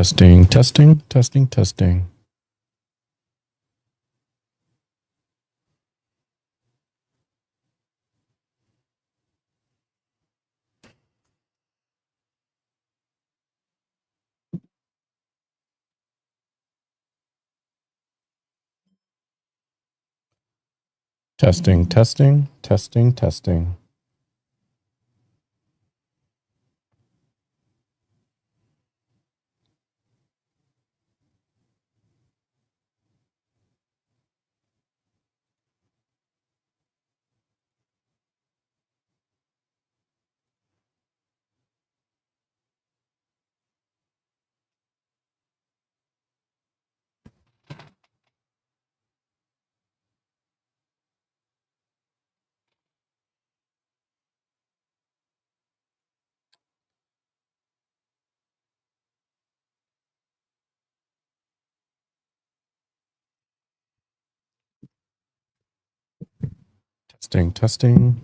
Testing, testing, testing, testing. Testing, testing, testing, testing. Testing, testing.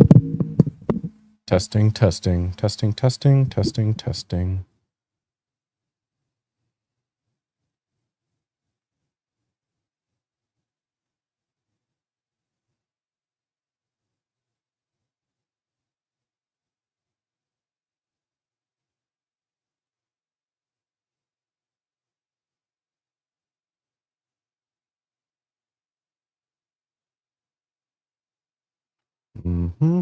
Testing, testing, testing, testing, testing, testing. Mm-hmm.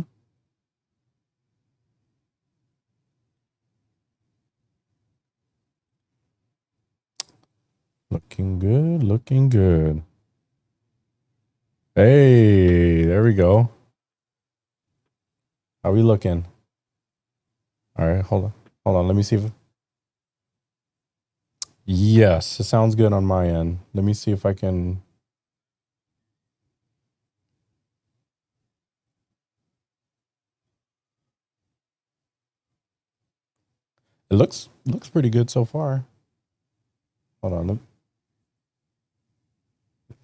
Looking good, looking good. Hey, there we go. How we looking? All right, hold on. Hold on, let me see if... Yes, it sounds good on my end. Let me see if I can... It looks pretty good so far. Hold on.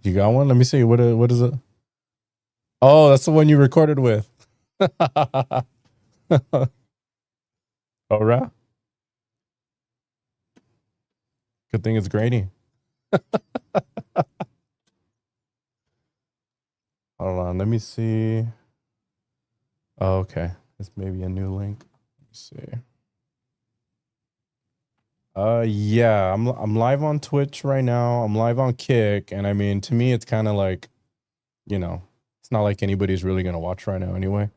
You got one? Let me see. What is it? Oh, that's the one you recorded with. All right. Good thing it's grainy. Hold on. Let me see. Oh, okay. It's maybe a new link. Let me see. Yeah, I'm live on Twitch right now. I'm live on Kick, and I mean, to me, it's kind of like, it's not like anybody's really gonna watch right now anyway.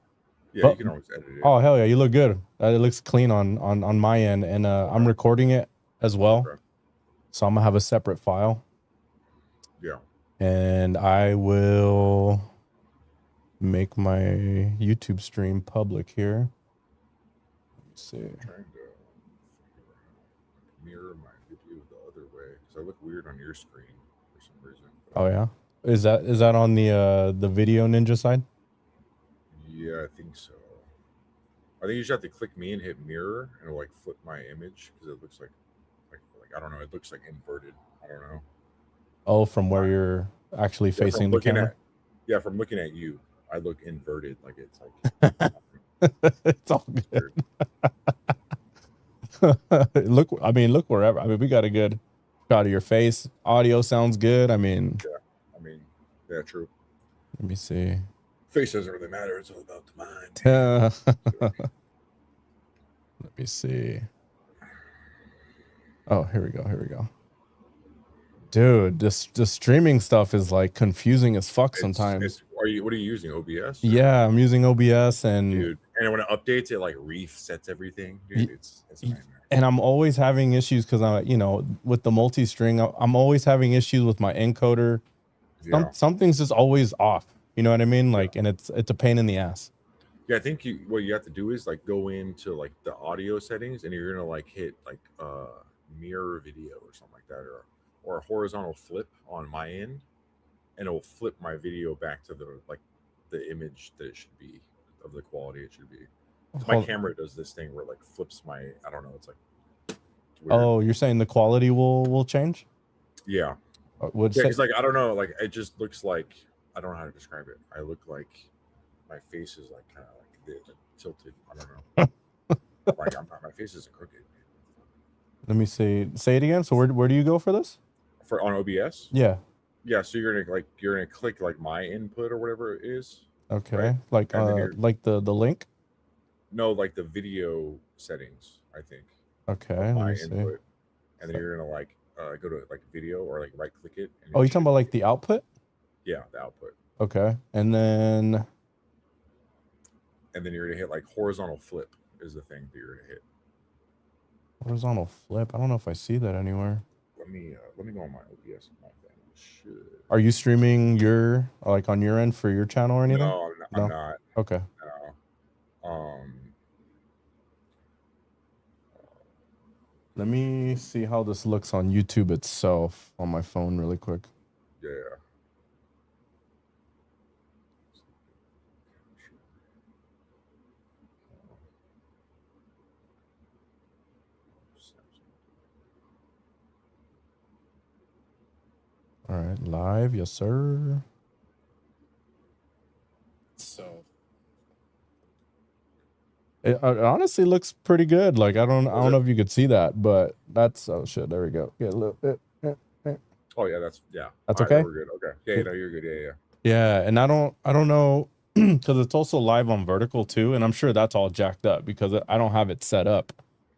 Yeah, you can always edit it. Oh hell yeah, you look good. It looks clean on my end, and I'm recording it as well. Okay. So I'm gonna have a separate file. Yeah. And I will make my YouTube stream public here. Let me see. I'm trying to mirror my video the other way because I look weird on your screen for some reason. Oh yeah, is that on the Video Ninja side? Yeah, I think so. I think you just have to click me and hit mirror, and it'll like flip my image because it looks like I don't know. It looks like inverted. I don't know. Oh, from where you're actually Yeah, facing the camera. From looking at you, I look inverted. Like it's like It's all good. Look, I mean, look wherever. I mean, we got a good shot of your face. Audio sounds good. I mean, yeah, true. Let me see. Face doesn't really matter. It's all about the mind. Let me see. Oh, here we go. Here we go. Dude, this streaming stuff is like confusing as fuck sometimes. What are you using? OBS? Yeah, I'm using OBS, and dude, and when it updates, it like resets everything. Dude, it's a nightmare. And I'm always having issues because with the multi-string, I'm always having issues with my encoder. Yeah. Something's just always off. You know what I mean? Like, and it's a pain in the ass. Yeah, I think what you have to do is like go into like the audio settings, and you're gonna like hit like mirror video or something like that, or a horizontal flip on my end, and it'll flip my video back to the image that it should be, of the quality it should be. My camera does this thing where it like flips my, I don't know, it's like weird. Oh, you're saying the quality will change? Yeah. Yeah, because like I don't know, like it just looks like, I don't know how to describe it. I look like my face is like kind of like tilted. I don't know. My face isn't crooked. Let me see. Say it again. So where do you go for this? For on OBS? Yeah. Yeah, so you're gonna click like my input or whatever it is. Okay. Right? Like And then you're like the link. no, like the video settings, I think, Okay. of Let my me see. input. And then you're gonna like go to like video or like right click it. And Oh, it you talking should about like be, the output? yeah, the output. Okay. And then And then you're gonna hit like horizontal flip is the thing that you're gonna hit. horizontal flip. I don't know if I see that anywhere. Let me go on my OBS. My thing should. Are you streaming your like on your end for your channel or anything? No, I'm No. not. Okay. No. Let me see how this looks on YouTube itself on my phone really quick. Yeah. All right, live, yes sir. So it honestly looks pretty good. Like I don't know if you could see that, but that's oh shit. There we go. Yeah, look. Oh yeah, that's okay. We're good. Okay. Yeah, no, you're good. Yeah. Yeah, and I don't know because it's also live on vertical too, and I'm sure that's all jacked up because I don't have it set up.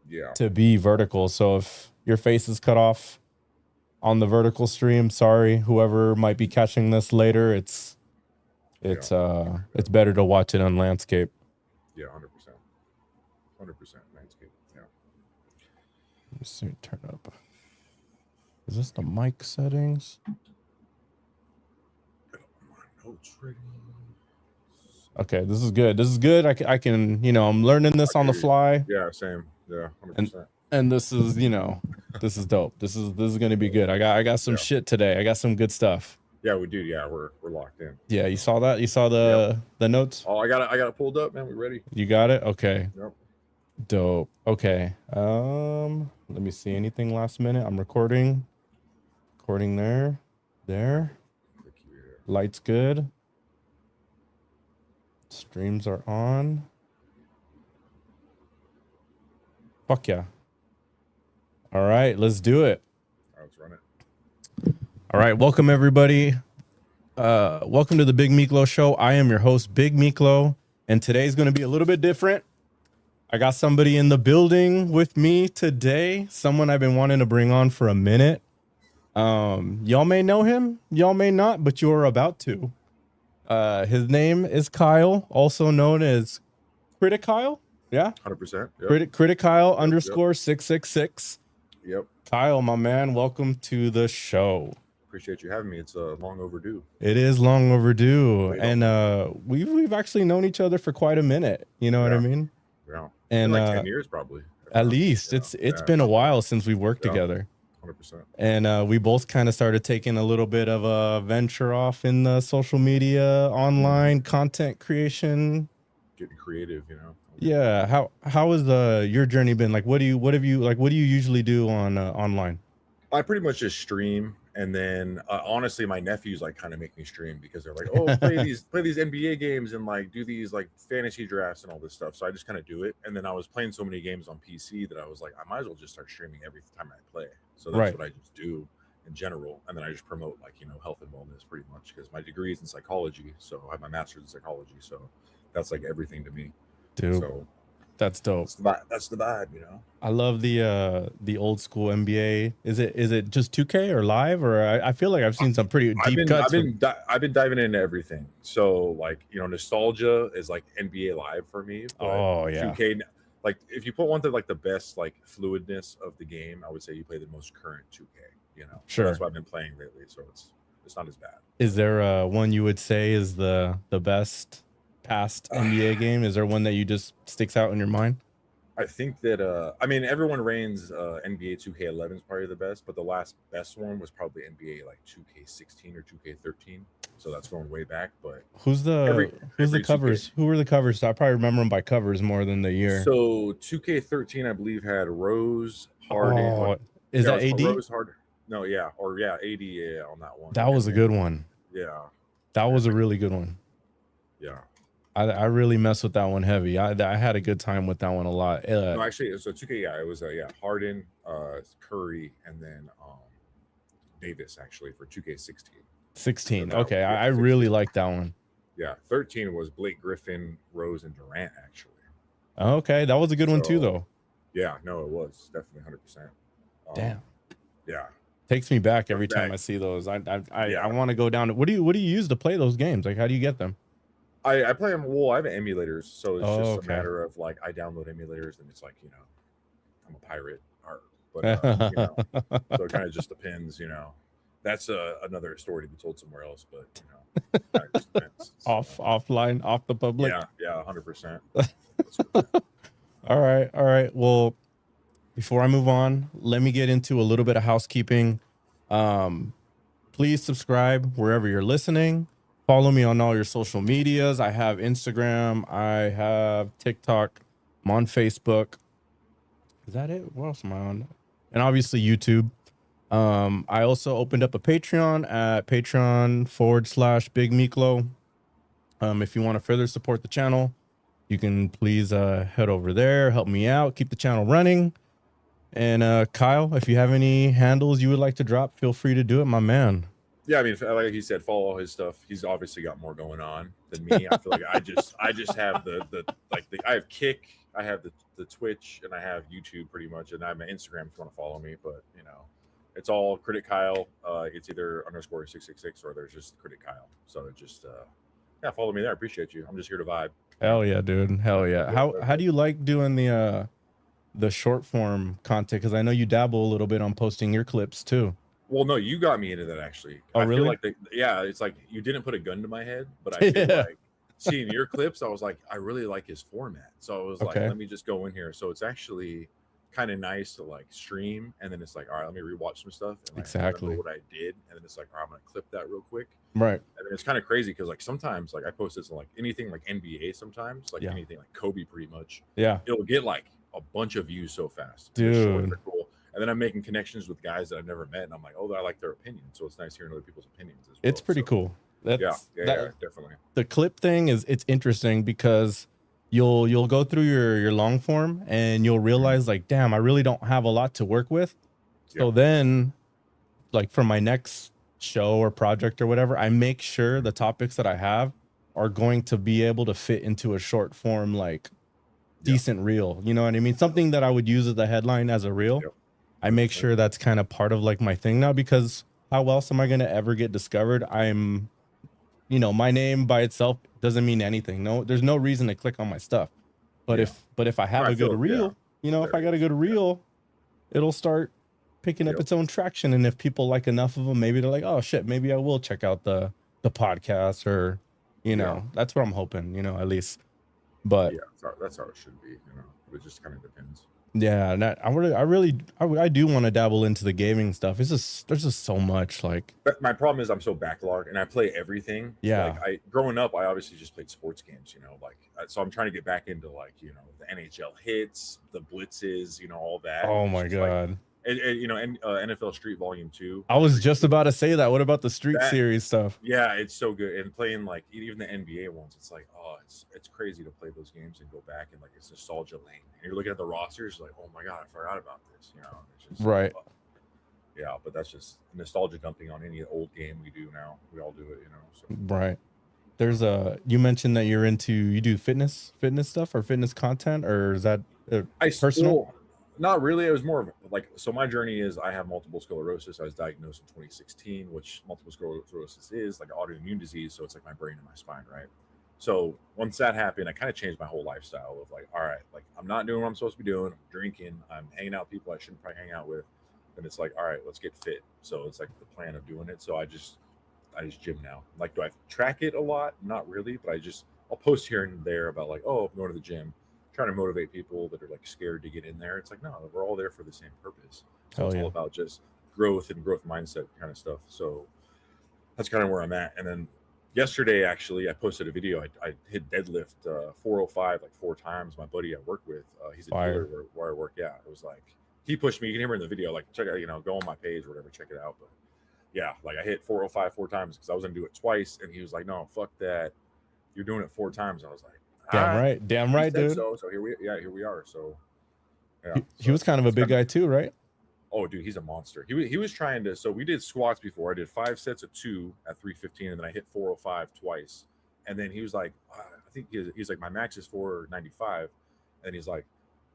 Yeah. To be vertical. So if your face is cut off on the vertical stream, sorry, whoever might be catching this later, it's better to watch it on landscape. Yeah, 100% landscape. Yeah. Let me see, turn up. Is this the mic settings? Okay, this is good. This is good. I can, you know, I'm learning this on the fly. Yeah, same. Yeah, 100%. And this is, you know, this is dope. This is going to be good. I got some shit today. I got some good stuff. Yeah, we do. Yeah, we're locked in. Yeah, you saw that? You saw the notes? Oh, I got it pulled up, man. We ready? You got it? Okay. Yep. Dope. Okay. Let me see. Anything last minute? I'm recording. Recording there. Lights good. Streams are on. Fuck yeah. All right, let's do it. Let's run it. All right, welcome everybody. Welcome to the BigMiklo show. I am your host, BigMiklo, and today's going to be a little bit different. I got somebody in the building with me today, someone I've been wanting to bring on for a minute. Y'all may know him, y'all may not, but you're about to. His name is Kyle, also known as Criticile. Yeah, 100%. Yep. Criticile _ 666. Yep. Kyle, my man, welcome to the show. Appreciate you having me. It's long overdue. It is long overdue, and we've actually known each other for quite a minute. You know what I mean? Yeah. And like 10 years probably. At least it's been a while since we've worked together. 100%. And we both kind of started taking a little bit of a venture off in the social media, online content creation. Getting creative, you know. Yeah. How has your journey been? Like, what do you usually do on online? I pretty much just stream, and then honestly, my nephews like kind of make me stream because they're like, "Oh, play these NBA games and like do these like fantasy drafts and all this stuff." So I just kind of do it. And then I was playing so many games on PC that I was like, I might as well just start streaming every time I play. So that's what I just do in general, and then I just promote like health and wellness pretty much because my degree is in psychology, so I have my master's in psychology, so that's like everything to me. Dude. So that's dope. That's the vibe, you know. I love the old school NBA. Is it just 2K or live, or I feel like I've seen some pretty deep cuts. I've been diving into everything. So like nostalgia is like NBA Live for me. But 2K, like if you put one to like the best like fluidness of the game, I would say you play the most current 2K. You know, sure. So that's what I've been playing lately. So it's not as bad. Is there one you would say is the best past NBA game? Is there one that you just sticks out in your mind? I think that I mean everyone reigns NBA 2K11 is probably the best, but the last best one was probably NBA like 2K16 or 2K13. So that's going way back. But who's the covers? 2K. Who were the covers? I probably remember them by covers more than the year. So 2K13 I believe had Rose, Harden. Oh, is that AD? Rose, Harden. No, yeah, or yeah, AD on that one. That was a good one. Yeah, that was a really good one. Yeah. I really mess with that one heavy. I had a good time with that one a lot. No, actually, so 2K, yeah, it was Harden, Curry, and then Davis actually for 2K16. So 16. that Okay, yeah, I really 16. like that one. Yeah, 13 was Blake Griffin, Rose, and Durant actually. Okay, that was a good one too, So though. yeah, no, it was definitely 100%. Damn, Yeah, takes me back every time back. I see those. I Yeah, want to go down to what do you use to play those games? Like, how do you get them? I play them. Well, I have emulators, so it's Oh, just a okay. matter of like I download emulators, and it's like I'm a pirate, but so it kind of just depends. That's another story to be told somewhere else, but kind of just depends. So, Offline, off the public. yeah, 100%. All right, all right. Well, before I move on, let me get into a little bit of housekeeping. Um, please subscribe wherever you're listening. Follow me on all your social medias. I have Instagram, I have TikTok, I'm on Facebook. Is that it? What else am I on? And obviously YouTube. I also opened up a Patreon at patreon.com/BigMiklo. If you want to further support the channel, you can please head over there, help me out, keep the channel running. And Kyle, if you have any handles you would like to drop, feel free to do it, my man. Yeah, I mean, like he said, follow all his stuff. He's obviously got more going on than me. I feel like I just have the I have Kick, I have the Twitch, and I have YouTube pretty much, and I have my Instagram if you want to follow me. But it's all Critic Kyle. It's either _666 or there's just Critic Kyle. So it just yeah, follow me there. I appreciate you. I'm just here to vibe. Hell yeah, dude. Hell yeah. That's How do you like doing the short form content? Because I know you dabble a little bit on posting your clips too. Well, no, you got me into that actually. Oh, I feel really? like it's like you didn't put a gun to my head, but I feel Yeah. like seeing your clips, I was like, I really like his format. So I was like, Okay. let me just go in here. So it's actually kind of nice to like stream, and then it's like, all right, let me rewatch some stuff and like Exactly. remember what I did, and then it's like, all right, I'm gonna clip that real quick. Right. And then it's kind of crazy because like sometimes like I post this on like anything like NBA, sometimes like Yeah. anything like Kobe, pretty much. Yeah. It'll get like a bunch of views so fast. Dude. The shorts are cool. And then I'm making connections with guys that I've never met, and I'm like, oh, I like their opinion. So it's nice hearing other people's opinions as well. It's pretty cool. Yeah, definitely. The clip thing it's interesting because you'll go through your long form and you'll realize like, damn, I really don't have a lot to work with. So then, like for my next show or project or whatever, I make sure the topics that I have are going to be able to fit into a short form, like decent reel. You know what I mean? Something that I would use as a headline as a reel. I make sure that's kind of part of like my thing now, because how else am I going to ever get discovered? My name by itself doesn't mean anything. No, there's no reason to click on my stuff. But if I have a good reel, if I got a good reel, it'll start picking up its own traction. And if people like enough of them, maybe they're like, oh shit, maybe I will check out the podcast, or that's what I'm hoping, at least. But yeah, that's how it should be. It just kind of depends. Yeah, and I do want to dabble into the gaming stuff. There's just so much like. But my problem is I'm so backlogged, and I play everything. Yeah. Like growing up, I obviously just played sports games. So I'm trying to get back into like the NHL hits, the blitzes, all that. Oh my god. Like, and NFL Street Volume 2. I was just about to say that. What about the Street Series stuff? Yeah, it's so good. And playing like even the NBA ones, it's like, oh, it's crazy to play those games and go back and like it's nostalgia lane. And you're looking at the rosters, like, oh my god, I forgot about this. It's just right. Yeah, but that's just nostalgia dumping on any old game we do now. We all do it, So. Right. There's you mentioned that you do fitness stuff or fitness content, or is that personal? Not really. It was more of like, so my journey is I have multiple sclerosis. I was diagnosed in 2016, which multiple sclerosis is like an autoimmune disease. So it's like my brain and my spine, right? So once that happened, I kind of changed my whole lifestyle of like, all right, like I'm not doing what I'm supposed to be doing. I'm drinking. I'm hanging out with people I shouldn't probably hang out with. And it's like, all right, let's get fit. So it's like the plan of doing it. So I just gym now. Like, do I track it a lot? Not really, but I'll post here and there about like, oh, I'm going to the gym. Trying to motivate people that are like scared to get in there. It's like, no, we're all there for the same purpose. So it's all about just growth and growth mindset kind of stuff. So that's kind of where I'm at. And then yesterday, actually, I posted a video. I hit deadlift 405 like 4 times. My buddy I work with, he's a dealer where I work. Yeah, it was like he pushed me. You can hear him in the video. Like, check it out, go on my page or whatever, check it out. But yeah, like I hit 405 4 times because I was gonna do it twice, and he was like, no, fuck that. you're doing it 4 times. I was like, Damn all right, right. Damn he right, said dude. so. So here we are. So yeah, He so was kind of a it's big kind of guy too, right? oh, dude, he's a monster. He was trying to. So we did squats before. I did 5 sets of 2 at 315, and then I hit 405 twice. And then he was like, I think he's like, my max is 495, and he's like,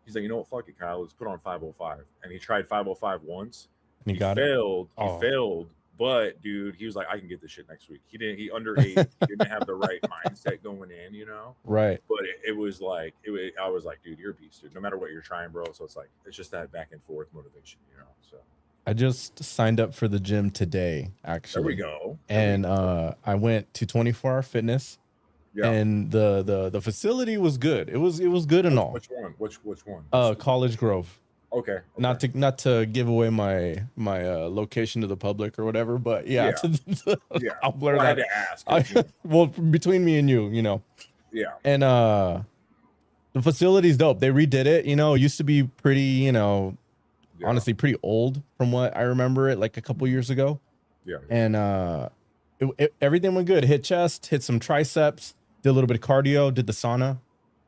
you know what, fuck it, Kyle, let's put on 505. And he tried 505 once. And he He got it. failed. He Oh. failed. But dude, he was like, I can get this shit next week. He didn't. He underate. He didn't have the right mindset going in, you know. Right. But it was like I was like, dude, you're a beast, dude. No matter what you're trying, bro. So it's like it's just that back and forth motivation, you know. So I just signed up for the gym today, actually. there we go. And I went to 24-hour fitness. Yeah. And the facility was good. It was good and all. Which one? Which one? College Grove. Okay. Not to give away my location to the public or whatever, but yeah. Yeah. I'll blur I that. had to ask. Well, between me and you know. Yeah. And the facility's dope. They redid it. You know, it used to be pretty, you know, honestly pretty old from what I remember it like a couple years ago. Yeah. And everything went good. Hit chest, hit some triceps, did a little bit of cardio, did the sauna.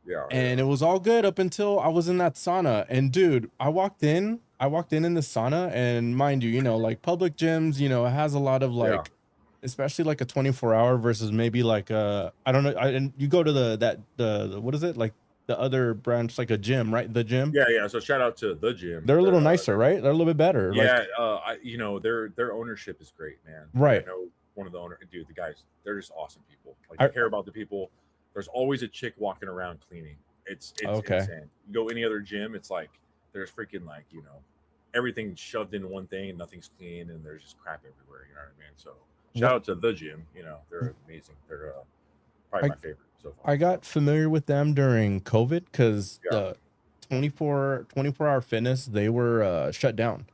Yeah. And it was all good up until I was in that sauna. And dude, I walked in the sauna, and mind you, you know, like public gyms, you know, it has a lot of like, especially like a 24-hour versus maybe like I don't know. And you go to the what is it, like the other branch, like a gym, right? The gym. Yeah. So shout out to the gym. They're a little nicer, right? They're a little bit better. Yeah. Like, you know, their ownership is great, man. Right. I know one of the owner, dude. The guys, they're just awesome people. Like they care about the people. There's always a chick walking around cleaning. It's okay. Insane. You go any other gym, it's like there's freaking like, you know, everything's shoved in one thing and nothing's clean and there's just crap everywhere. You know what I mean? So shout out to the gym. You know, they're amazing. They're probably my favorite so far. I got familiar with them during COVID because the 24-hour fitness, they were shut down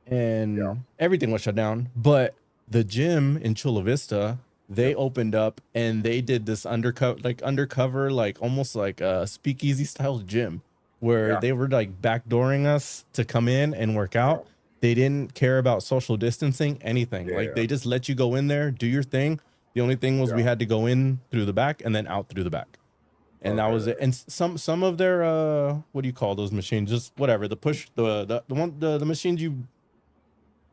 and everything was shut down. But the gym in Chula Vista, they opened up and they did this undercover, like almost like a speakeasy style gym where they were like backdooring us to come in and work out. They didn't care about social distancing, anything. They just let you go in there, do your thing. The only thing was we had to go in through the back and then out through the back. And that was it. And some of their what do you call those machines? Just whatever, the push, the machines, you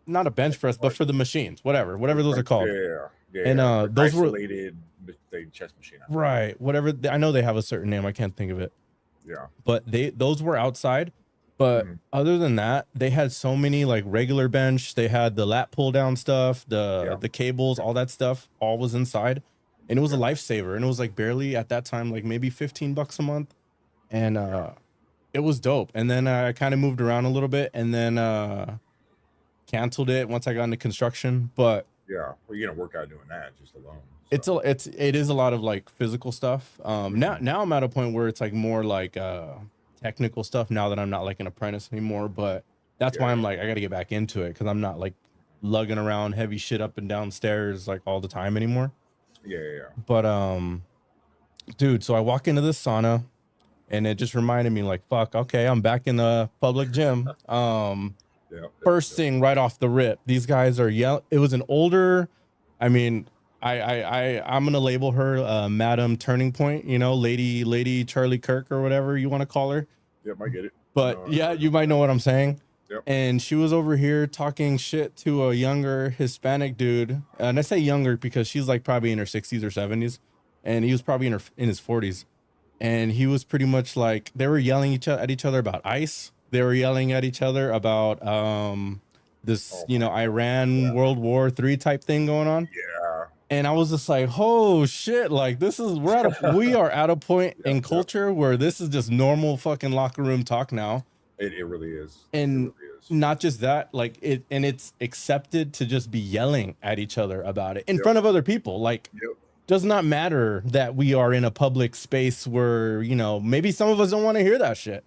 not a bench press, but for the machines, whatever those are called. And those were isolated chest machine. Right. Whatever. I know they have a certain name. I can't think of it. Yeah. But those were outside. But other than that, they had so many like regular bench. They had the lat pull down stuff, the cables, all that stuff, all was inside. And it was a lifesaver. And it was like barely at that time, like maybe $15 a month. And it was dope. And then I kind of moved around a little bit and then canceled it once I got into construction. But yeah, well, you're gonna work out doing that just alone. So. It is a lot of like physical stuff. Now I'm at a point where it's like more like technical stuff now that I'm not like an apprentice anymore. But that's why I'm like, I got to get back into it because I'm not like lugging around heavy shit up and down stairs like all the time anymore. Yeah. But dude, so I walk into this sauna and it just reminded me like, fuck, okay, I'm back in the public gym. First thing right off the rip, these guys are yelling. It was an older, I mean, I'm gonna label her Madam Turning Point, you know, lady Charlie Kirk or whatever you want to call her. Yep, I get it. But you might know what I'm saying. Yep. And she was over here talking shit to a younger Hispanic dude, and I say younger because she's like probably in her 60s or 70s, and he was probably in his 40s, and he was pretty much like they were yelling at each other about ICE. They were yelling at each other about this, you know, Iran World War III type thing going on. Yeah. And I was just like, oh shit, like we are at a point in culture where this is just normal fucking locker room talk now. It really is. And not just that, like it's accepted to just be yelling at each other about it in front of other people. Like does not matter that we are in a public space where, you know, maybe some of us don't want to hear that shit.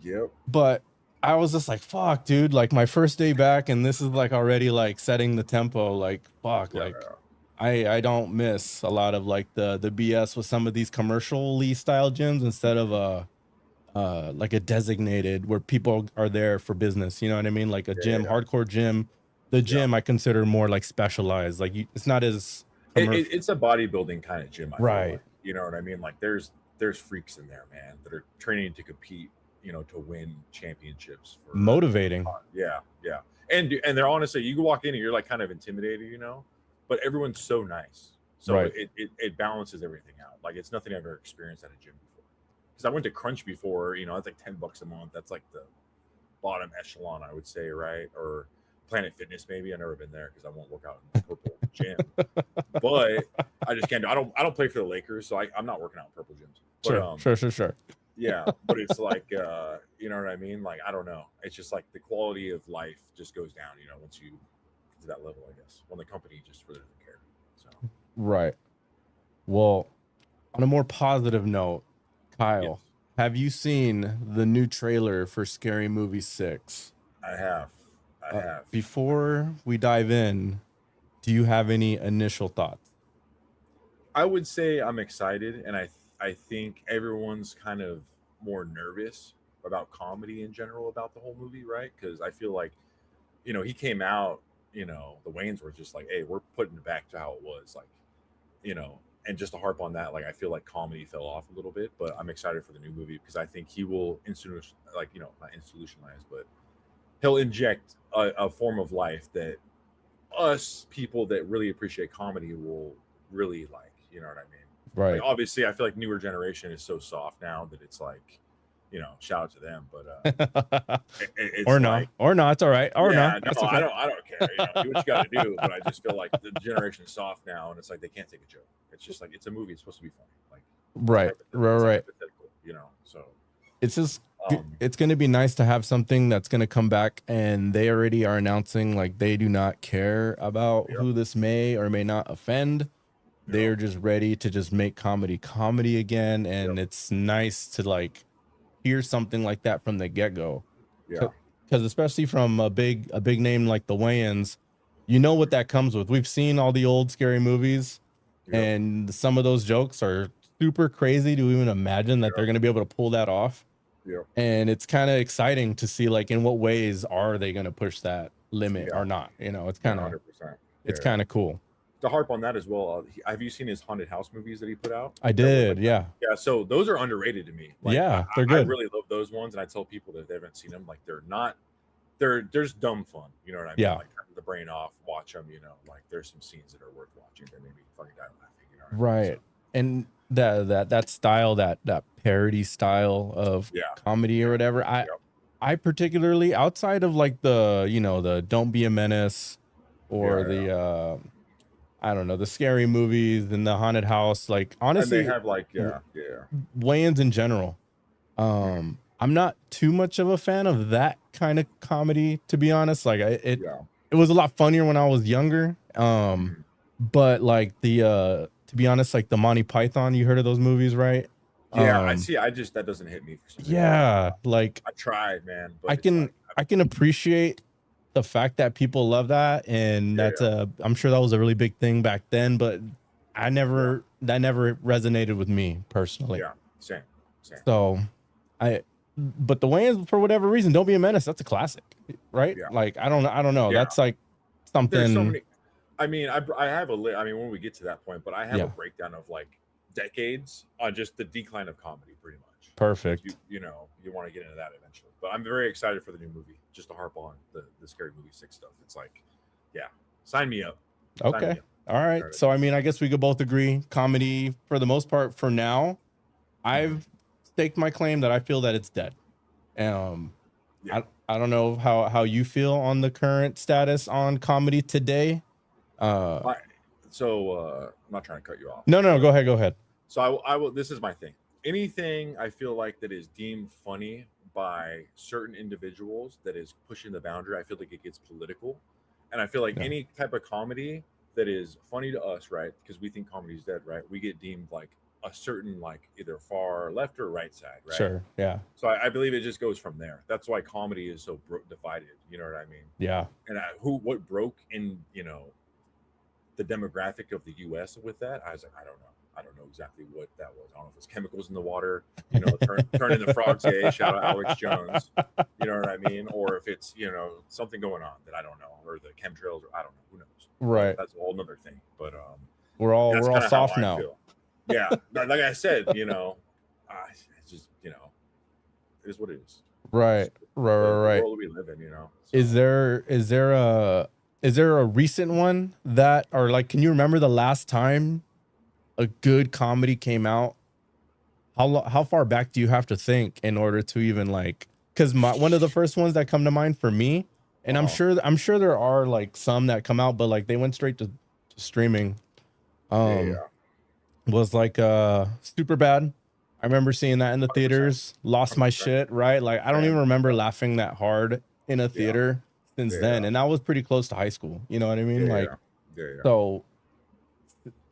Yep. But I was just like, fuck, dude, like my first day back and this is like already like setting the tempo, like fuck, like I don't miss a lot of like the BS with some of these commercially style gyms instead of like a designated where people are there for business, you know what I mean? Like a gym, hardcore gym. The gym I consider more like specialized, like it's not as it's a bodybuilding kind of gym. Right. You know what I mean? Like there's freaks in there, man, that are training to compete, to win championships for Motivating. yeah, yeah. And they're honestly, you can walk in and you're like kind of intimidated, but everyone's so nice. So Right. it balances everything out. Like it's nothing I've ever experienced at a gym before. Because I went to Crunch before, that's like $10 a month. That's like the bottom echelon, I would say, right? Or Planet Fitness, maybe. I've never been there because I won't work out in the purple gym. But I just can't do. I don't play for the Lakers, so I'm not working out in purple gyms. But Sure. yeah, but it's like you know what I mean? Like I don't know. It's just like the quality of life just goes down, once you get to that level, I guess. When the company just really doesn't care. So Right. Well, on a more positive note, Kyle, yes, have you seen the new trailer for Scary Movie 6? I have. I have. Before we dive in, do you have any initial thoughts? I would say I'm excited, and I think everyone's kind of more nervous about comedy in general about the whole movie, right? Because I feel like, he came out, the Wayans were just like, hey, we're putting it back to how it was, like, you know, and just to harp on that, like I feel like comedy fell off a little bit, but I'm excited for the new movie because I think he will not institutionalize, but he'll inject a form of life that us people that really appreciate comedy will really like. You know what I mean? Like Right. obviously, I feel like newer generation is so soft now that it's like, shout out to them. But it's Or not. like, Or not. It's all right. Or not. yeah, That's no, I okay. don't, I don't care. Do what you got to do. But I just feel like the generation is soft now, and it's like they can't take a joke. It's just like it's a movie. It's supposed to be funny. Like Right. it's Right. hypothetical. So It's just um, it's going to be nice to have something that's going to come back, and they already are announcing like they do not care about yeah, who this may or may not offend. yeah, They're just ready to just make comedy again, yeah, and it's nice to like hear something like that from the get-go. yeah, Because especially from a big name like the Wayans, you know what that comes with. We've seen all the old scary movies, yeah, and some of those jokes are super crazy to even imagine that they're yeah, going to be able to pull that off. yeah, And it's kind of exciting to see like in what ways are they going to push that limit yeah. or not. It's One kind of hundred percent. it's Yeah. kind of cool. To harp on that as well, have you seen his haunted house movies that he put out? I That was like, did, yeah. yeah. So those are underrated to me. Like Yeah, they're I good. really love those ones, and I tell people that if they haven't seen them, like they're not, they're just dumb fun. You know what I mean? Yeah. Like turn the brain off, watch them. Like there's some scenes that are worth watching that made me fucking die laughing. You know what I mean? Right. And that style, that parody style of Yeah, comedy or yeah, whatever, I yeah, I particularly outside of like the Don't Be a Menace or yeah, yeah. the I don't know, the scary movies and the haunted house, like And they honestly, have like yeah. Wayans in general. Mhm. I'm not too much of a fan of that kind of comedy, to be honest. Like Yeah. it was a lot funnier when I was younger. Mhm. But like to be honest, like the Monty Python, you heard of those movies, right? Yeah, I see. I just that doesn't hit me for some reason. Yeah, like I tried, man, I but it's can like I can appreciate the fact that people love that, and yeah, that's I'm sure that was a really big thing back then, but yeah, that never resonated with me personally. yeah. Same, same. So I but the Wayans, for whatever reason, Don't Be a Menace, that's a classic, right? Yeah, Like I don't know. yeah. That's like There's so something. many. I mean, I have I mean, when we get to that point, but I have a Yeah, breakdown of like decades on just the decline of comedy, pretty much. Because perfect. you want to get into that eventually. But I'm very excited for the new movie. Just to harp on the scary movie 6 stuff. It's like, yeah, sign me up. Sign me Okay. up. All You know right. what So I mean, I guess we could both agree comedy for the most part for now. I mean? I've staked my claim that I feel that it's dead. Um Yeah. I don't know how you feel on the current status on comedy today. Uh I, so I'm not trying to cut you off, no, but go ahead, go ahead. so I will. This is my thing. Anything I feel like that is deemed funny by certain individuals that is pushing the boundary, I feel like it gets political, and I feel like Yeah. any type of comedy that is funny to us, right? Because we think comedy is dead, right? We get deemed like a certain like either far left or right side, right? Sure. Yeah. So I believe it just goes from there. That's why comedy is so divided. You know what I mean? Yeah. And what broke in the demographic of the U.S. with that, I was like, I don't know. I don't know exactly what that was. I don't know if it's chemicals in the water, turning the frogs gay. Shout out Alex Jones. You know what I mean? Or if it's something going on that I don't know, or the chemtrails, or I don't know. Who knows? Right. That's a whole nother thing. But We're that's all kind of how soft I now. feel. yeah, like I said, it's just it is what it is. Right, It's right, the right, right. world we live in, Is So there a recent one that, or like, can you remember the last time a good comedy came out? How far back do you have to think in order to even like? Because one of the first ones that come to mind for me, and uh-huh. I'm sure there are like some that come out, but like they went straight to streaming. Yeah, Was like super bad. I remember seeing that in the 100%, theaters, lost my 100%. shit, right? Like I don't even Same. remember Yeah, laughing that hard in a yeah, theater since then. yeah, And that was pretty close to high school. You know what I mean? yeah, Like, yeah, yeah, so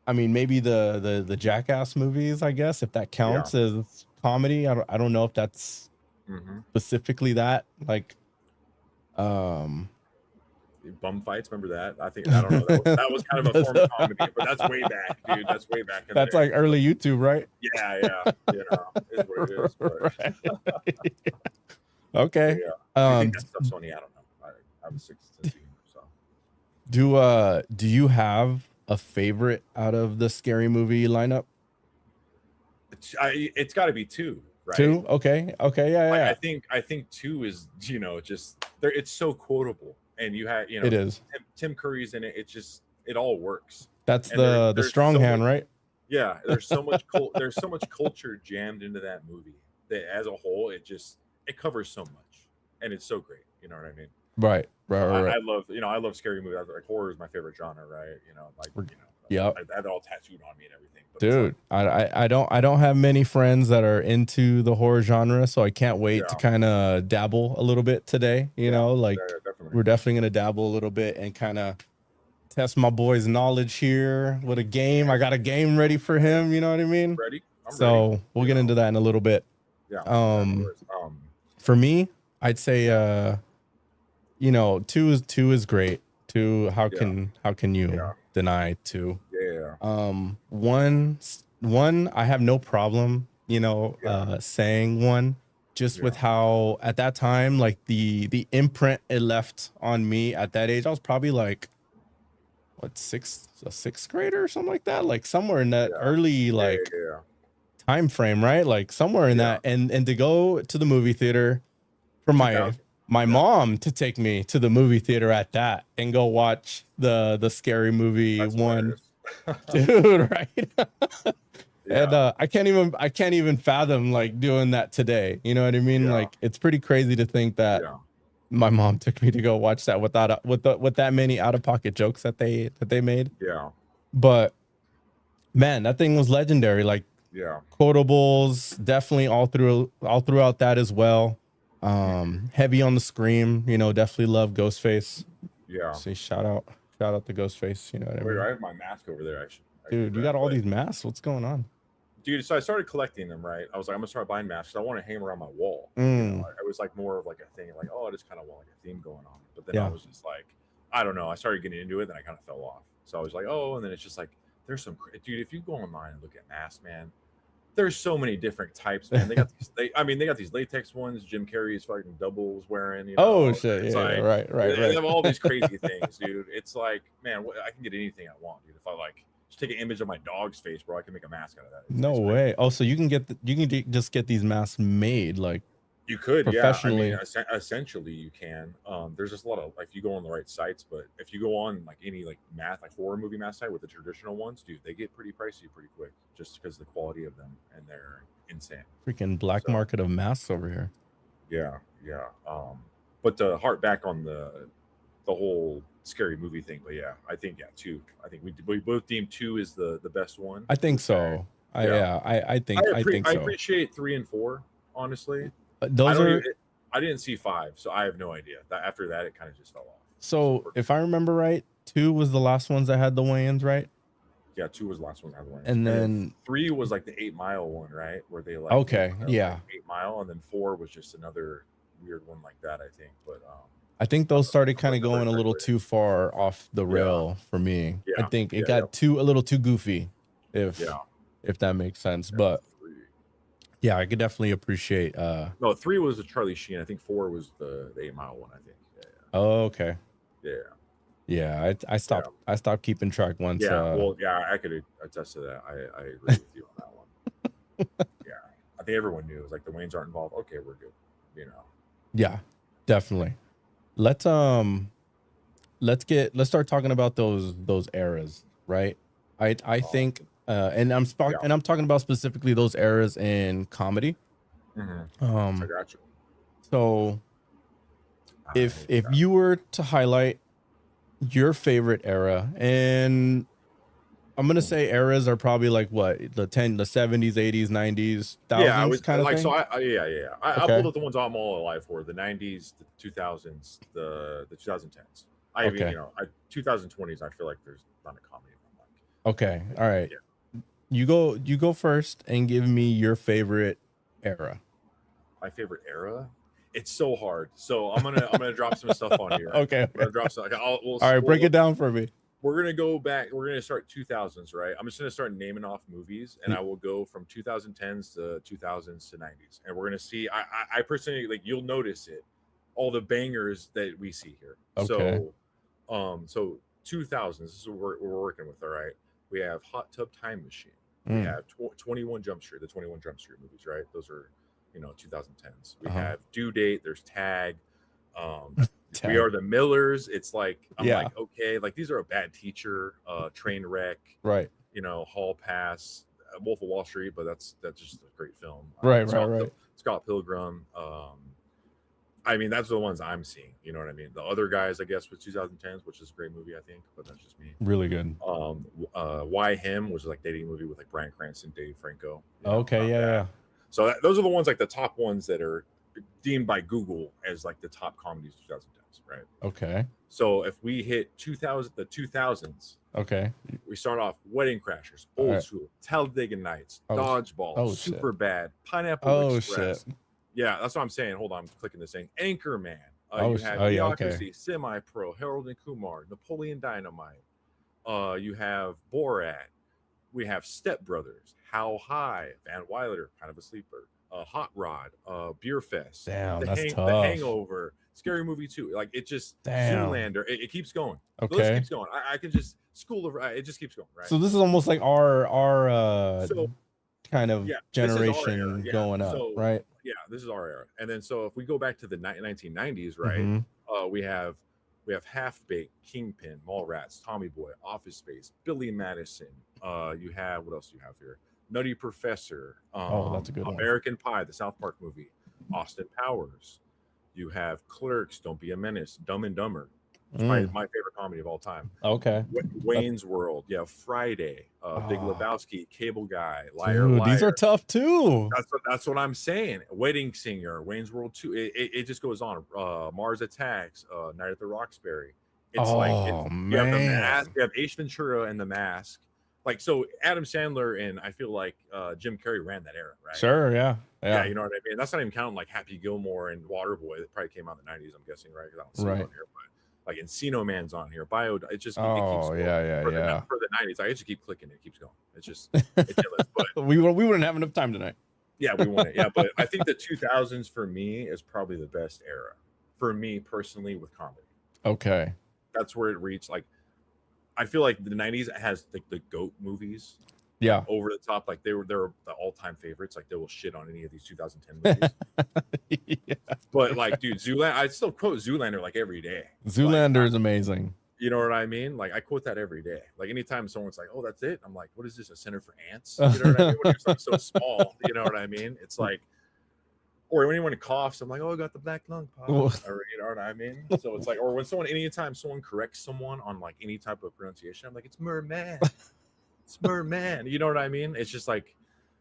I mean maybe the Jackass movies, I guess, if that yeah. counts as comedy. I don't know if that's Mm-hmm. specifically that. Like um Bum fights, remember that? I don't know. That was kind of a form of comedy, but that's way back, dude. That's way back in that's there. like early YouTube, right? Yeah, yeah, it is what it is. But Right. Okay. yeah, do you think Um that stuff's funny? I don't know. I was six sense of humor, so do you have a favorite out of the scary movie lineup? it's got to be two, right? Two? Okay. Okay. Yeah, yeah, Like yeah. I think two is just there. It's so quotable, and you have It is. Tim Curry's in it. It all works, That's and the there's strong so hand, much. right? Yeah, there's so much culture jammed into that movie that as a whole it covers so much, and it's so great. You know what I mean? Right. Right, right, I right. love I love scary movies. Like horror is my favorite genre, right? Yep. I have it all tattooed on me and everything. But it's like Dude, I don't have many friends that are into the horror genre, so I can't wait to yeah, kind of dabble a little bit today. You yeah, know, yeah, like definitely. we're definitely gonna dabble a little bit and kind of test my boy's knowledge here with a game. I got a game ready for him, you know what I mean? Ready? I'm ready. So we'll get into that in a little bit. Yeah, yeah, no Um worries. for me, I'd say Yeah, two is great. Two, yeah, how can you yeah, deny two? yeah, One I have no problem, yeah, saying one, just with yeah, how at that time, like the imprint it left on me at that age. I was probably like what, sixth grader or something like that, like somewhere in that yeah, early yeah, like yeah, time frame, right? Like somewhere in yeah. that, and to go to the movie theater for my 2000. Yeah, mom to take me to the movie theater at that and go watch the scary movie that's one, hilarious. dude, right? And Yeah, I can't even fathom like doing that today. You know what I mean? yeah, Like it's pretty crazy to think that yeah, my mom took me to go watch that without with that many out of pocket jokes that they made. yeah, But man, that thing was legendary. Like yeah. quotables, definitely all throughout that as well. Mhm. Heavy on the scream, definitely love Ghostface. Yeah. Say shout out to Ghostface. You know what I Wait, I mean? have my mask over there. I should Dude, you grab. got all But these masks. What's going on? dude, so I started collecting them. Right, I was like, I'm gonna start buying masks. I want to hang them around my wall. Mm, It was like more of like a thing, like oh, I just kind of want like a theme going on. But then I yeah. was just like, I don't know. I started getting into it, then I kind of fell off. So I was like, oh, and then it's just like there's dude. If you go online and look at masks, man, there's so many different types, man. They got these. They got these latex ones. Jim Carrey's fucking doubles wearing. Oh shit. It's Yeah. like Right. Right. they Right. have all these crazy things, dude. It's like, man, I can get anything I want, dude. If I like just take an image of my dog's face, bro, I can make a mask out of that. No It's crazy. way. Oh, so you can just get these masks made like You could, yeah. I mean, professionally. essentially, you can. There's just a lot of like if you go on the right sites, but if you go on like any like horror movie mask site with the traditional ones, dude, they get pretty pricey pretty quick just because of the quality of them and they're insane. Freaking black So market of masks over here. yeah, yeah. But to harp back on the whole scary movie thing, but yeah, I think two. I think we both deem two is the best one. I think Okay. so. Yeah, I think I so. appreciate 3 and 4. Honestly, I Those don't are even. I didn't see 5, so I have no idea. That after that, it kind of just fell off. so So if I remember right, two was the last ones that had the weigh-ins, right? yeah, 2 was the last one I had the wins, And and then then 3 was like the 8 Mile one, right? Where they like okay, yeah. 8 Mile, and then 4 was just another weird one like that, I think. But I think those started kind of remember going a little correctly. too far off the Yeah, rail for me. I yeah, think it yeah, yeah, got a little too goofy, yeah. if that makes sense. Yeah, But 3. yeah, I could definitely appreciate No, 3 was a Charlie Sheen. I think 4 was the 8 Mile one. I think. Yeah, oh, okay. yeah, Yeah, I Yeah. stopped keeping track once. Yeah. Well, yeah, I could attest to that. I agree with you on that one. Yeah. I think everyone knew. It was like the Waynes aren't involved. Okay, we're good. You know. Yeah, definitely. Let's let's start talking about those eras, right? I think and Yeah. I'm talking about specifically those eras in comedy. I got you. So I if got you were to highlight your favorite era, and I'm gonna say eras are probably like what, the 70s, 80s, 90s, Yeah, I thousands was kind of like, thing. yeah. I pulled Okay. up the ones I'm all alive for: the '90s, the 2000s, the 2010s. I mean, Okay. 2020s. I feel like there's not a comedy. Okay. All right. Yeah. You go first and give me your favorite era. My favorite era. It's so hard. So I'm gonna drop some stuff on here. Okay. I'm gonna drop some. All right, break it down for me. We're gonna go back. We're gonna start 2000s, right? I'm just gonna start naming off movies, and I will go from 2010s to 2000s to 90s, and we're gonna see. I personally like. You'll notice it, all the bangers that we see here. Okay. So 2000s. This is what we're working with. All right, we have Hot Tub Time Machine. We Mm. have 21 Jump Street, the 21 Jump Street movies, right? Those are 2010s. We Uh-huh. have Due Date. There's Tag. Tag. We Are the Millers. It's like I'm Yeah. like, okay, like these are a bad teacher, Train Wreck, Right. Hall Pass, Wolf of Wall Street, but that's just a great film. Right. Scott Pilgrim. I mean, that's the ones I'm seeing. You know what I mean? The other guys, I guess, with 2010s, which is a great movie, I think, but that's just me. Really good. Why Him, which is like dating movie with like Bryan Cranston, Dave Franco. Okay. Yeah. So those are the ones, like the top ones that are deemed by Google as like the top comedies of 2010s, right? Okay. So if we hit the 2000s, okay, we start off Wedding Crashers, Old School, Talladega Nights, Dodgeball, Super Bad, Pineapple Express. Shit. Yeah, that's what I'm saying. Hold on, I'm clicking this thing. Anchorman. You have Idiocracy, Semi-Pro, Harold and Kumar, Napoleon Dynamite. You have Borat. We have Step Brothers, How High, Van Wilder, kind of a sleeper. Hot Rod, Beer Fest, Damn, that's tough. The Hangover, Scary Movie 2. Like it just Zoolander. It keeps going. Okay, the list keeps going. I can just it just keeps going. Right. So this is almost like our kind of generation going up, right? Yeah, this is our era. And then so if we go back to the 1990s, right? We have Half Baked, Kingpin, Mallrats, Tommy Boy, Office Space, Billy Madison. You have, what else do you have here? Nutty Professor. That's a good one. American Pie, the South Park movie. Austin Powers. You have Clerks, Don't Be a Menace, Dumb and Dumber. It's my favorite comedy of all time. Okay. Wayne's World. Yeah, Friday. Big Lebowski, Cable Guy, Liar, Liar. These are tough too. That's what I'm saying. Wedding Singer, Wayne's World 2. It just goes on. Mars Attacks, Night at the Roxbury. It's man. You have The Mask. You have Ace Ventura and The Mask. Like, so Adam Sandler and I feel like Jim Carrey ran that era, right? Sure, yeah. You know what I mean? That's not even counting like Happy Gilmore and Waterboy that probably came out in the 90s, I'm guessing, right? Because I don't see it on here, but like Encino Man's on here. It just it keeps going. For the 90s, I just keep clicking, it keeps going. It's just it's endless. But we wouldn't have enough time tonight. Yeah, we want it. Yeah, but I think the 2000s for me is probably the best era for me personally with comedy. Okay, that's where it reached. Like, I feel like the 90s has like the GOAT movies. Yeah, over the top. Like they're the all-time favorites. Like they will shit on any of these 2010 movies. Yeah. But like, dude, Zoolander, I still quote Zoolander like every day. Zoolander is amazing. You know what I mean? Like I quote that every day. Like anytime someone's like, "Oh, that's it," I'm like, "What is this? A Center for Ants?" You know what I mean? When you're so small, you know what I mean? It's like, or when anyone coughs, I'm like, "Oh, I got the black lung pop." Or, you know what I mean? So it's like, or when anytime someone corrects someone on like any type of pronunciation, I'm like, "It's merman." Merman, you know what I mean? It's just like,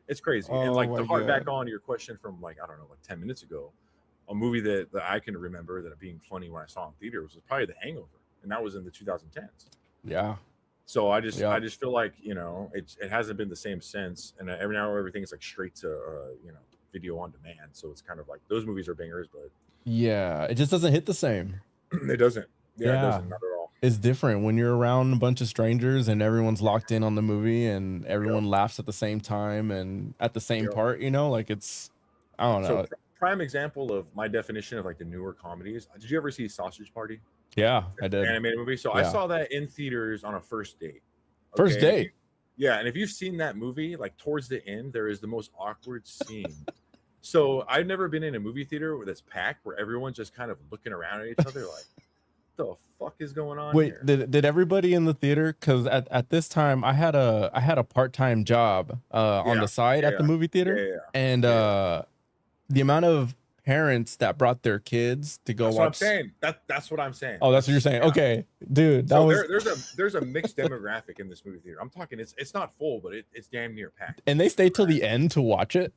it's crazy. And like to hark back on your question from like, I don't know, like 10 minutes ago, a movie that I can remember that being funny when I saw in theater was probably The Hangover, and that was in the 2010s. Yeah. So I just feel like, you know, it hasn't been the same since, and every now everything's like straight to video on demand. So it's kind of like those movies are bangers, but yeah, it just doesn't hit the same. It doesn't. Yeah, it doesn't, not at all. It's different when you're around a bunch of strangers and everyone's locked in on the movie and everyone laughs at the same time and at the same part, you know, like it's, I don't know. So prime example of my definition of like the newer comedies. Did you ever see Sausage Party? Yeah, I did. Animated movie. So I Yeah. saw that in theaters on a first date. First And if you, date. yeah, and if you've seen that movie, like towards the end, there is the most awkward scene. So I've never been in a movie theater where that's packed, where everyone's just kind of looking around at each other like, the fuck is going on Wait, here? did everybody in the theater? Because at this time I had a part-time job on Yeah, the side at yeah, the movie yeah, theater, yeah, and yeah. the amount of parents that brought their kids to go That's what I'm watch. saying. That's what I'm saying. Oh, that's what you're saying. Yeah. Okay, dude, that So was. there's a mixed demographic in this movie theater. I'm talking it's not full, but it's damn near packed. And they stayed till the end to watch it.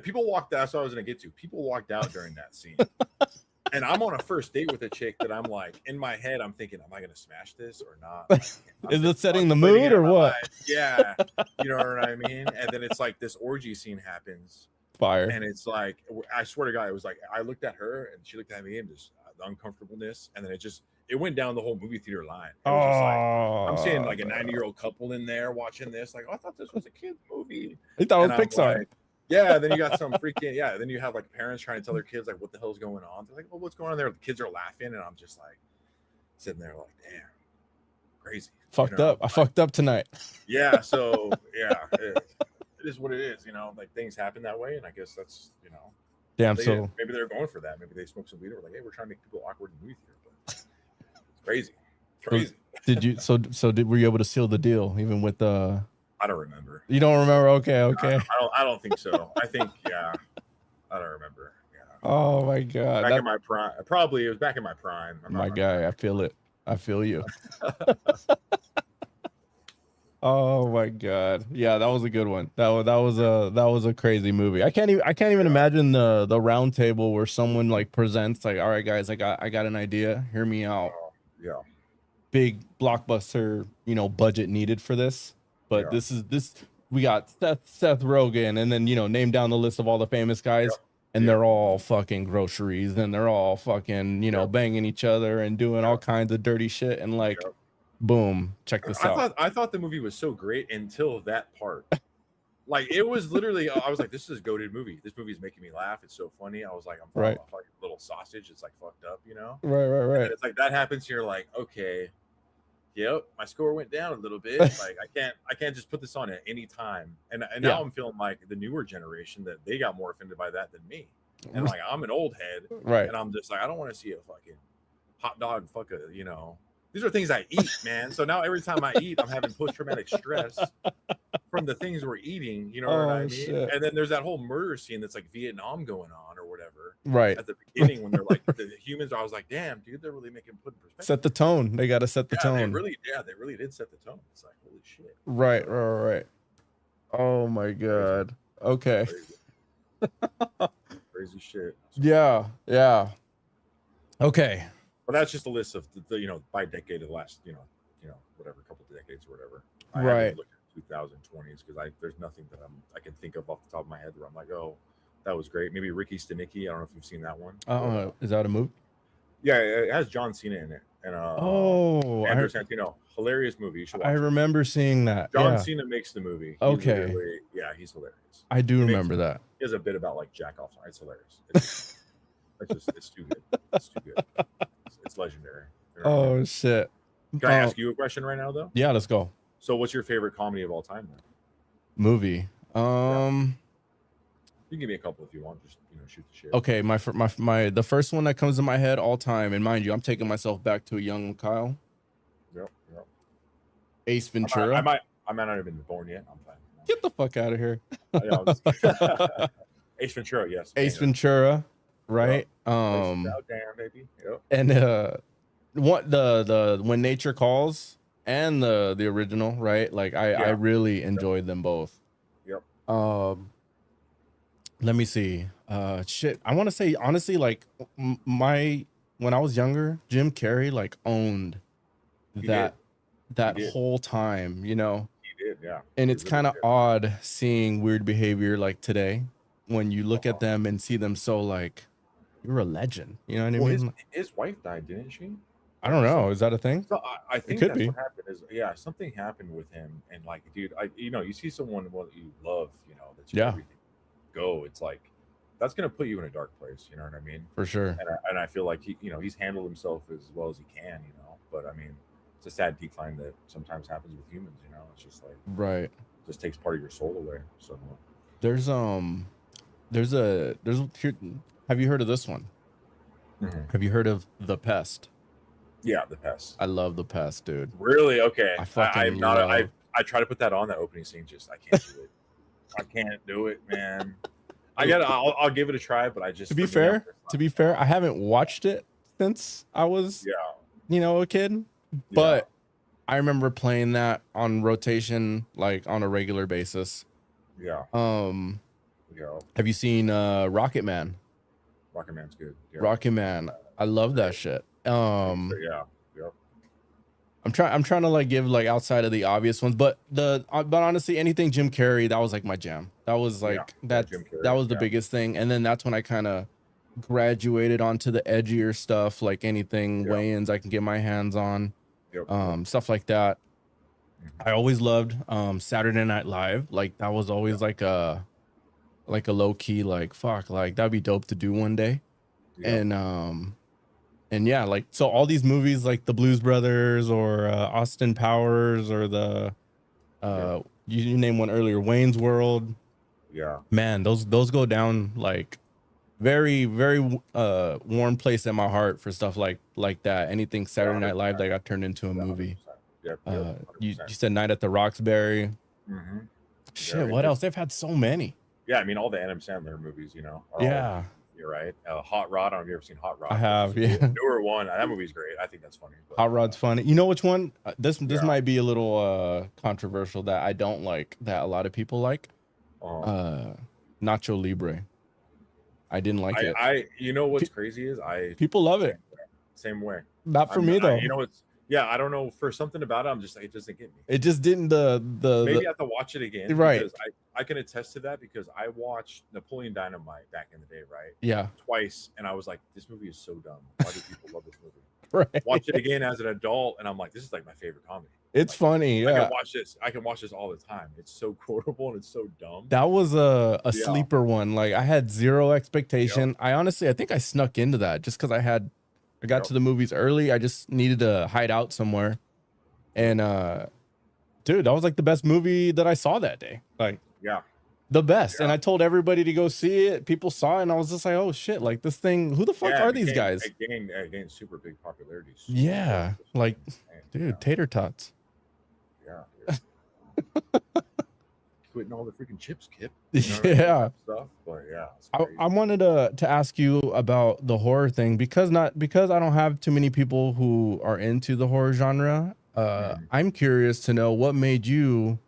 People walked out. That's what I was gonna get to. People walked out during that scene. And I'm on a first date with a chick that I'm like, in my head, I'm thinking, am I gonna smash this or not? Like, Is it setting the mood or what? Yeah, you know what I mean. And then it's like this orgy scene happens, Fire. and it's like, I swear to God, it was like I looked at her and she looked at me, and just the uncomfortableness, and then it went down the whole movie theater line. It was just like, I'm seeing like a 90-year-old couple in there watching this, like, oh, I thought this was a kid's movie. I thought it was And I'm Pixar. like, yeah, then you got some freaking then you have like parents trying to tell their kids like what the hell's going on. They're like, well, what's going on there? The kids are laughing, and I'm just like sitting there like, damn, crazy. Fucked up. I fucked up tonight. Yeah, so yeah, it is what it is, like things happen that way, and I guess that's Damn. maybe they're going for that. Maybe they smoke some weed or like, hey, we're trying to make people awkward in movie theater, but it's crazy. Were you able to seal the deal even with the? I don't remember. You don't remember? Okay. I don't think so. I think I don't remember. Yeah. Oh my God. Back in my prime. Probably it was back in my prime. My guy, I feel it. I feel you. Oh my God. Yeah, that was a good one. That was a crazy movie. I can't even imagine the round table where someone like presents like, all right guys, I got an idea. Hear me out. Yeah. Big blockbuster, budget needed for this. But this we got Seth Rogen, and then name down the list of all the famous guys, and they're all fucking groceries, and they're all fucking banging each other and doing all kinds of dirty shit, and like, boom, check this out. I thought the movie was so great until that part. Like it was literally, I was like, this is a goated movie. This movie is making me laugh. It's so funny. I was like, I'm falling off like a little sausage. It's like fucked up, Right. And it's like that happens. You're like, okay. Yep, my score went down a little bit. Like I can't just put this on at any time. And now I'm feeling like the newer generation that they got more offended by that than me. And like I'm an old head, right? And I'm just like, I don't want to see a fucking hot dog These are things I eat, man. So now every time I eat, I'm having post-traumatic stress from the things we're eating. You know what I mean? Shit. And then there's that whole murder scene that's like Vietnam going on or whatever. Right. At the beginning when they're like the humans, I was like, damn, dude, they're really put in perspective. Set the tone. They got to set the tone. They really did set the tone. It's like, holy shit. Right. Oh my God. Okay. Crazy shit. Yeah. Okay. Well, that's just a list of the by decade of the last whatever couple of decades or whatever. I right. Look at 2020s because there's nothing that I can think of off the top of my head where I'm like, oh, that was great. Maybe Ricky Stenicki. I don't know if you've seen that one. Is that a movie? Yeah, it has John Cena in it and Andrew Santino. Hilarious movie. You should watch I remember seeing that. John Cena makes the movie. Okay. He's hilarious. I do remember that. He has a bit about like jack off. It's hilarious. It's too good. It's too good. It's legendary. Oh shit! Can I ask you a question right now, though? Yeah, let's go. So, what's your favorite comedy of all time? Then? Movie. You can give me a couple if you want. Just shoot the shit. Okay, the first one that comes to my head all time, and mind you, I'm taking myself back to a young Kyle. Yep. Ace Ventura. I might not have been born yet. I'm fine. Get the fuck out of here. Ace Ventura, yes. Ace Ventura. Right. Damn, baby. Yep. And what the When Nature Calls and the original, right? Like I really enjoyed them both. Yep. Let me see. Shit. I want to say honestly, like when I was younger, Jim Carrey like owned that whole time, He did, yeah. And it's kind of odd seeing weird behavior like today when you look at them and see them so like, you're a legend. You know what I mean? His wife died, didn't she? I don't know. Is that a thing? So I think it could be. What happened is, something happened with him, and like, dude, you see someone you love, that you everything go. It's like that's gonna put you in a dark place. You know what I mean? For sure. And I feel like he's handled himself as well as he can. But I mean, it's a sad decline that sometimes happens with humans. It's just like Right. just takes part of your soul away. So there's here, have you heard of this one? Have you heard of The Pest? Yeah, The Pest. I love The Pest, dude. Really? Okay. I'm not. I try to put that on that opening scene. Just I can't do it. I can't do it, man. I'll give it a try, but I just to be fair, I haven't watched it since I was a kid, but I remember playing that on rotation, like on a regular basis. Yeah. Have you seen Rocket Man? Rocket Man's good. Yeah. Rocket Man, I love that shit. Yeah. I'm trying to like give like outside of the obvious ones, but but honestly, anything Jim Carrey, that was like my jam. That was like that was the biggest thing, and then that's when I kind of graduated onto the edgier stuff, like anything Wayans I can get my hands on, stuff like that. I always loved Saturday Night Live. Like that was always like a low key like fuck, like that'd be dope to do one day. And yeah, like so all these movies like the Blues Brothers or Austin Powers or the you named one earlier, Wayne's World. Yeah, man, those go down like very, very warm place in my heart for stuff like that. Anything Saturday Night Live that got turned into a movie. You said Night at the Roxbury. Shit, what else? They've had so many. Yeah, I mean all the Adam Sandler movies, you're right. Hot Rod. I don't know if you've ever seen Hot Rod. I have, yeah. Newer one. That movie's great. I think that's funny. But, Hot Rod's funny. You know which one? This might be a little controversial that I don't like, that a lot of people like. Nacho Libre. I didn't like it. You know what's crazy is people love it. Same way. Not for me though. I don't know, for something about it, it doesn't get me. It just didn't maybe I have to watch it again. Right. Because I can attest to that because I watched Napoleon Dynamite back in the day, right? Yeah. Twice, and I was like, this movie is so dumb. Why do people love this movie? Right. Watch it again as an adult, and I'm like, this is like my favorite comedy. It's funny. Yeah. I can watch this all the time. It's so quotable and it's so dumb. That was a sleeper one. Like I had zero expectation. I think I snuck into that just because I got to the movies early. I just needed to hide out somewhere. And dude, that was like the best movie that I saw that day. Like the best. And I told everybody to go see it. People saw it and I was just like, oh shit, like this thing, who the fuck are these guys? It gained super big popularity. Like dude, tater tots. Quitting all the freaking chips, Kip. Stuff. But I wanted to ask you about the horror thing because I don't have too many people who are into the horror genre. I'm curious to know what made you,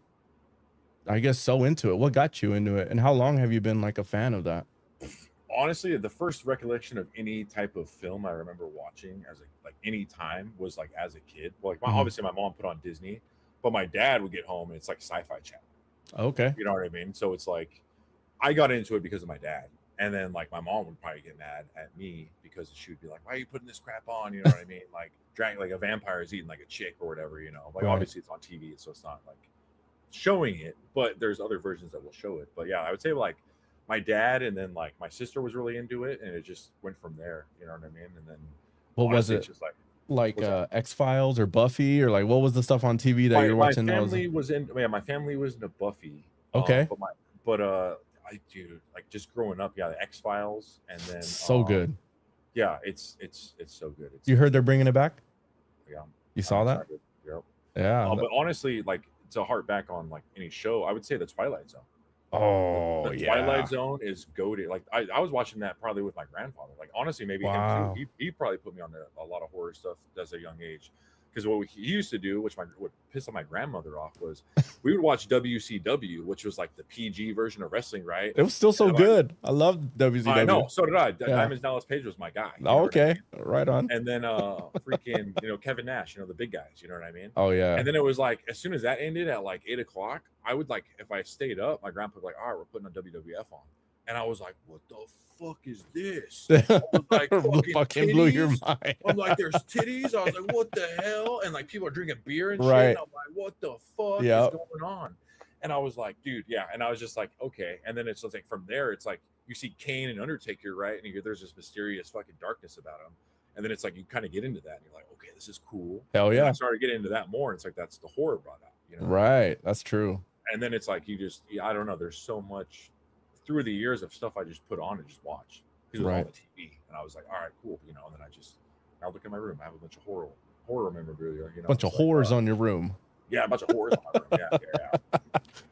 I guess, so into it. What got you into it, and how long have you been like a fan of that? Honestly, the first recollection of any type of film I remember watching as any time was like as a kid. Well, like obviously my mom put on Disney, but my dad would get home and it's like Sci-Fi Channel. Okay. You know what I mean? So it's like I got into it because of my dad. And then like my mom would probably get mad at me because she would be like, why are you putting this crap on? You know what I mean? Like like a vampire is eating like a chick or whatever, Like obviously it's on TV, so it's not like showing it, but there's other versions that will show it. But yeah, I would say like my dad and then like my sister was really into it and it just went from there. You know what I mean? And then what was it? Just like X-Files or Buffy, or like what was the stuff on TV that you're watching? My family was into Buffy. Okay. I do like just growing up, the X-Files, and then so good. Yeah, it's so good. You heard they're bringing it back? Yeah. You saw that? Yep. Yeah. But honestly, like to harp back on like any show, I would say the Twilight Zone. Oh, the Twilight Zone is goated. Like I was watching that probably with my grandfather. Like honestly, maybe him too. He probably put me on a lot of horror stuff at a young age. Because what he used to do, which would piss my grandmother off, was we would watch WCW, which was like the PG version of wrestling, right? It was still so good. I loved WCW. I know, so did I. Diamonds Dallas Page was my guy. Okay, right on. And then freaking, Kevin Nash, the big guys, you know what I mean? Oh yeah. And then it was like as soon as that ended at like 8 o'clock, I would like if I stayed up, my grandpa would be like, all right, we're putting on WWF on. And I was like, what the fuck is this? I was like, fucking blew your mind. I'm like, there's titties. I was like, what the hell? And like people are drinking beer and shit. Right. And I'm like, what the fuck is going on? And I was like, dude, yeah. And I was just like, okay. And then it's just like from there, it's like you see Kane and Undertaker, right? And there's this mysterious fucking darkness about him. And then it's like you kind of get into that, and you're like, okay, this is cool. Hell And then I yeah. started getting into that more. And it's like that's the horror brought out, Right. That's true. And then it's like you just, yeah, I don't know. There's so much through the years of stuff I just put on and just watch because it was Right. on the TV, and I was like, all right, cool, And then I look in my room. I have a bunch of horror memorabilia, Bunch of It's like, horrors on your room. yeah, a bunch of horrors on my room. Yeah.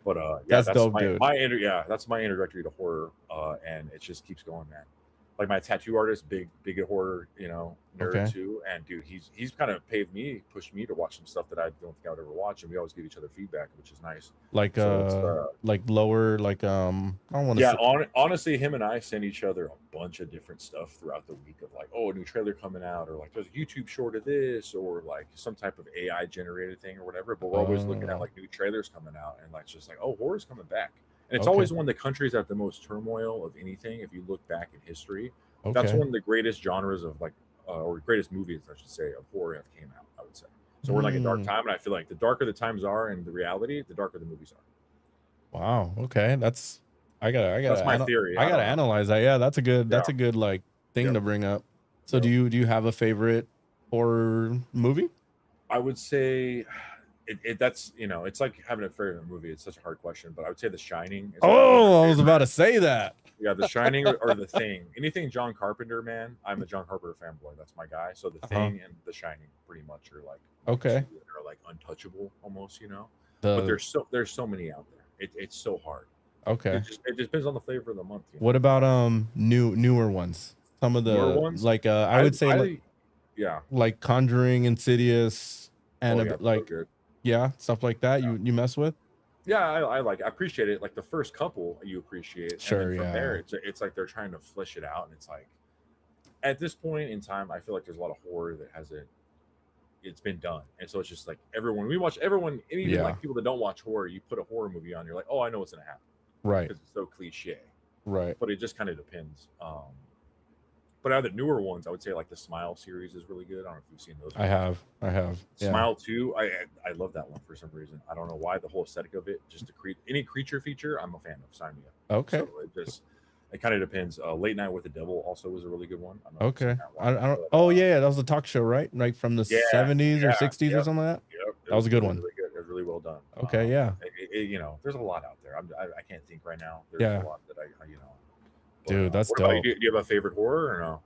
But yeah, That's dope, dude. that's my introductory to horror, and it just keeps going, man. Like my tattoo artist, big horror, nerd Okay. too. And dude, he's kind of pushed me to watch some stuff that I don't think I would ever watch, and we always give each other feedback, which is nice. Like like lower, like I don't want to Yeah, say. honestly, him and I send each other a bunch of different stuff throughout the week of like, oh, a new trailer coming out, or like there's a YouTube short of this, or like some type of AI generated thing or whatever. But we're always looking at like new trailers coming out, and like just like, oh, horror's coming back. And it's always one of the countries at the most turmoil of anything. If you look back in history, that's one of the greatest genres of like, or greatest movies, I should say, of horror have came out, I would say. So we're in like a dark time, and I feel like the darker the times are and the reality, the darker the movies are. Wow. Okay. That's my theory. I gotta analyze that. Yeah, that's a good like thing Yep. to bring up. So Yep. do you have a favorite horror movie? I would say that's it's like having a favorite movie. It's such a hard question, but I would say The Shining. Oh, I was about to say that. Yeah, The Shining or The Thing. Anything John Carpenter, man. I'm a John Carpenter fanboy. That's my guy. So The Thing and The Shining pretty much are like okay. They're like untouchable almost, But there's so many out there. It's so hard. Okay. It just depends on the flavor of the month. What about newer ones? Some of the newer ones? Like I would say like yeah, like Conjuring, Insidious, and like so yeah, stuff like that. You mess with? Yeah, I appreciate it. Like the first couple you appreciate. Sure, and then from there it's like they're trying to flesh it out, and it's like at this point in time I feel like there's a lot of horror that it's been done. And so it's just like everyone and even like people that don't watch horror, you put a horror movie on, you're like, oh, I know what's gonna happen. Right. Because it's so cliche. Right. But it just kind of depends. But out of the newer ones, I would say like the Smile series is really good. I don't know if you've seen those. I have. Smile 2, I love that one for some reason. I don't know why. The whole aesthetic of it, just to create any creature feature, I'm a fan of. Sign me up. Okay. So it kind of depends. Late Night with the Devil also was a really good one. Okay. I don't. Oh yeah, that was a talk show, right? Like from the 70s or 60s or something like that. Yep. That was a good one. Really good. It was really well done. Okay. Yeah. There's a lot out there. I can't think right now. There's a lot that Dude, that's dope. dope. Do you have a favorite horror or no?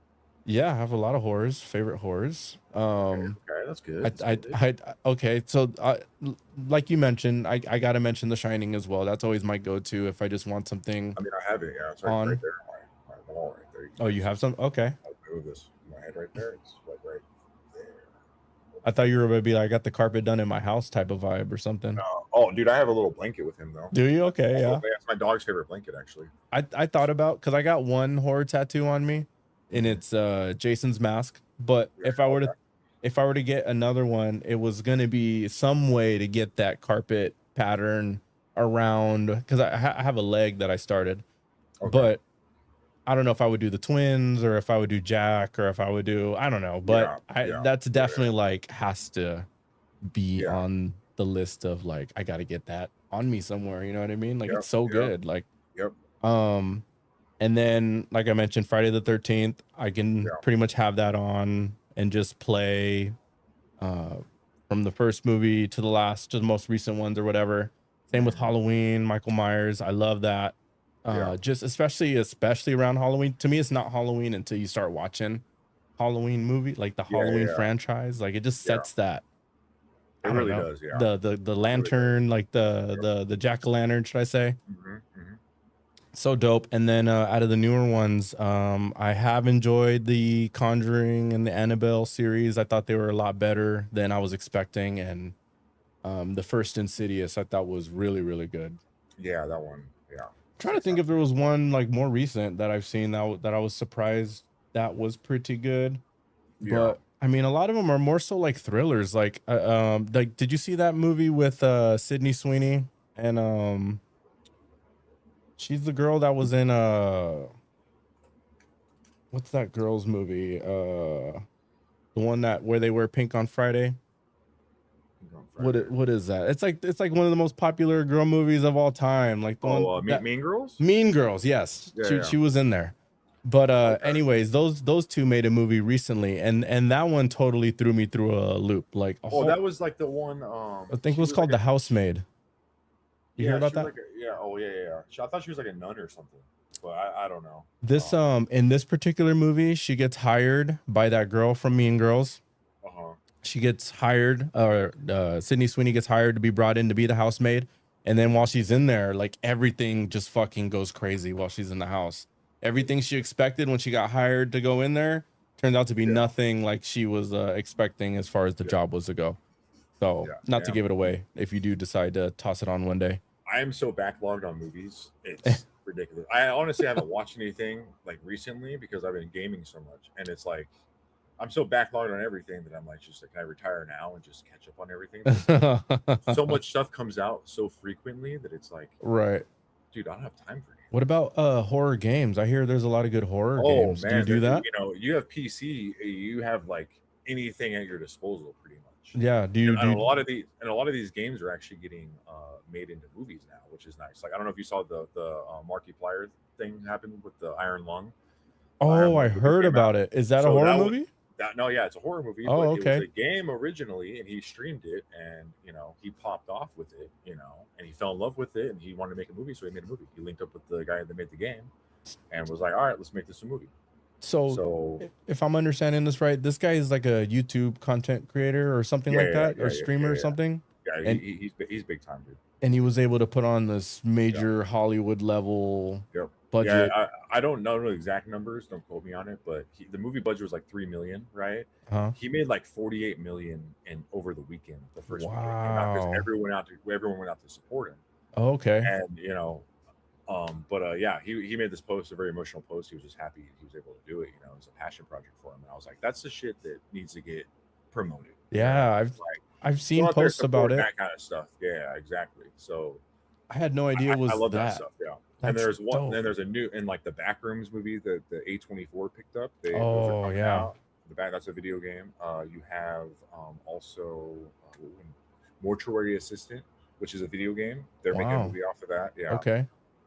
Yeah, I have a lot of favorite horrors. Okay, that's good. Okay, so like you mentioned, I gotta mention The Shining as well. That's always my go-to if I just want something. I mean, I have it. Yeah, it's right there, my wall right there. Oh, you have some? Okay. I'll move this in my head right there. It's like right there. I thought you were gonna be like, I got the carpet done in my house type of vibe or something. Oh, dude, I have a little blanket with him though. Do you? Okay, yeah. It's my dog's favorite blanket, actually. I thought about because I got one horror tattoo on me, and it's Jason's mask. But if I were to get another one, it was gonna be some way to get that carpet pattern around because I have a leg that I started, but I don't know if I would do the twins or if I would do Jack or if I would do I don't know, but that's definitely like has to be on the list of like I got to get that on me somewhere. You know what I mean? Like it's so good. Like and then like I mentioned, Friday the 13th, I can pretty much have that on and just play from the first movie to the last to the most recent ones or whatever. Same with Halloween, Michael Myers. I love that. Just especially around Halloween. To me, it's not Halloween until you start watching Halloween movie, like the Halloween franchise. Like it just sets that. It really does, yeah. The lantern, like the jack-o'-lantern, should I say? So dope. And then out of the newer ones, I have enjoyed the Conjuring and the Annabelle series. I thought they were a lot better than I was expecting, and the first Insidious I thought was really, really good. Yeah, that one. Yeah. Trying to think if there was one like more recent that I've seen that I was surprised that was pretty good. But I mean, a lot of them are more so like thrillers. Like did you see that movie with Sydney Sweeney and she's the girl that was in what's that girl's movie? The one where they wear pink on Friday. What is that? It's like one of the most popular girl movies of all time. Like the one that Mean Girls. Mean Girls. Yes, she was in there. But Okay. anyways, those two made a movie recently, and that one totally threw me through a loop. Like that was like the one. I think it was called The Housemaid. You hear about she was that? I thought she was like a nun or something, but I don't know. This in this particular movie, she gets hired by that girl from Mean Girls. She gets hired, or Sydney Sweeney gets hired to be brought in to be the housemaid. And then while she's in there, like everything just fucking goes crazy while she's in the house. Everything she expected when she got hired to go in there turned out to be nothing like she was expecting as far as the job was to go. So not to give it away if you do decide to toss it on one day. I am so backlogged on movies. It's ridiculous. I honestly haven't watched anything like recently because I've been gaming so much. And it's like, I'm so backlogged on everything that I'm like, just like, can I retire now and just catch up on everything? So much stuff comes out so frequently that it's like, right, dude, I don't have time for it. What about horror games? I hear there's a lot of good horror games. Man, do you do that? You know, you have PC, you have like anything at your disposal pretty much. Yeah. A lot of these games are actually getting made into movies now, which is nice. Like I don't know if you saw the Markiplier thing happen with the Iron Lung. Oh, I heard about it. Is that a horror movie? It's a horror movie. Oh, but okay. It was a game originally, and he streamed it, and you know he popped off with it, you know, and he fell in love with it, and he wanted to make a movie, so he made a movie. He linked up with the guy that made the game, and was like, "All right, let's make this a movie." So if I'm understanding this right, this guy is like a YouTube content creator or something like that, or streamer or something. Yeah, he's big time, dude. And he was able to put on this major Hollywood level budget. Yeah, I don't know the exact numbers. Don't quote me on it, but the movie budget was like $3 million, right? He made like $48 million over the weekend. The first weekend because everyone went out to support him. Oh, okay. And you know, he made this post, a very emotional post. He was just happy he was able to do it. You know, it was a passion project for him. And I was like, that's the shit that needs to get promoted. Yeah, I've seen posts about it. That kind of stuff. Yeah, exactly. So I had no idea I love that stuff. Yeah. And there's one. Then there's a new in like the Backrooms movie that the A24 picked up. That's a video game. You have also Mortuary Assistant, which is a video game. They're making a movie off of that. Yeah. Okay.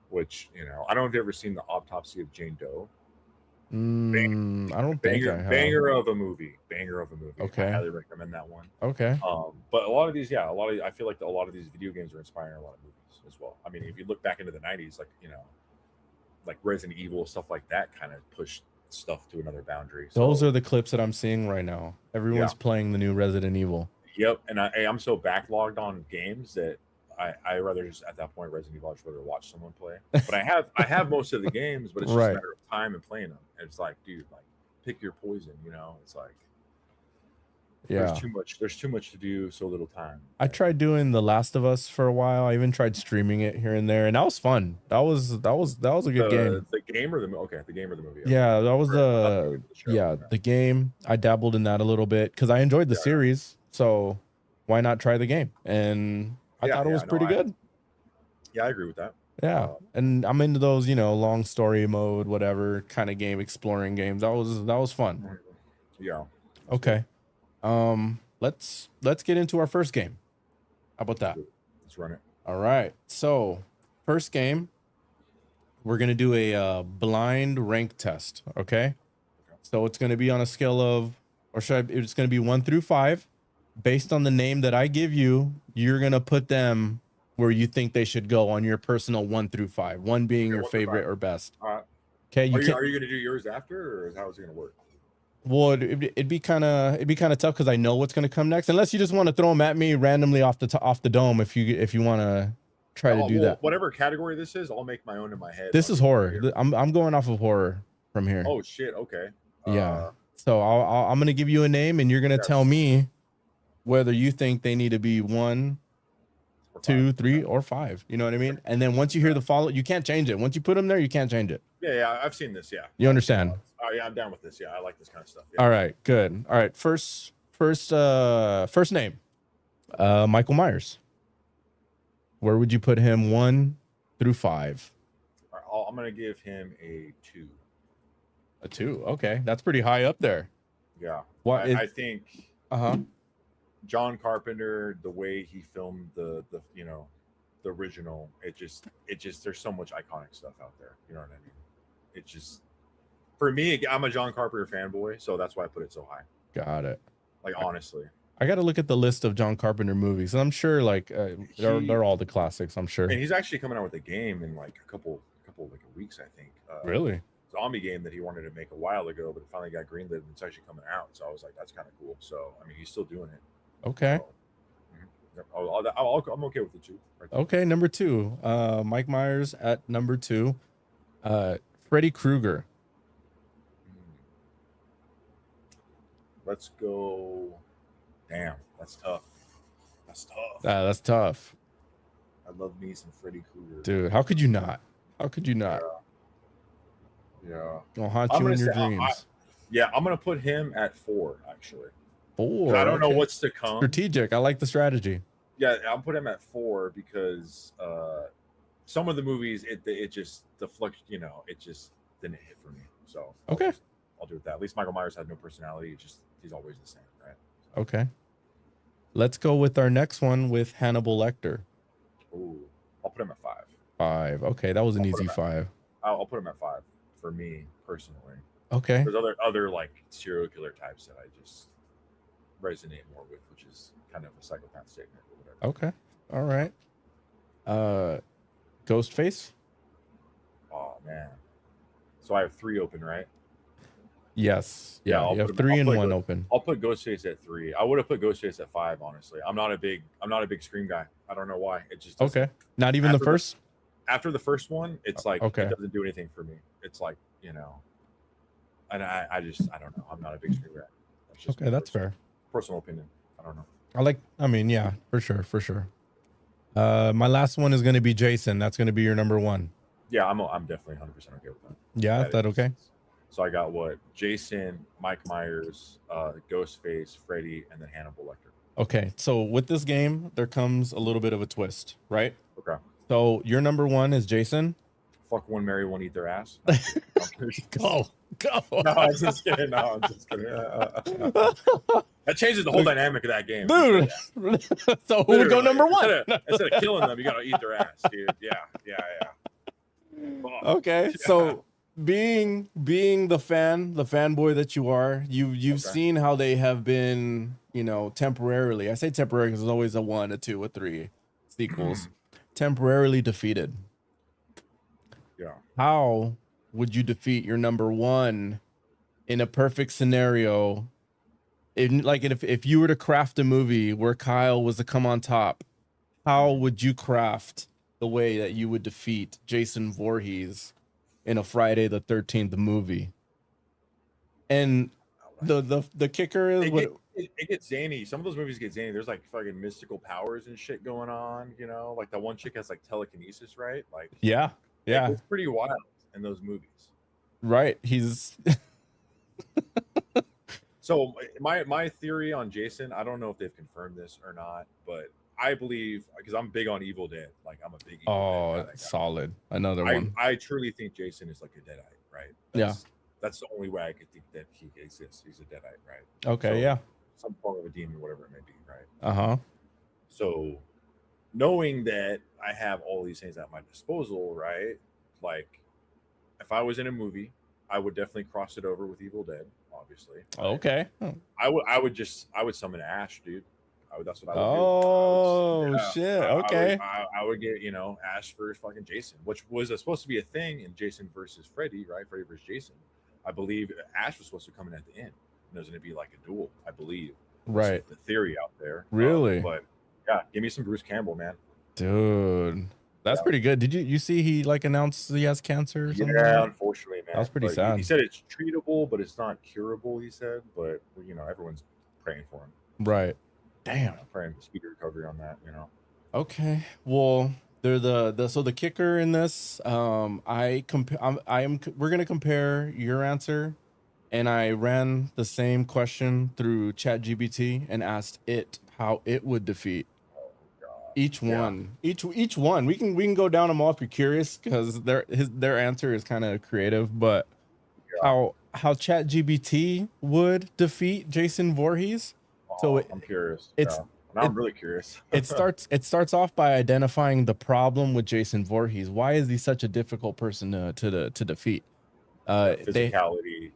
Which I don't know if you've ever seen The Autopsy of Jane Doe. I don't think I have. Banger of a movie. Okay. I highly recommend that one. Okay. But a lot of these, I feel like a lot of these video games are inspiring a lot of movies as well. I mean, if you look back into the 90s, like, like Resident Evil, stuff like that kind of pushed stuff to another boundary. Those are the clips that I'm seeing right now. Everyone's playing the new Resident Evil. Yep. And I'm so backlogged on games that I rather just at that point Resident Evil, I'd rather watch someone play. But I have most of the games, but it's just a matter of time and playing them. And it's like, dude, like pick your poison, It's like there's too much to do, so little time. I tried doing The Last of Us for a while. I even tried streaming it here and there, and that was fun. That was a good game. The game or the game or the movie? Yeah, that was the game. I dabbled in that a little bit because I enjoyed the series. So why not try the game? And I thought it was pretty good. Yeah, I agree with that. Yeah, and I'm into those, long story mode, whatever kind of game, exploring games. That was fun. Yeah. Okay. Let's get into our first game. How about that? Let's run it. All right. So, first game, we're gonna do a blind rank test. Okay. So it's gonna be on a scale of, it's gonna be 1 through 5. Based on the name that I give you, you're gonna put them where you think they should go on your personal 1 through 5. 1 being your favorite or best. All right. Okay. Are you gonna do yours after, or how is it gonna work? Well, it'd be kind of tough because I know what's gonna come next. Unless you just want to throw them at me randomly off the dome. If you want to try to do that. Whatever category this is, I'll make my own in my head. This is horror. I'm going off of horror from here. Oh shit. Okay. Yeah. So I'm gonna give you a name, and you're gonna tell me whether you think they need to be 1, 2, 3, or 5. You know what I mean? And then once you hear the follow, you can't change it. Once you put them there, you can't change it. Yeah, I've seen this. Yeah. You understand? Yeah, I'm down with this. Yeah, I like this kind of stuff. Yeah. All right, good. All right, first name, Michael Myers. Where would you put him 1 through 5? All right, I'm gonna give him a 2. A 2. Okay, that's pretty high up there. Yeah. What I think. John Carpenter, the way he filmed the the original, it just there's so much iconic stuff out there. You know what I mean? It just for me, I'm a John Carpenter fanboy, so that's why I put it so high. Got it. Like honestly, I got to look at the list of John Carpenter movies, and I'm sure like they're all the classics. I'm sure. And he's actually coming out with a game in like a couple like a weeks, I think. Really? Zombie game that he wanted to make a while ago, but it finally got greenlit and it's actually coming out. So I was like, that's kind of cool. So I mean, he's still doing it. Okay. So, I'm okay with the two. Right there. Okay, number 2. Mike Myers at number 2. Freddy Krueger. Let's go. Damn, that's tough. That's tough. That's tough. I love me some Freddy Krueger. Dude, how could you not? How could you not? Yeah. Gonna haunt you in your dreams. I'm gonna put him at 4, actually. 4. I don't know what's to come. Strategic. I like the strategy. Yeah, I'll put him at 4 because some of the movies it just the flux, it just didn't hit for me. So okay, I'll do with that. At least Michael Myers had no personality. He's always the same, right? So. Okay. Let's go with our next one with Hannibal Lecter. Ooh, I'll put him at 5. 5. Okay, that was an easy 5. I'll put him at 5 for me personally. Okay. There's other like serial killer types that I just resonate more with, which is kind of a psychopath statement or whatever. Okay. All right. Ghostface. Oh man. So I have 3 open, right? Yes. Yeah. You have 3 and 1 open. I'll put Ghostface at 3. I would have put Ghostface at 5, honestly. I'm not a big Scream guy. I don't know why. It just okay. Not even the first. After the first one, it's like okay. It doesn't do anything for me. It's like and I don't know. I'm not a big Scream guy. That's just okay, that's fair. Personal opinion. I don't know. I mean, yeah, for sure. My last one is going to be Jason. That's going to be your number 1. Yeah, I'm definitely 100% okay with that. Yeah, is that okay? So I got what? Jason, Mike Myers, Ghostface, Freddy, and then Hannibal Lecter. Okay, so with this game, there comes a little bit of a twist, right? Okay. So your number 1 is Jason. Fuck one, marry one, eat their ass. Go. No, I'm just kidding. That changes the whole dynamic of that game, dude. So who would go number 1? Instead of killing them, you gotta eat their ass, dude. Yeah. Okay, so being the fanboy that you are, you've seen how they have been, temporarily. I say temporary because there's always a 1, a 2, a 3 sequels, temporarily defeated. Yeah. How would you defeat your number 1 in a perfect scenario? If you were to craft a movie where Kyle was to come on top, how would you craft the way that you would defeat Jason Voorhees in a Friday the 13th movie? And the kicker is it gets zany. Some of those movies get zany. There's like fucking mystical powers and shit going on, like that one chick has like telekinesis, right? Like yeah. It's pretty wild in those movies. Right. He's So my theory on Jason, I don't know if they've confirmed this or not, but I believe, because I'm big on Evil Dead, like I'm a big Evil Dead guy. Solid. Another one. I truly think Jason is like a deadite, right? That's the only way I could think that he exists. He's a deadite, right? Okay, so, yeah. Some form of a demon, whatever it may be, right? Uh-huh. So knowing that I have all these things at my disposal, right? Like if I was in a movie, I would definitely cross it over with Evil Dead, obviously. Okay. I would summon Ash, dude. That's what I would do. Shit. Okay. I would get, Ash versus fucking Jason, which was supposed to be a thing in Jason versus Freddy, right? Freddy versus Jason. I believe Ash was supposed to come in at the end. It was going to be like a duel, I believe. Right. The theory out there. Really? But yeah, give me some Bruce Campbell, man. Dude. That's pretty good. Did you see he like announced he has cancer or something? Yeah, unfortunately, man. That was pretty sad. He said it's treatable, but it's not curable, he said. But everyone's praying for him. Right. Damn. Praying for speedy recovery on that, Okay. Well, they're so the kicker in this, we're gonna compare your answer, and I ran the same question through ChatGPT and asked it how it would defeat each one. Each one. We can go down them all if you're curious, because their answer is kind of creative, but how ChatGPT would defeat Jason Voorhees. So I'm curious. it's Yeah. Now I'm really curious. it starts off by identifying the problem with Jason Voorhees. Why is he such a difficult person to defeat? Physicality.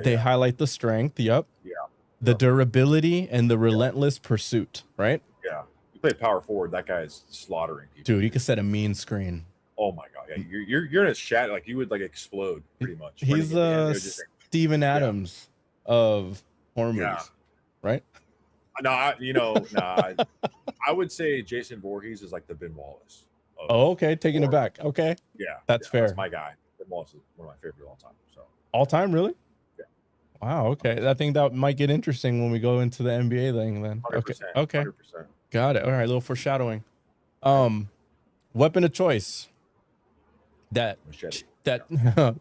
They highlight the strength. Yep. Yeah. The durability and the relentless pursuit. Right. Yeah. You play power forward. That guy's slaughtering people. Dude, he could set a mean screen. Oh my god. Yeah. You're in a chat like you would like explode pretty much. He's Steven Adams of horror movies. Right. No, I would say Jason Voorhees is like the Ben Wallace. Okay, taking it back. Okay, yeah, that's fair. That's my guy. Ben Wallace is one of my favorite of all time. So all time, really? Yeah. Wow. Okay, I think that might get interesting when we go into the NBA thing. Then 100%, okay, 100%. Got it. All right, a little foreshadowing. Weapon of choice. That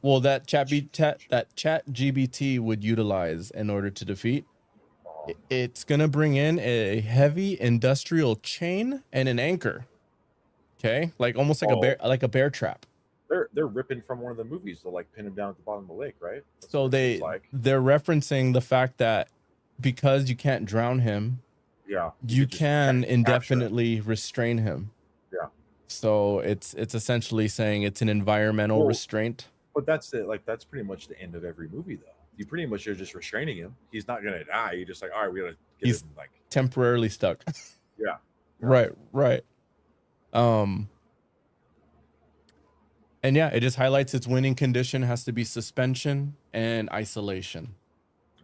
well, that chat GBT would utilize in order to defeat. It's gonna bring in a heavy industrial chain and an anchor. Okay, like almost like a bear trap. They're ripping from one of the movies to like pin him down at the bottom of the lake, right? That's so they're referencing the fact that because you can't drown him, you can indefinitely restrain him. Yeah. So it's essentially saying it's an environmental restraint. But that's it. Like that's pretty much the end of every movie, though. You pretty much are just restraining him. He's not gonna die. You're just like, all right, we gotta get him like temporarily stuck. Yeah. Right. And yeah, it just highlights its winning condition has to be suspension and isolation.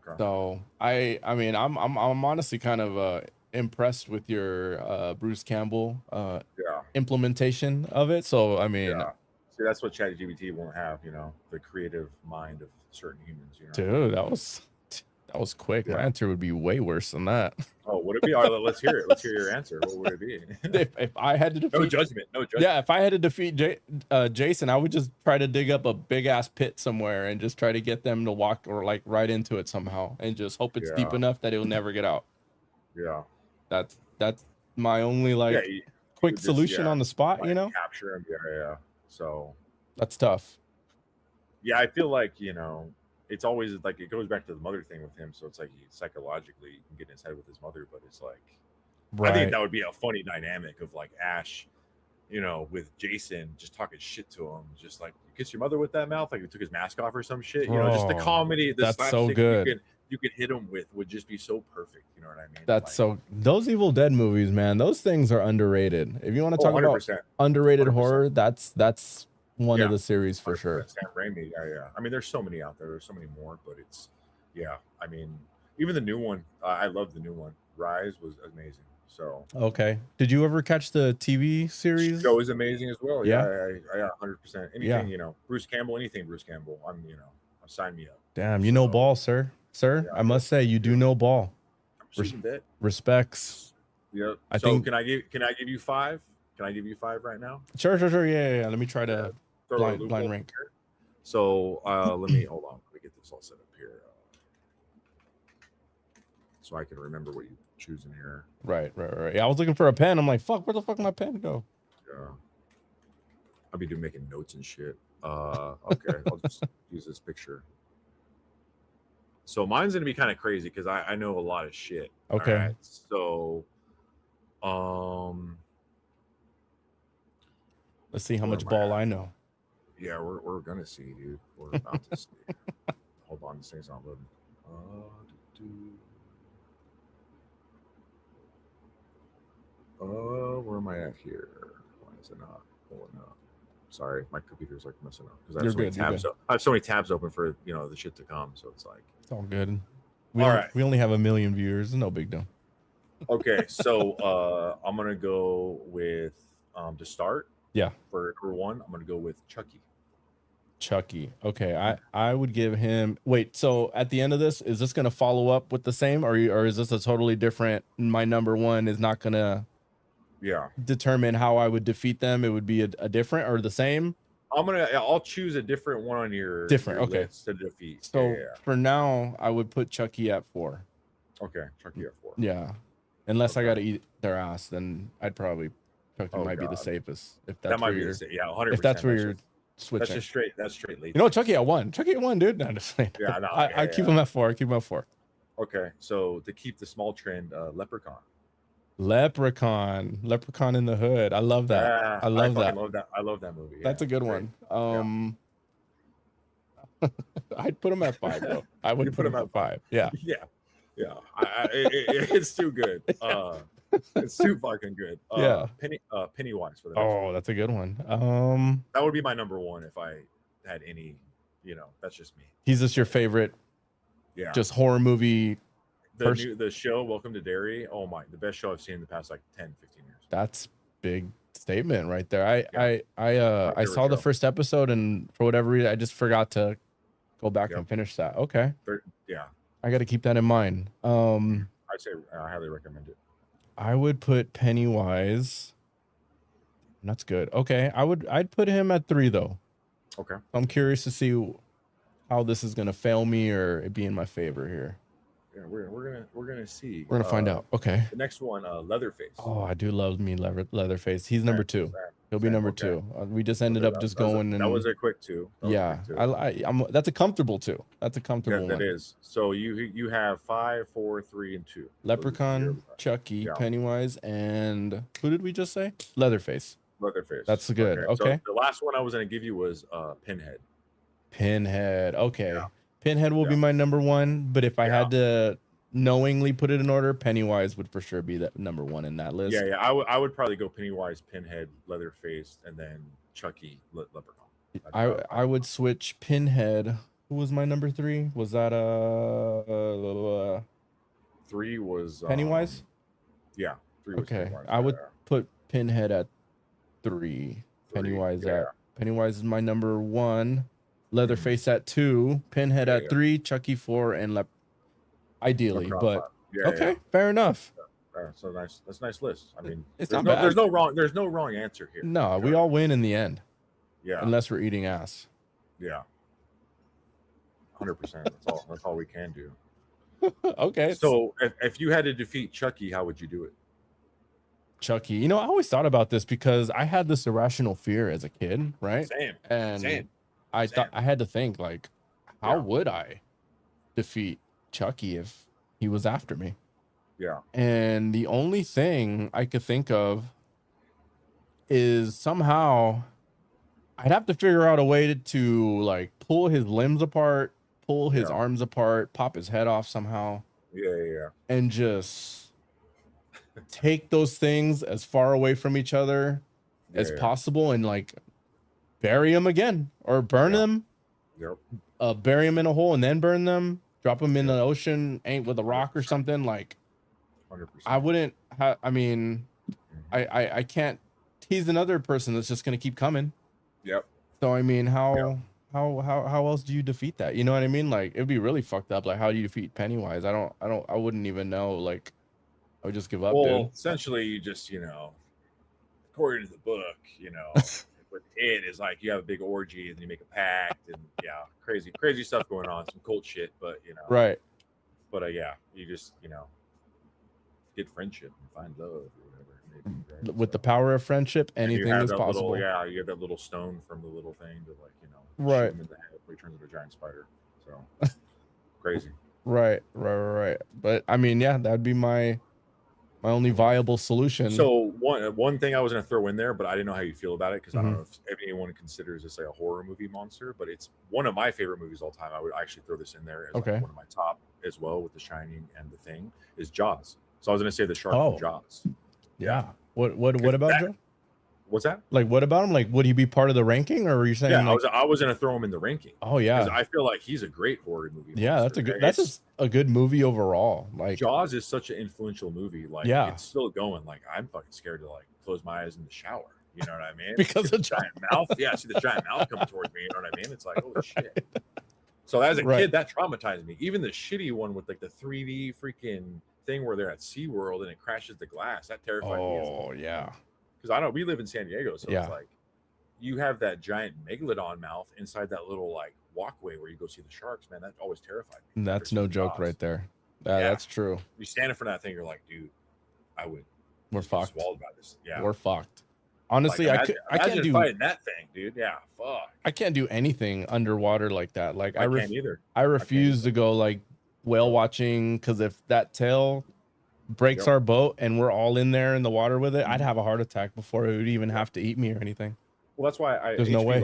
Okay. So I mean I'm honestly kind of impressed with your Bruce Campbell implementation of it. So I mean, see, that's what ChatGPT won't have, the creative mind of certain humans. Dude, that was quick. My answer would be way worse than that. Oh, would it be? All right, let's hear it. Let's hear your answer. What would it be? if I had to defeat, no judgment. Yeah, if I had to defeat Jason, I would just try to dig up a big ass pit somewhere and just try to get them to walk or like right into it somehow, and just hope it's deep enough that it'll never get out. Yeah, that's my only quick solution on the spot. Capture him. Yeah. So that's tough. Yeah, I feel like it's always like it goes back to the mother thing with him. So it's like he psychologically you can get in his head with his mother, but it's like I think that would be a funny dynamic of like Ash, with Jason just talking shit to him, just like you kiss your mother with that mouth, like he took his mask off or some shit. Just the comedy. That's so good. You could hit him with would just be so perfect. You know what I mean? That's so those Evil Dead movies, man. Those things are underrated. If you want to talk about underrated 100%. Horror, that's one of the series for sure. Sam Raimi, yeah. I mean, there's so many out there. There's so many more, but it's, I mean, even the new one, I love the new one. Rise was amazing. So okay, did you ever catch the TV series? Show is amazing as well. Yeah, 100%. Anything, Bruce Campbell, anything Bruce Campbell. Sign me up. Damn, you know ball, sir. Yeah, I must say you do know ball. Respects. Yep. So can I give you 5? Can I give you 5 right now? Sure. Yeah. Let me try to blind rank. Here. So let me hold on. Let me get this all set up here, so I can remember what you choose in here. Right. Yeah, I was looking for a pen. I'm like, fuck, where the fuck my pen go? Yeah. I'll be making notes and shit. Okay, I'll just use this picture. So mine's gonna be kind of crazy because I know a lot of shit. Okay. Right? So, let's see how much ball I know. Yeah, we're gonna see, dude. We're about to see. Hold on, this thing's not loading. Where am I at here? Why is it not pulling up? Sorry, my computer's like messing up because I have so many tabs open for the shit to come. So it's like it's all good. We only have 1 million viewers. No big deal. Okay, so I'm gonna go with to start. Yeah. For number 1, I'm gonna go with Chucky. Okay, I would give him. Wait, so at the end of this, is this gonna follow up with the same, or is this a totally different? My number 1 is not gonna. Yeah. Determine how I would defeat them. It would be a different or the same. I'll choose a different one on your list to defeat. So for now, I would put Chucky at 4. Okay, Chucky at 4. Yeah, unless I got to eat their ass, then I'd probably Chucky might be the safest. If that's where you're, 100%. If that's where you're switching. That's straight late. Chucky at 1. Chucky at 1, dude. No, just saying. Yeah, no, I keep him at 4. I keep him at 4. Okay, so to keep the small trend, Leprechaun. Leprechaun in the Hood. I love that. Ah, I I love fucking that. love that. I love that movie. Yeah, That's a good great. one. Yeah. I'd put him at 5 though. I You would put put him him at at five. 5. Yeah. Yeah, yeah. It's too good. It's too fucking good. Yeah. Pennywise for the next Oh, one. that's a good one. That would be my number one if I had any. That's just me. He's just your favorite, Yeah. just horror movie. The show Welcome to Derry. Oh my, the best show I've seen in the past like 10, 15 years. That's big statement right there. Yeah. I saw the show. first episode, and for whatever reason, I just forgot to go back Yep. and finish that. Okay. Yeah. I got to keep that in mind. I'd say I highly recommend it. I would put Pennywise. That's good. Okay. I'd put him at 3 though. Okay. I'm curious to see how this is gonna fail me or it be in my favor here. Yeah, we're gonna see. We're gonna find out. Okay. The next one, Leatherface. Oh, I do love me Leatherface. He's number 2. He'll be number 2. We just ended up just going and that was a quick 2. Yeah, I'm that's a comfortable 2. That's a comfortable one. That is. So you have 5, 4, 3, and 2. Leprechaun, Chucky, Pennywise, and who did we just say? Leatherface. Leatherface. That's good. Okay. So the last one I was gonna give you was Pinhead. Pinhead. Okay. Yeah. Pinhead will be my number 1, but if I had to knowingly put it in order, Pennywise would for sure be that number 1 in that list. Yeah. I would probably go Pennywise, Pinhead, Leatherface, and then Chucky, Leprechaun. I would switch Pinhead. Who was my number 3? Was that 3 was Pennywise? 3 was okay. Pennywise. I would put Pinhead at 3. Pennywise is my number 1. Leatherface at 2, Pinhead at 3, Chucky 4, and ideally, but fair enough. So nice. That's a nice list. I mean, it's not bad. There's no wrong answer here. No, we all win in the end. Yeah. Unless we're eating ass. Yeah. 100%. That's all we can do. Okay. So if you had to defeat Chucky, how would you do it? Chucky. I always thought about this because I had this irrational fear as a kid, right? Same. I thought I had to think like, how would I defeat Chucky if he was after me? Yeah. And the only thing I could think of is somehow I'd have to figure out a way to like pull his limbs apart, pull his arms apart, pop his head off somehow. Yeah. And just take those things as far away from each other as possible and like bury them again or burn them. Yep. Bury them in a hole and then burn them. Drop them in the ocean, with a rock or something. Like 100%. I wouldn't have. I mean, I can't. He's another person that's just gonna keep coming. Yep. So I mean, how else do you defeat that? You know what I mean? Like it'd be really fucked up. Like how do you defeat Pennywise? I wouldn't even know. Like I would just give up. Well, dude. essentially, you just according to the book, with it is like you have a big orgy and you make a pact and crazy stuff going on, some cult shit, but right. But you just get friendship and find love or whatever. Maybe, right? With the power of friendship, anything is possible. You get that little stone from the little thing to right. shoot him in the head before he turns into a giant spider. So crazy. Right. But I mean, that'd be my only viable solution. So one thing I was going to throw in there, but I didn't know how you feel about it because I don't know if anyone considers this like a horror movie monster, but it's one of my favorite movies all time. I would actually throw this in there as like one of my top as well with The Shining and The Thing is Jaws. So I was going to say the shark from Jaws. Yeah. What about Jaws? What's that? Like, what about him? Like, would he be part of the ranking, or were you saying? Yeah, I was going to throw him in the ranking. Oh yeah, because I feel like he's a great horror movie. Yeah, monster. that's a good movie overall. Like Jaws is such an influential movie. Like, it's still going. Like, I'm fucking scared to like close my eyes in the shower. You know what I mean? Because of giant mouth. Yeah, see the giant mouth coming towards me. You know what I mean? It's like, holy shit. So as a kid, that traumatized me. Even the shitty one with like the 3D freaking thing where they're at SeaWorld and it crashes the glass. That terrified me. Oh yeah. Because we live in San Diego, so it's like you have that giant megalodon mouth inside that little like walkway where you go see the sharks, man. That always terrified me. That's no joke right there. That's true. You stand in front of that thing, you're like, dude, we're fucked. Swallowed by this. Yeah, we're fucked. Honestly, like, I can't do fighting that thing, dude. Yeah, fuck. I can't do anything underwater like that. Like I can't either. I refuse to go like whale watching, because if that tail breaks Yep. our boat and we're all in there in the water with it, I'd have a heart attack before it would even have to eat me or anything. Well, that's why There's no way.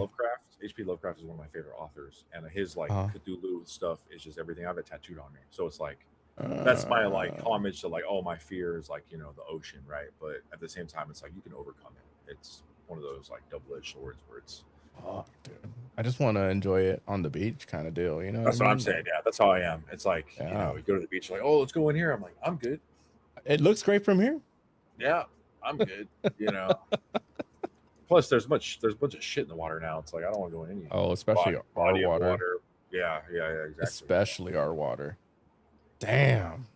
H.P. Lovecraft is one of my favorite authors, and his like Uh-huh. Cthulhu stuff is just everything. I have it tattooed on me, so it's like that's my like homage to like, oh, my fear is like, you know, the ocean, right? But at the same time, it's like you can overcome it. It's one of those like double-edged swords where it's. Oh, dude. I just want to enjoy it on the beach kind of deal, you know? That's what I'm saying. Yeah, that's how I am. It's like, you know, you go to the beach, like, oh, let's go in here. I'm like, I'm good. It looks great from here. Yeah, I'm good. You know. Plus, there's a bunch of shit in the water now. It's like I don't want to go in any. Oh, especially our water. Yeah, exactly. Especially our water. Damn.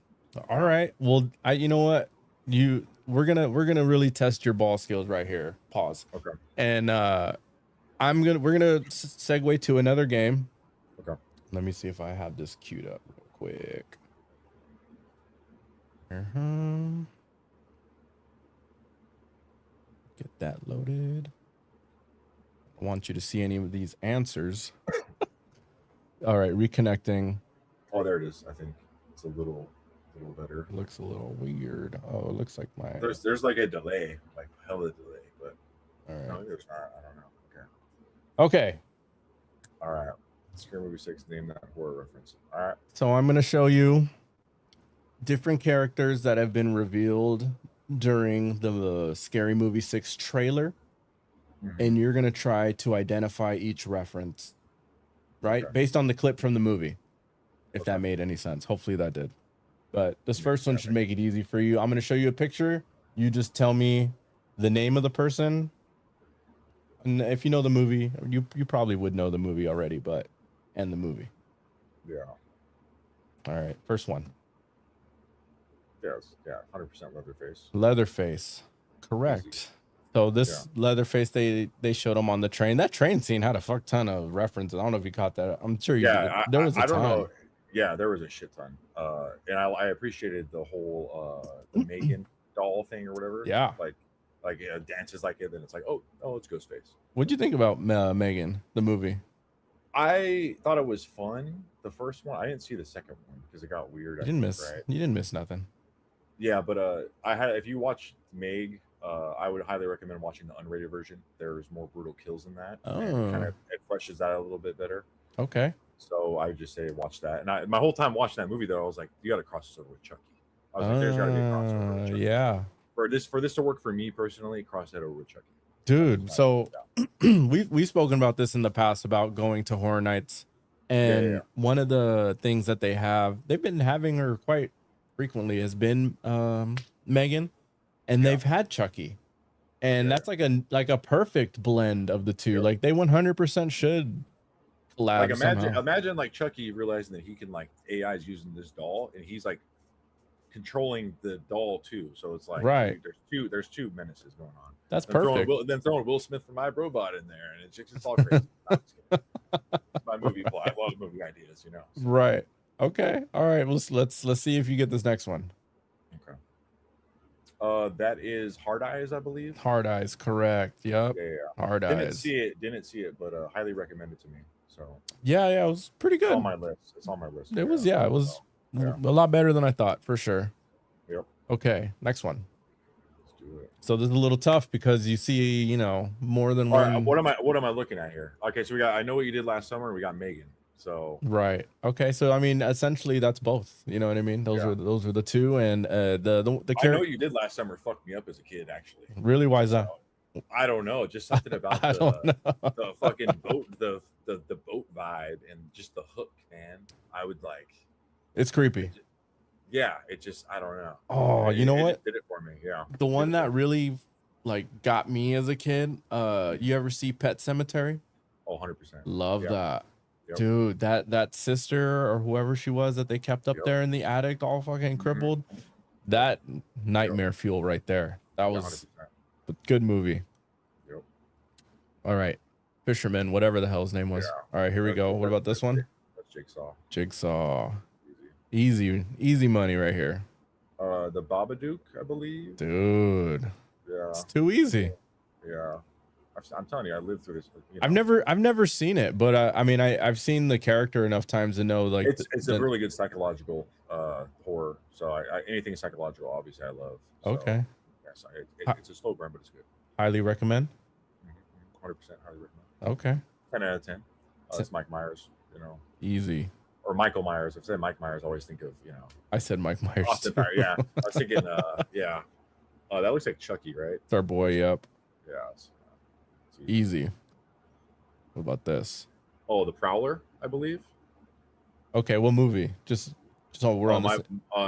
All right. Well, you know what? We're gonna really test your ball skills right here. Pause. Okay. And we're gonna segue to another game. Okay. Let me see if I have this queued up real quick. Get that loaded. I want you to see any of these answers. All right, reconnecting. Oh, there it is. I think it's a little better. It looks a little weird. Oh, it looks like my there's like a delay, like hella delay, but all right. No, there's not. I don't know. Okay. All right. Scary Movie 6, name that horror reference. All right. So I'm gonna show you different characters that have been revealed during the Scary Movie 6 trailer. And you're going to try to identify each reference, right? Okay. Based on the clip from the movie, if that made any sense. Hopefully that did. But this first one should make it easy for you. I'm going to show you a picture. You just tell me the name of the person. And if you know the movie, you probably would know the movie already, and the movie. Yeah. All right. First one. Yes. Yeah. 100% Leatherface. Leatherface. Correct. Easy. So this Leatherface, they showed him on the train. That train scene had a fuck ton of references. I don't know if you caught that. I'm sure you did. There was a ton. I don't know. Yeah, there was a shit ton. And I appreciated the whole the Megan doll thing or whatever. Yeah. Like it dances like it, then it's like, oh, it's Ghostface. What'd you think about Megan, the movie? I thought it was fun. The first one, I didn't see the second one because it got weird. You didn't miss nothing. Yeah, but if you watch Meg, I would highly recommend watching the unrated version. There's more brutal kills in that. Oh, it fleshes that a little bit better. Okay. So I would just say watch that. And my whole time watching that movie, though, I was like, you got to cross this over with Chucky. I was like, there's got to be a crossover with Chucky. Yeah. For this to work for me personally, cross that over with Chucky. Dude, so we've spoken about this in the past about going to horror nights, and one of the things that they've been having her quite frequently has been Megan, and they've had Chucky, and that's like a perfect blend of the two. Like they 100% should collab. Like imagine like Chucky realizing that he can, like, AI is using this doll and he's like controlling the doll too. So it's like, right, dude, there's two menaces going on. That's perfect. Throwing Will Smith from iRobot in there, and it's all crazy. My movie plot. I love movie ideas, you know. So. Right. Okay. All right. Let's see if you get this next one. Okay. That is Hard Eyes, I believe. Hard Eyes, correct. Yep. Yeah. Hard Eyes. Didn't see it, but highly recommend it to me. So. Yeah, it was pretty good. It's on my list. It was a lot better than I thought, for sure. Yep. Okay. Next one. It. So this is a little tough because you see, more than one. Right, what am I looking at here? Okay, so I Know What You Did Last Summer. We got Megan. So right. Okay, so I mean, essentially that's both. You know what I mean? Those are the two, and the I Know What You Did Last Summer fucked me up as a kid. Actually, really? Why is that? I don't know. Just something about the fucking boat, the boat vibe, and just the hook, man. I would like. It's creepy. It just, I don't know. Oh, you know what? Did it for me. Yeah. The one that really like got me as a kid. You ever see Pet Sematary? Oh, 100%. Love that. Yep. Dude, that sister or whoever she was that they kept up there in the attic, all fucking crippled. That nightmare fuel right there. That was a good movie. Yep. All right. Fisherman, whatever the hell his name was. All right, here we go. What about this one? That's Jigsaw. Jigsaw. Easy money right here. The Babadook, I believe. Dude. Yeah. It's too easy. Yeah. I'm telling you, I lived through this. You I've know. never seen it, but I mean, I've seen the character enough times to know like It's a really good psychological horror. So anything psychological, obviously, I love. So okay. yes, it's a slow burn, but it's good. Highly recommend. 100% highly recommend. Okay. 10 out of 10. It's Mike Myers, you know. Easy. Or Michael Myers. If I say Mike Myers, I always think of, you know. I said Mike Myers. Austin Myers, yeah. I was thinking, yeah. That looks like Chucky, right? It's our boy. Yep. Yeah. It's easy. What about this? Oh, The Prowler, I believe. Okay, what movie? Just so we're on this.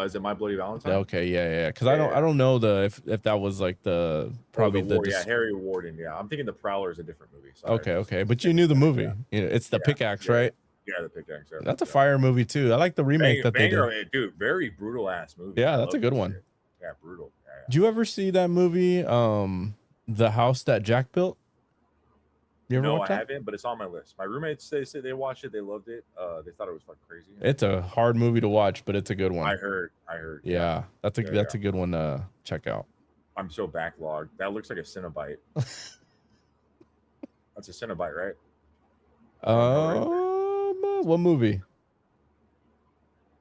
Is it My Bloody Valentine? Okay, yeah. Because I don't know if that was like the probably Harry Warden. Yeah, I'm thinking The Prowler is a different movie. Sorry. Okay, but you knew the movie. Yeah. You know, it's the pickaxe, right? Yeah, the pickaxe. That's a fire movie too. I like the remake that they did. Dude, very brutal ass movie. Yeah, that's a good one. Yeah, brutal. Yeah. Did you ever see that movie, The House That Jack Built? You ever watch that? I haven't, but it's on my list. My roommates they said they watched it, they loved it. They thought it was fucking crazy. It's a hard movie to watch, but it's a good one. I heard. Yeah, that's a good one to check out. I'm so backlogged. That looks like a Cinnabite. That's a Cinnabite, right? What movie?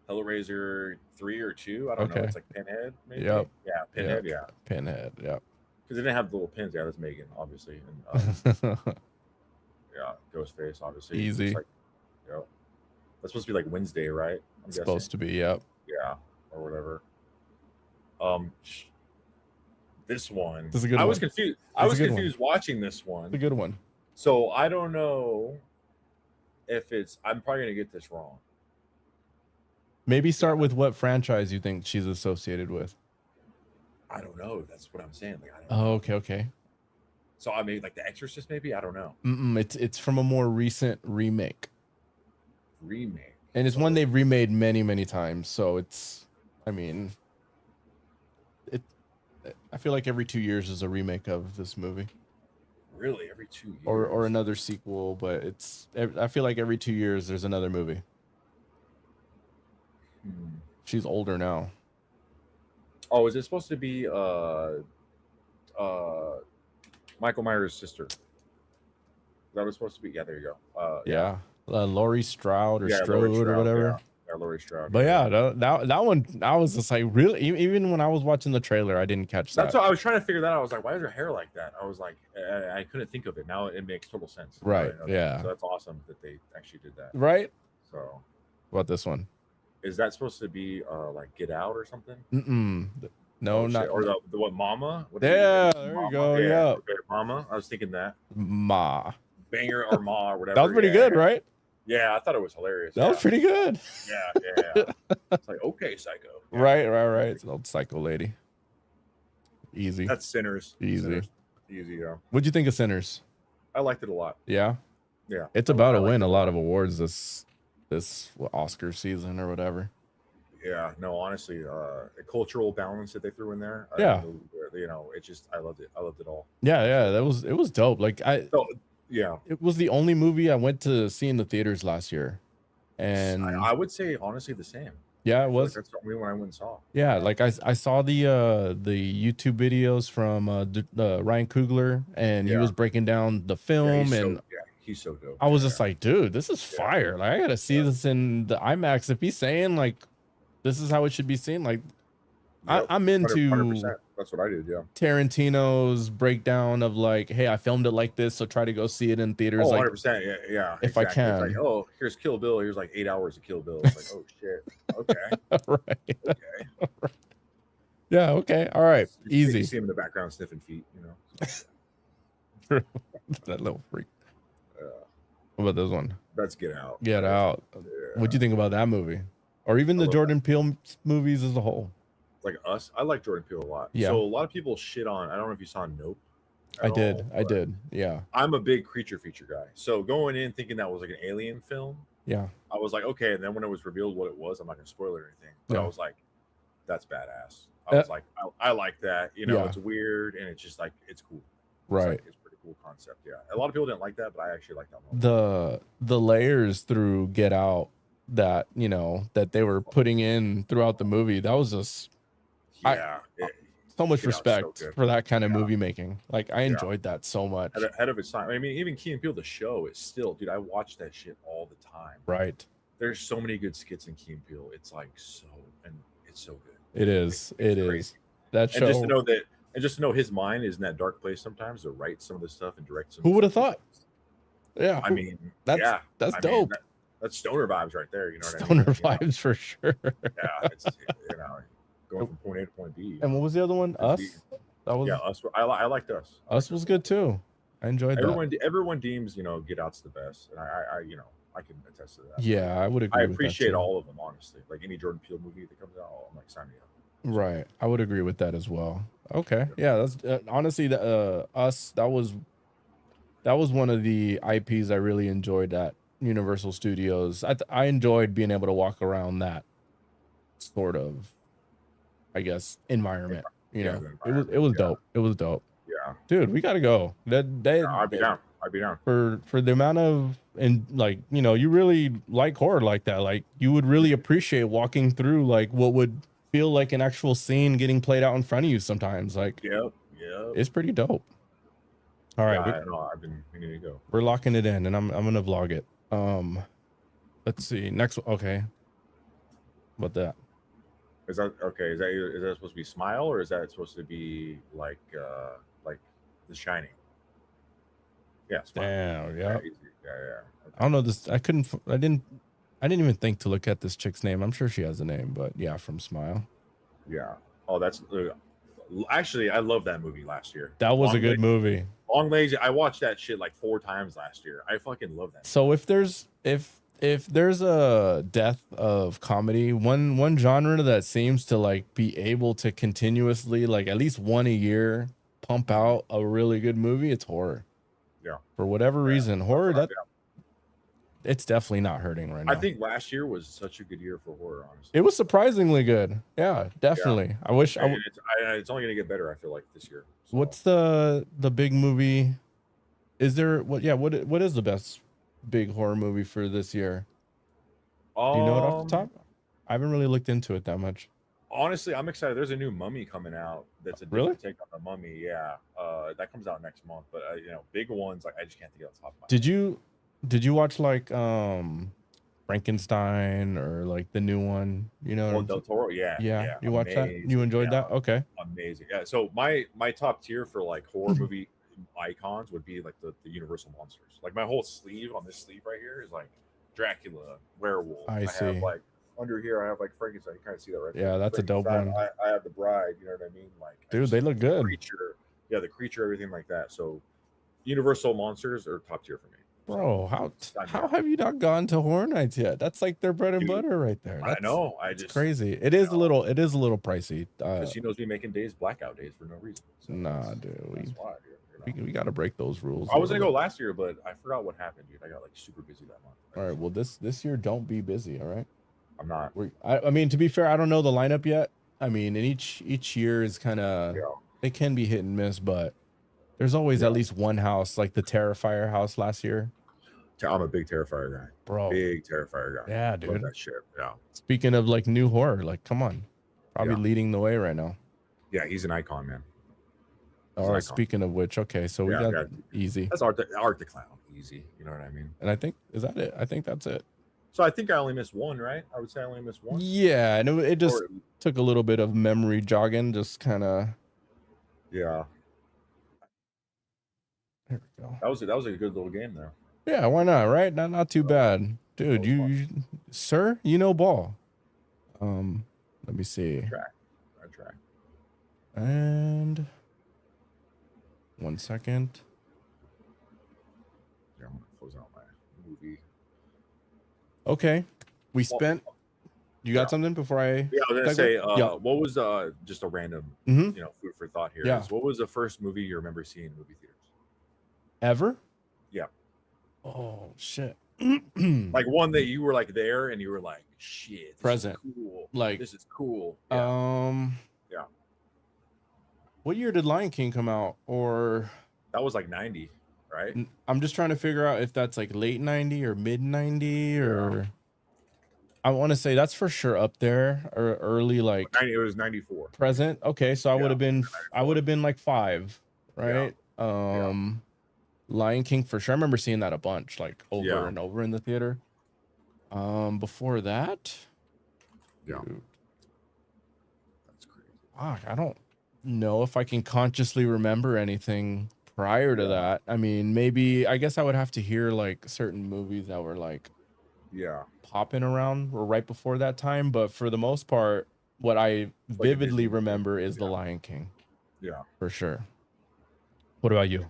Hellraiser 3 or 2. I don't know. It's like Pinhead, maybe. Yep. Yeah, Pinhead. Yeah. Pinhead. Yep. Because it didn't have the little pins. Yeah, that's Megan, obviously. And, yeah, Ghostface, obviously. Easy. Like, that's supposed to be like Wednesday, right? It's supposed to be. Yep. Yeah, or whatever. This one. This is a good one. I was confused. I was confused watching this one. It's a good one. So I don't know if it's. I'm probably gonna get this wrong. Maybe start with what franchise you think she's associated with. I don't know. That's what I'm saying. Like, I don't know. Okay. So I mean, like The Exorcist, maybe. I don't know. It's from a more recent remake. And it's one they've remade many times. So it's. I mean. I feel like every 2 years is a remake of this movie. Really, every 2 years, or another sequel, but I feel like every 2 years there's another movie. She's older now. Oh, is it supposed to be Michael Myers' sister? Is that what it's supposed to be? Yeah, there you go. Yeah, Laurie Strode or Strode or whatever. Yeah, Laurie Strode. But yeah, that one, I was just like, really, even when I was watching the trailer, I didn't catch that. That's what I was trying to figure that out. I was like, why is her hair like that? I was like, I couldn't think of it. Now it makes total sense. Right. Yeah. So that's awesome that they actually did that. Right. So. What this one? Is that supposed to be like Get Out or something? No, not. Or the what, Mama? There you go. Yeah. Okay, Mama. I was thinking that. Ma. Banger or Ma or whatever. That was pretty good, right? Yeah, I thought it was hilarious. That was pretty good. Yeah. It's like, okay, Psycho. Yeah. Right. It's an old Psycho lady. Easy. That's Sinners. Easy, yeah. What'd you think of Sinners? I liked it a lot. Yeah. It's about to win a lot of awards this Oscar season or whatever. Yeah, no, honestly, a cultural balance that they threw in there. You know, it just I loved it all. Yeah, it was dope. Like it was the only movie I went to see in the theaters last year, and I would say honestly the same. Yeah, it was. That's the only one I went and saw. Yeah, like I saw the YouTube videos from Ryan Coogler, and he was breaking down the film, he's so dope. I was just like, dude, this is fire. Like, I gotta see this in the IMAX. If he's saying like this is how it should be seen, like I'm into 100%. That's what I did. Yeah, Tarantino's breakdown of like, hey, I filmed it like this, so try to go see it in theaters. 100%. Yeah. If I can. It's like, oh, here's Kill Bill. Here's like 8 hours of Kill Bill. It's like, oh shit. Okay. Right. Okay. Yeah. Okay. All right. Easy. You see him in the background sniffing feet. You know. That little freak. What about this one? That's Get Out. Get Out. Yeah. What'd you think about that movie, or even the Jordan Peele movies as a whole? Like Us, I like Jordan Peele a lot. Yeah. So a lot of people shit on. I don't know if you saw Nope. I did. Yeah. I'm a big creature feature guy. So going in thinking that was like an alien film. Yeah. I was like, okay. And then when it was revealed what it was, I'm not gonna spoil it or anything. But I was like, that's badass. I was like, I like that. You know, it's weird and it's just like it's cool. Right. It's pretty cool concept. Yeah. A lot of people didn't like that, but I actually like that one. The layers through Get Out that that they were putting in throughout the movie, that was just so much Get Out is so respect good. for that kind of Yeah. movie making. Like I Yeah. enjoyed that so much. Ahead of its time. I mean, even Key and Peele, the show, is still, dude. I watch that shit all the time. Right. There's so many good skits in Key and Peele. It's like it's so good. It is. It is. Crazy. That And just to show. know that, and just to know his mind is in that dark place sometimes to write some of the stuff and direct some. Who of would the have stuff. thought? Yeah. I mean, that's yeah, that's I dope. mean, that's stoner vibes right there. You know what Stoner I mean? vibes for sure. Yeah, it's going from point A to point B. And what was the other one? Us. That was Us. I liked Us. Us was good too. I enjoyed that. Everyone deems Get Out's the best, and I can attest to that. Yeah, I would agree. I with appreciate that too. all of them, honestly. Like any Jordan Peele movie that comes out, I'm like, sign me up. Right, I would agree with that as well. Okay, yeah, that's honestly the Us. That was one of the IPs I really enjoyed at Universal Studios. I enjoyed being able to walk around that sort of, I guess, environment. You know, it was dope. It was dope. Yeah, dude, we gotta go. I'd be down. I'd be down for the amount of, and like, you know, you really like horror like that. Like you would really appreciate walking through like what would feel like an actual scene getting played out in front of you sometimes. Like, yep. It's pretty dope. All right, I know. I've been meaning to go. We're locking it in, and I'm gonna vlog it. Let's see next. Okay, what that? Is that okay? Is that supposed to be Smile, or is that supposed to be like The Shining? Yeah. Smile. Damn. Yeah. Okay. I don't know this. I didn't even think to look at this chick's name. I'm sure she has a name, but yeah, from Smile. Yeah. Oh, that's actually, I love that movie last year. That was a good movie. Long Legs. I watched that shit like 4 times last year. I fucking love that movie. So if there's a death of comedy, one genre that seems to like be able to continuously, like at least one a year, pump out a really good movie, it's horror. Yeah. For whatever reason, horror it's definitely not hurting right now. I think last year was such a good year for horror, honestly. It was surprisingly good. Yeah, definitely. Yeah. I wish it's only gonna get better, I feel like, this year. So. What's the big movie? Is there what is the best big horror movie for this year? Do you know it off the top? I haven't really looked into it that much. Honestly, I'm excited. There's a new Mummy coming out. That's a different take on the Mummy. Yeah, that comes out next month. But big ones, like I just can't think of the top of my head. Did you watch like Frankenstein or like the new one? You know, Del Toro. Yeah. You watched that? You enjoyed that? Okay. Amazing. Yeah. So my top tier for like horror movie icons would be like the Universal monsters. Like my whole sleeve on this sleeve right here is like Dracula, werewolf. I see. Have like under here, I have like Frankenstein. You kind of see that right there. Yeah, that's a dope one. I have the Bride. You know what I mean? Like, dude, they look good. The creature, everything like that. So, Universal monsters are top tier for me. Bro, how have you not gone to Horror Nights yet? That's like their bread and butter right there. I know. It's crazy. It is a little pricey. Casinos be making blackout days for no reason. So nah, dude. We got to break those rules. I was gonna go last year, but I forgot what happened, dude. I got like super busy that month. All right. Well, this year, don't be busy. All right. I'm not. I mean, to be fair, I don't know the lineup yet. I mean, and each year is kind of it can be hit and miss, but there's always at least one house, like the Terrifier house last year. I'm a big Terrifier guy, bro. Big Terrifier guy. Yeah, dude. Love that shit. Yeah. Speaking of like new horror, like come on, probably leading the way right now. Yeah, he's an icon, man. All right. Speaking of which, okay, so we got easy. That's Art the Clown, easy. You know what I mean? And I think is that it? I think that's it. So I think I only missed one, right? I would say I only missed one. Yeah, and it just took a little bit of memory jogging, just kind of. Yeah. There we go. That was a good little game there. Yeah, why not? Right? Not too bad, dude. You sir, you know ball. Let me see. Track. And 1 second. Yeah, I'm gonna close out my movie. Okay, we spent. You got something before I? Yeah, I was gonna say. What was just a random, food for thought here? Yeah. What was the first movie you remember seeing in movie theaters? Ever? Yeah. Oh shit. Like one that you were like there and you were like, shit. This Present. Is cool. Like this is cool. Yeah. Yeah. What year did Lion King come out? Or that was like 90, right? I'm just trying to figure out if that's like late 90 or mid 90 or. I want to say that's for sure up there or early like It was 94. present. Okay, so Yeah, I would 94. have been like 5, Yeah, right? yeah, Lion King for sure. I remember seeing that a bunch, like over yeah, and over in the theater. Before that, yeah. dude, That's crazy. fuck, I don't know if I can consciously remember anything prior to Yeah, that. I mean, maybe I guess I would have to hear like certain movies that were like yeah. popping around or right before that time, but for the most part, what I It's like a Disney vividly movie. remember is The Yeah, Lion King yeah. for sure. What about you?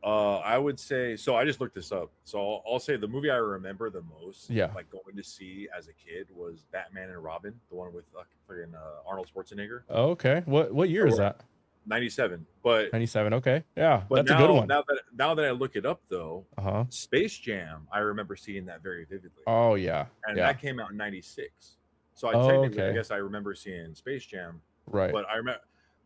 I would say so. I just looked this up. So I'll say the movie I remember the most, Yeah. like going to see as a kid, was Batman and Robin, the one with friggin' Arnold Schwarzenegger. Okay. What year is So that? 97. But 97. Okay. Yeah, but that's a good now one. now that I look it up though, Uh-huh. Space Jam, I remember seeing that very vividly, Oh yeah. and Yeah. that came out in 96. So I Oh, technically, I okay. guess I remember seeing Space Jam, Right. but I remember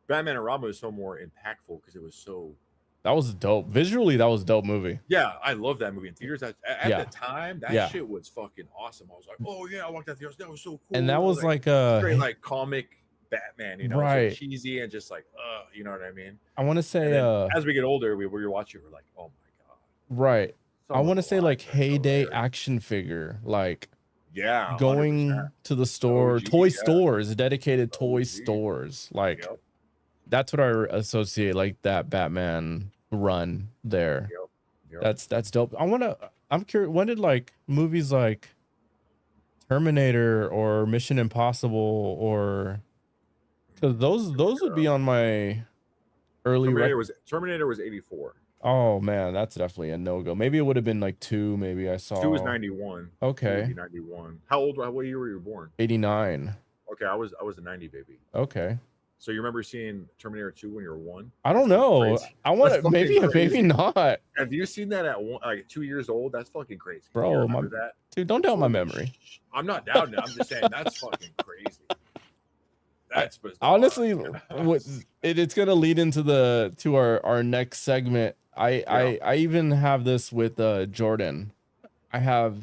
Batman and Robin was so more impactful because it was so. That was dope. Visually, that was a dope movie. Yeah, I love that movie in theaters. At the Yeah. time, that Yeah. shit was fucking awesome. I was like, oh yeah, I walked out theaters. That was so And cool. that I was was like, like straight like comic Batman. You know, it's like right. cheesy and just like, you know what I mean. I want to And say then as we get older, we were watching, we're like, oh my god, right. I some of want the to say like lines are heyday hilarious. action figure, like Yeah, 100%. going to the The store, OG, toy yeah, stores, dedicated the toy OG. stores. Like Yep, that's what I associate like that Batman run there. yep, yep. That's dope. I'm curious, when did like movies like Terminator or Mission Impossible or because those would be on my early Terminator was 84. oh man, that's definitely a no-go. Maybe it would have been like 2, maybe I 2 was saw. 91. 2 would Okay. be 91. How old? What year were you born? 89. Okay, I was a 90 baby. Okay. So you remember seeing Terminator 2 when you were 1? I don't know. Crazy. I want That's to fucking maybe crazy. not. Have you seen that at like 2 years old? That's fucking crazy. Do you Bro, remember that? dude, don't doubt my Holy memory. I'm not doubting it. I'm just saying that's fucking crazy. That's bizarre. Honestly, it's gonna lead into our next segment. I even have this with Jordan. I have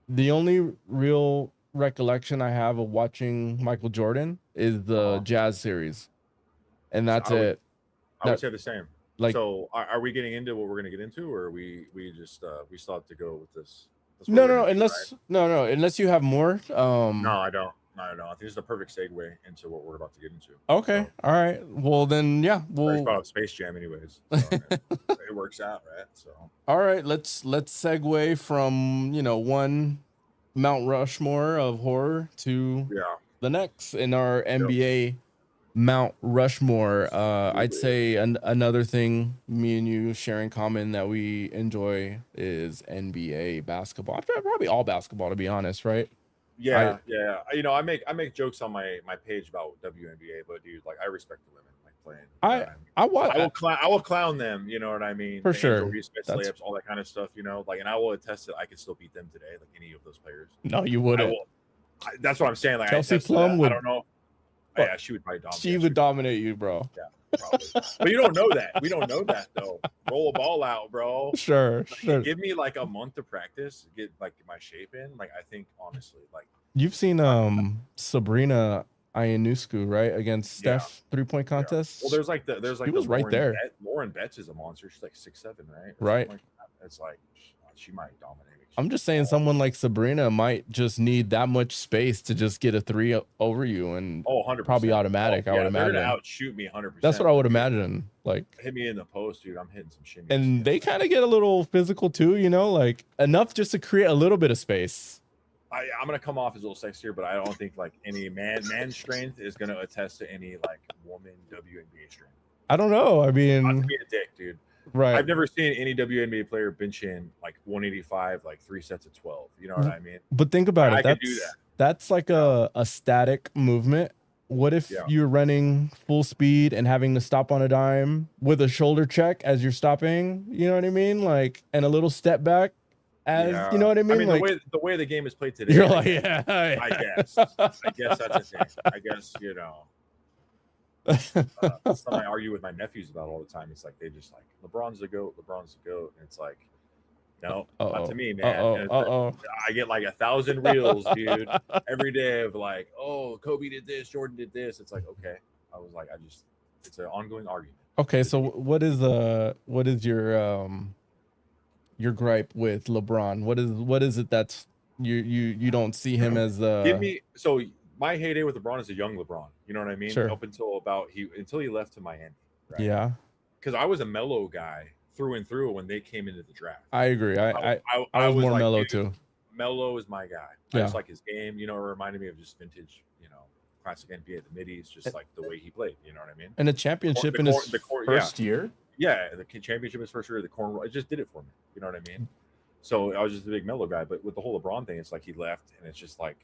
the only real recollection I have of watching Michael Jordan is the Jazz series, and that's it. I would say the same. Like, so are we getting into what we're going to get into, or we just we still have to go with this? no, unless you have more. No, I don't. I think this is a perfect segue into what we're about to get into. Okay, so, all right. Well, then, yeah, we'll about Space Jam, anyways. So, it works out, right? So, all right, let's segue from one Mount Rushmore of horror to the next in our NBA Mount Rushmore. I'd say another thing me and you share in common that we enjoy is NBA basketball. Probably all basketball, to be honest, right? Yeah. You know, I make jokes on my page about WNBA, but dude, like I respect the women like playing. I will clown them. You know what I mean? For sure. Layups, all that kind of stuff. You know, like, and I will attest that I could still beat them today, like any of those players. No, you wouldn't. That's what I'm saying. Like Chelsea Plum would. I don't know. Yeah, she would probably dominate. She would dominate you, bro. Yeah. Probably. But you don't know that. We don't know that though. Roll a ball out, bro. Sure. Give me like a month to practice, get like my shape in. Like I think honestly, like you've seen Sabrina Ionescu, right, against Steph 3-point contest. Well, there's like he was right there. Lauren Betts is a monster. She's like 6'7", right? Right. Like it's like she might dominate. I'm just saying someone like Sabrina might just need that much space to just get a 3 over you and 100%. Probably automatic. I would imagine. They're gonna outshoot me 100%. That's what I would imagine. Like hit me in the post, dude. I'm hitting some shimmies. And they kind of get a little physical too, like enough just to create a little bit of space. I'm gonna come off as a little sexier, but I don't think like any man strength is gonna attest to any like woman WNBA strength. I don't know. I mean, not to be a dick, dude. Right. I've never seen any WNBA player benching like 185, like 3 sets of 12. You know what I mean? But think about it. I could do that. That's like a static movement. What if you're running full speed and having to stop on a dime with a shoulder check as you're stopping? You know what I mean? Like, and a little step back as you know what I mean? I mean, like, the way the game is played today. You're like, I guess that's a thing. I guess something I argue with my nephews about all the time. It's like they just like LeBron's the GOAT, and it's like No, not to Uh-oh. me, man. Uh-oh. And Uh-oh. I get like 1,000 reels, dude, every day of like, oh, Kobe did this, Jordan did this. It's like, okay. I was like, it's an ongoing argument. Okay, so what is your gripe with LeBron? What is it that's you don't see him as Give me so my heyday with LeBron is a young LeBron. You know what I mean? sure. Up until until he left to Miami, right? Yeah, Because I was a mellow guy through and through when they came into the draft. I agree. I I was was more like, mellow dude, too. Melo is my guy. I Yeah. just like his game. You know, it reminded me of just vintage, classic NBA, the middies, just like the way he played. You know what I mean? And a championship in his first year. Yeah, the championship his first year, the corner, it just did it for me. You know what I mean? So I was just a big Melo guy. But with the whole LeBron thing, it's like he left, and it's just like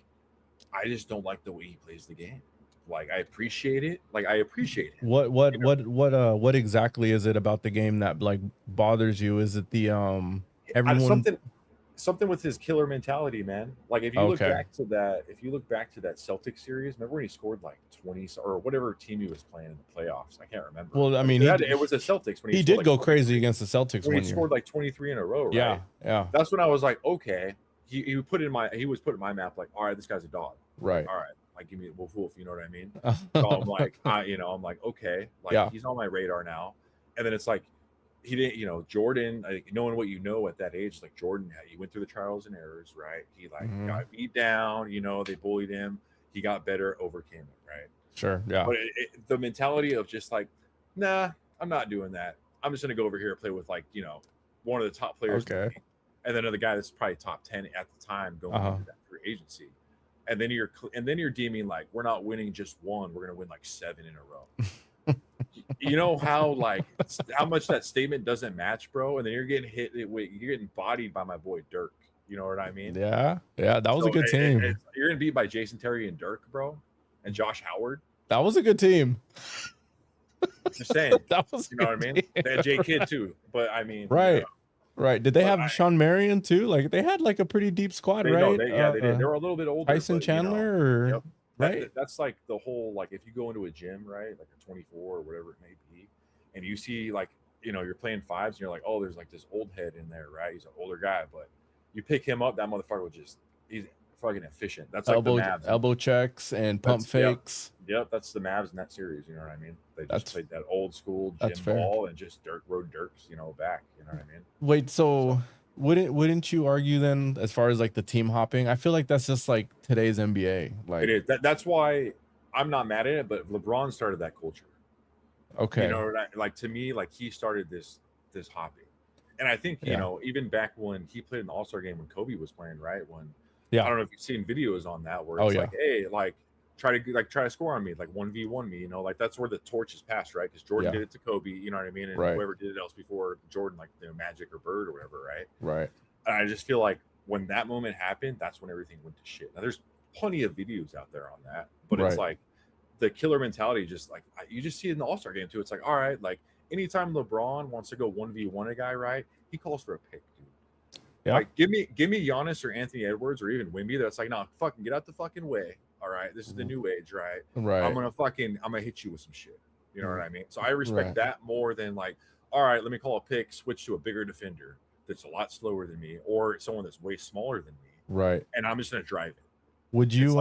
I just don't like the way he plays the game. Like I appreciate it. Like I appreciate it. What exactly is it about the game that like bothers you? Is it the everyone? Something with his killer mentality, man. Like if you look back to that Celtics series, remember when he scored like 20 or whatever team he was playing in the playoffs? I can't remember. Well, I mean, it was the Celtics when he did go crazy against the Celtics when when he scored like 23 in a row, right? Yeah, yeah. That's when I was like, okay. He was put in my map like, all right, this guy's a dog. Right. All right. Like give me a wolf, you know what I mean? So I'm like, I'm like, okay, like he's on my radar now. And then it's like he didn't, Jordan, like, knowing what you know at that age, like Jordan, he went through the trials and errors, right? He like got beat down, they bullied him. He got better, overcame it, right? Sure, yeah. But the mentality of just like, nah, I'm not doing that. I'm just gonna go over here and play with like, one of the top players. Okay. And then another guy that's probably top 10 at the time going into that free agency. And then you're deeming like we're not winning just one, we're gonna win like 7 in a row. You know how much that statement doesn't match, bro? And then you're getting you're getting bodied by my boy Dirk. You know what I mean? Yeah, that was a good team. You're gonna beat by Jason Terry and Dirk, bro, and Josh Howard. That was a good team. Just saying. That was what I mean? They had J Kidd too, but I mean, right. Right. Did they have Sean Marion too? Like they had like a pretty deep squad, right? They did. They were a little bit older. Tyson Chandler or yep. right? That's like the whole like if you go into a gym, right? Like a 24 or whatever it may be, and you see like, you're playing fives and you're like, oh, there's like this old head in there, right? He's an older guy, but you pick him up, that motherfucker will he's fucking efficient. That's like the Mavs. Elbow checks and pump fakes. Yep, that's the Mavs in that series. You know what I mean? They just played that old school gym ball and just rode Dirks, back. You know what I mean? Wait, so wouldn't you argue then, as far as like the team hopping? I feel like that's just like today's NBA. Like it is. That's why I'm not mad at it. But LeBron started that culture. Okay. Like to me, like he started this hopping, and I think even back when he played in the All-Star game when Kobe was playing, right? When I don't know if you've seen videos on that where it's like, hey, like try to score on me, like 1v1 me, like that's where the torch is passed, right? Because Jordan did it to Kobe, you know what I mean, and whoever did it else before Jordan, like Magic or Bird or whatever, right? Right. And I just feel like when that moment happened, that's when everything went to shit. Now there's plenty of videos out there on that, but it's like the killer mentality, just like you just see it in the All-Star game too. It's like, all right, like anytime LeBron wants to go 1v1 a guy, right? He calls for a pick, dude. Yeah. Like give me Giannis or Anthony Edwards or even Wemby. That's like, no, fucking get out the fucking way. All right, this is the new age, right? Right. I'm gonna hit you with some shit. You know what I mean? So I respect that more than like, all right, let me call a pick, switch to a bigger defender that's a lot slower than me, or someone that's way smaller than me. Right. And I'm just gonna drive it. Would you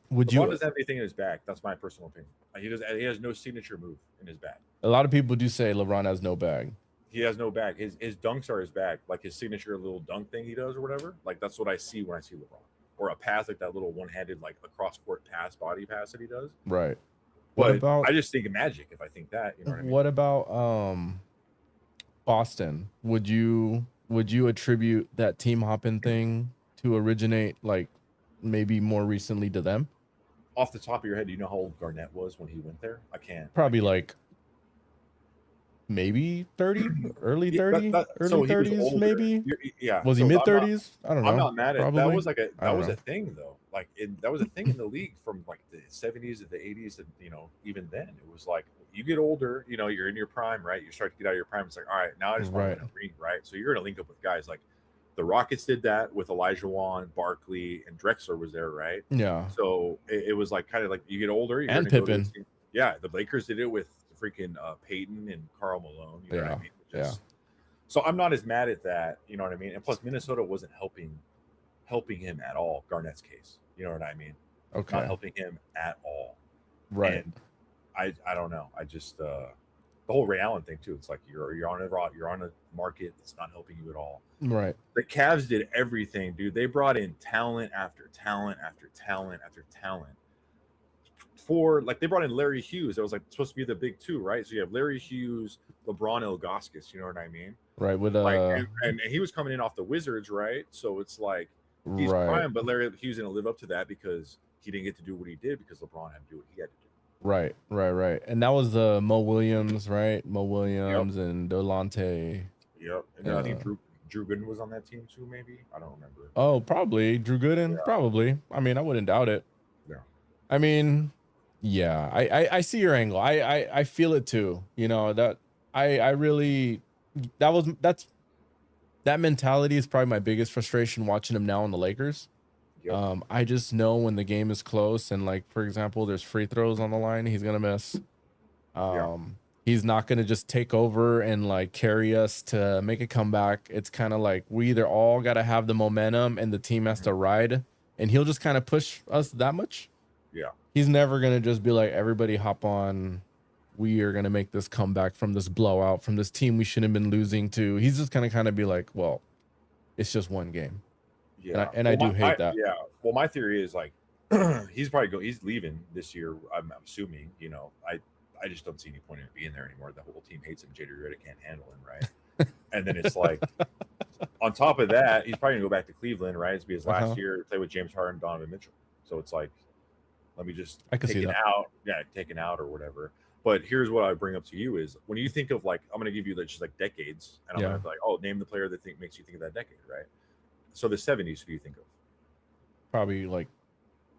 would you doesn't have anything in his bag? That's my personal opinion. He has no signature move in his bag. A lot of people do say LeBron has no bag. He has no bag. His dunks are his bag, like his signature little dunk thing he does or whatever. Like that's what I see when I see LeBron. Or a pass like that little one-handed like a cross-court pass, body pass that he does. Right. But I just think of Magic if I think that. You know what I mean? What about Boston? Would you attribute that team hopping thing to originate like maybe more recently to them? Off the top of your head, do you know how old Garnett was when he went there? I can't. Probably like maybe 30, early 30, early 30s, maybe. Yeah. Was he mid 30s? I don't know. I'm not mad at probably. That. Was like that was a thing though. Like that was a thing in the league from like the 70s to the 80s, and even then it was like you get older, you're in your prime, right? You start to get out of your prime. It's like, all right, now I just want to win a ring, right? So you're gonna link up with guys like the Rockets did that with Elijah Wan, Barkley, and Drexler was there, right? Yeah. So it was like kind of like you get older, you're and Pippen. Yeah, the Lakers did it with freaking Peyton and Karl Malone. You know what I mean? So I'm not as mad at that, you know what I mean? And plus Minnesota wasn't helping him at all, Garnett's case. You know what I mean? Not Okay. helping him at all. Right. And I don't know. I just the whole Ray Allen thing too. It's like you're on a market that's not helping you at all. Right. The Cavs did everything, dude. They brought in talent after talent after talent after talent. For like they brought in Larry Hughes. That was like supposed to be the big two, right? So you have Larry Hughes, LeBron Ilgauskas. You know what I mean? Right. With Like, and he was coming in off the Wizards, right? So it's like he's right. prime, but Larry Hughes didn't live up to that because he didn't get to do what he did because LeBron had to do what he had to do. Right. And that was the Mo Williams, right? Mo Williams Yep. and Delonte. Yep. And then I think Drew Gooden was on that team too, maybe. I don't remember. Oh, probably Drew Gooden. Yeah. Probably. I mean, I wouldn't doubt it. Yeah. I mean, yeah, I see your angle. I feel it too. You know, that I really that mentality is probably my biggest frustration watching him now on the Lakers. Yep. I just know when the game is close and like for example, there's free throws on the line, he's gonna miss. He's not gonna just take over and like carry us to make a comeback. It's kind of like we either all gotta have the momentum and the team has to ride, and he'll just kind of push us that much. Yeah. He's never gonna just be like, everybody hop on. We are gonna make this comeback from this blowout, from this team we shouldn't have been losing to. He's just gonna kind of be like, well, it's just one game. Yeah. And I do hate that. Yeah. Well, my theory is like he's leaving this year. I'm assuming, you know, I just don't see any point in being there anymore. The whole team hates him. JD Redick can't handle him, right? And then it's like, on top of that, he's probably gonna go back to Cleveland, right? It's be his last year, play with James Harden, Donovan Mitchell. So it's like, let me just take it out, taken out or whatever. But here's what I bring up to you is when you think of like, I'm gonna give you just like decades, and I'm gonna be like, oh, name the player that makes you think of that decade, right? So the 70s, who do you think of? Probably like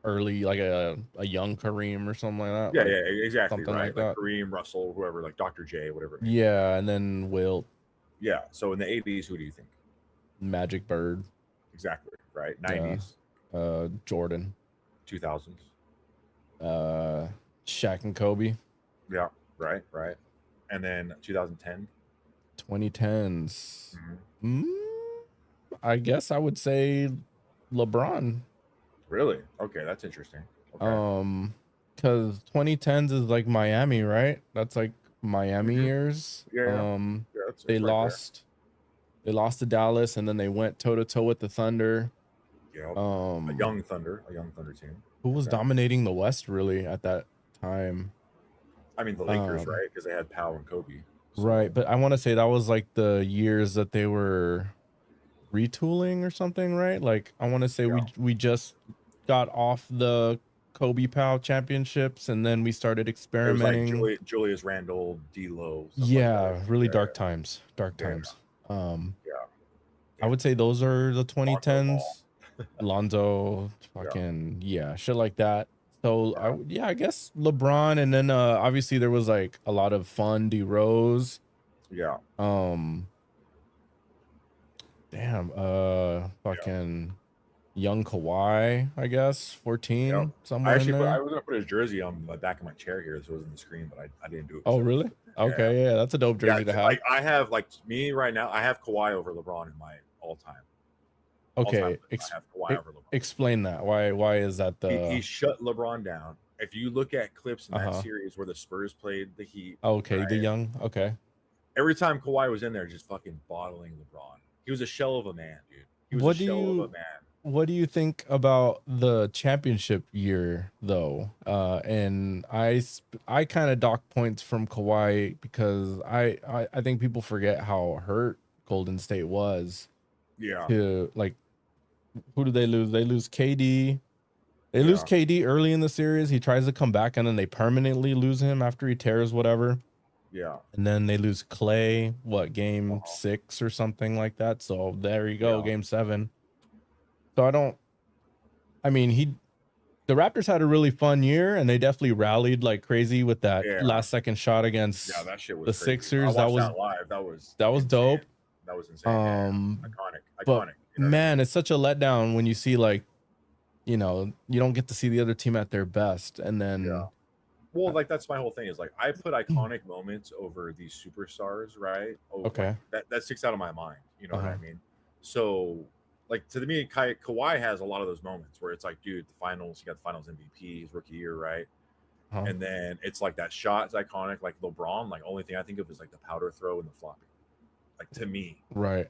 early, like a young Kareem or something like that. Yeah, like, yeah, exactly. something Right, like that. Kareem, Russell, whoever, like Dr. J, whatever. Yeah, and then Wilt. Yeah. So in the 80s, who do you think? Magic Bird. Exactly. Right. 90s. Jordan. 2000s. Shaq and Kobe. Yeah. Right. Right. And then 2010. 2010s. I guess I would say LeBron. Really? Okay, that's interesting. Okay. Because 2010s is like Miami, right? That's like Miami years. Yeah. They lost to Dallas, and then they went toe to toe with the Thunder. Yeah. A young Thunder team. Who was dominating the West really at that time? I mean the Lakers, right? Because they had Powell and Kobe. So. Right, but I want to say that was like the years that they were retooling or something, right? Like I want to say we just got off the Kobe Powell championships, and then we started experimenting. It was like Julius Randle, D'Lo. Yeah, like really dark times. I would say those are the 2010s. Lonzo, fucking shit like that. So I guess LeBron, and then obviously there was like a lot of fun D-Rose. Yeah. Fucking young Kawhi, I guess 14 somewhere. I was gonna put his jersey on the back of my chair here, so it was in the screen, but I didn't do it. Oh really? Okay, yeah, that's a dope jersey to have. Like I have me right now. I have Kawhi over LeBron in my all-time. Okay, explain that. Why is that he shut LeBron down? If you look at clips in that series where the Spurs played the Heat. Okay, right? The young. Okay. Every time Kawhi was in there, just fucking bottling LeBron. He was a shell of a man, dude. He was a shell of a man. What do you think about the championship year though? And I kind of dock points from Kawhi because I think people forget how hurt Golden State was. Yeah. To like, who do they lose? They lose KD. They lose KD early in the series. He tries to come back, and then they permanently lose him after he tears whatever. Yeah. And then they lose Clay, game 6 or something like that. So there you go, game 7. So the Raptors had a really fun year, and they definitely rallied like crazy with that last second shot against that shit was the crazy. Sixers. That was live. That was dope. That was insane. Iconic. But man, it's such a letdown when you see like, you don't get to see the other team at their best, and then Well, like that's my whole thing is like I put iconic moments over these superstars, right? Oh, like Okay. that sticks out of my mind. You know what Uh-huh. I mean? So, like to me, Kawhi has a lot of those moments where it's like, dude, the finals, he got the Finals MVP, his rookie year, right? Uh-huh. And then it's like that shot is iconic. Like LeBron, like only thing I think of is like the powder throw and the floppy. Like to me, Right.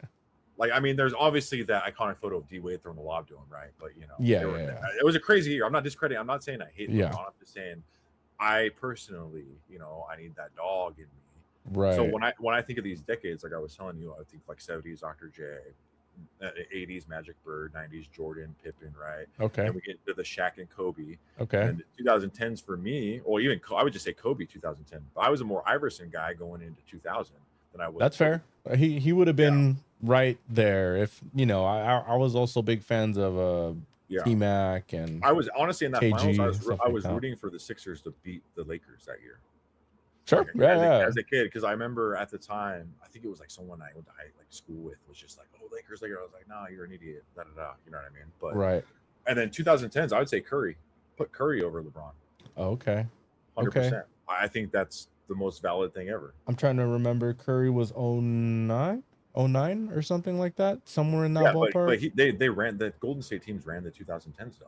like I mean, there's obviously that iconic photo of D Wade throwing the lob to him, right? But you know, Yeah, yeah, yeah. it was a crazy year. I'm not discrediting. I'm not saying I hate Yeah. LeBron. I'm just saying I personally, you know, I need that dog in me. So Right. when I think of these decades, like I was telling you, I think like 70s Dr. J, 80s Magic Bird, 90s Jordan, Pippen, right? Okay. Then we get into the Shaq and Kobe. Okay. And then the 2010s for me, or even I would just say Kobe 2010. But I was a more Iverson guy going into 2000 than I was. That's Kobe. fair. He would have been right there if you know. I was also big fans of Yeah. T Mac and I was honestly in that KG finals. and stuff I like was that. rooting for the Sixers to beat the Lakers that year. Sure. Like, Yeah. as a kid, because I remember at the time, I think it was like someone I went to like school with was just like, "Oh, Lakers, Lakers." I was like, "Nah, you're an idiot." Da da da. You know what I mean? But Right. and then 2010s, I would say Curry. Put Curry over LeBron. Okay. 100%. I think that's the most valid thing ever. I'm trying to remember. Curry was 09 or something like that, somewhere in that ballpark. But they ran the Golden State teams ran the 2010s though.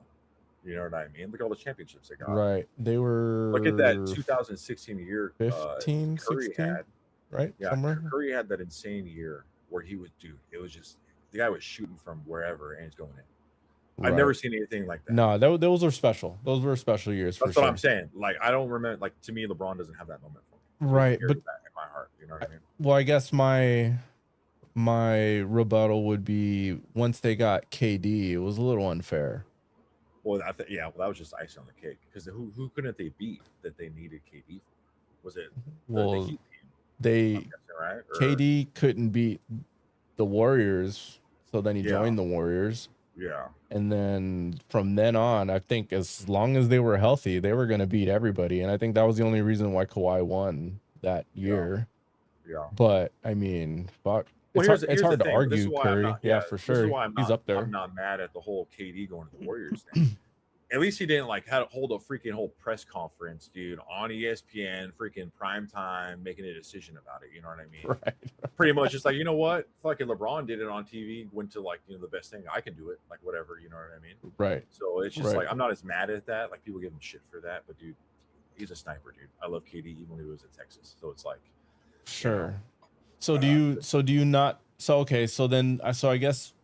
You know what I mean? Look at all the championships they got. Right. They were. Look at that 2016 year 15, Curry 16, had. right? Yeah, Somewhere. Curry had that insane year where he was, dude. It was just the guy was shooting from wherever and he's going in. I've never seen anything like that. No, those are special. Those were special years. That's what I'm saying. Like I don't remember. Like to me, LeBron doesn't have that moment for me. Right, but in my heart, you know what I mean. Well, I guess my rebuttal would be once they got KD, it was a little unfair. Well, that was just icing on the cake because who couldn't they beat that they needed KD for? Was it well the Heat team? They guessing, right? KD couldn't beat the Warriors, so then he joined the Warriors. Yeah. And then from then on, I think as long as they were healthy, they were going to beat everybody. And I think that was the only reason why Kawhi won that year. Yeah. But I mean, fuck. Well, It's hard to argue Curry. Yeah, for sure. He's up there. I'm not mad at the whole KD going to the Warriors thing. At least he didn't like hold a freaking whole press conference, dude, on ESPN, freaking prime time, making a decision about it. You know what I mean? Right. Pretty much just like, you know what? Fucking LeBron did it on TV, went to like, you know, the best thing I can do it, like whatever, you know what I mean? Right. So it's just like, I'm not as mad at that. Like people give him shit for that, but dude, he's a sniper, dude. I love KD even when he was at Texas. So it's like, sure. You know, so do you not? So okay. So I guess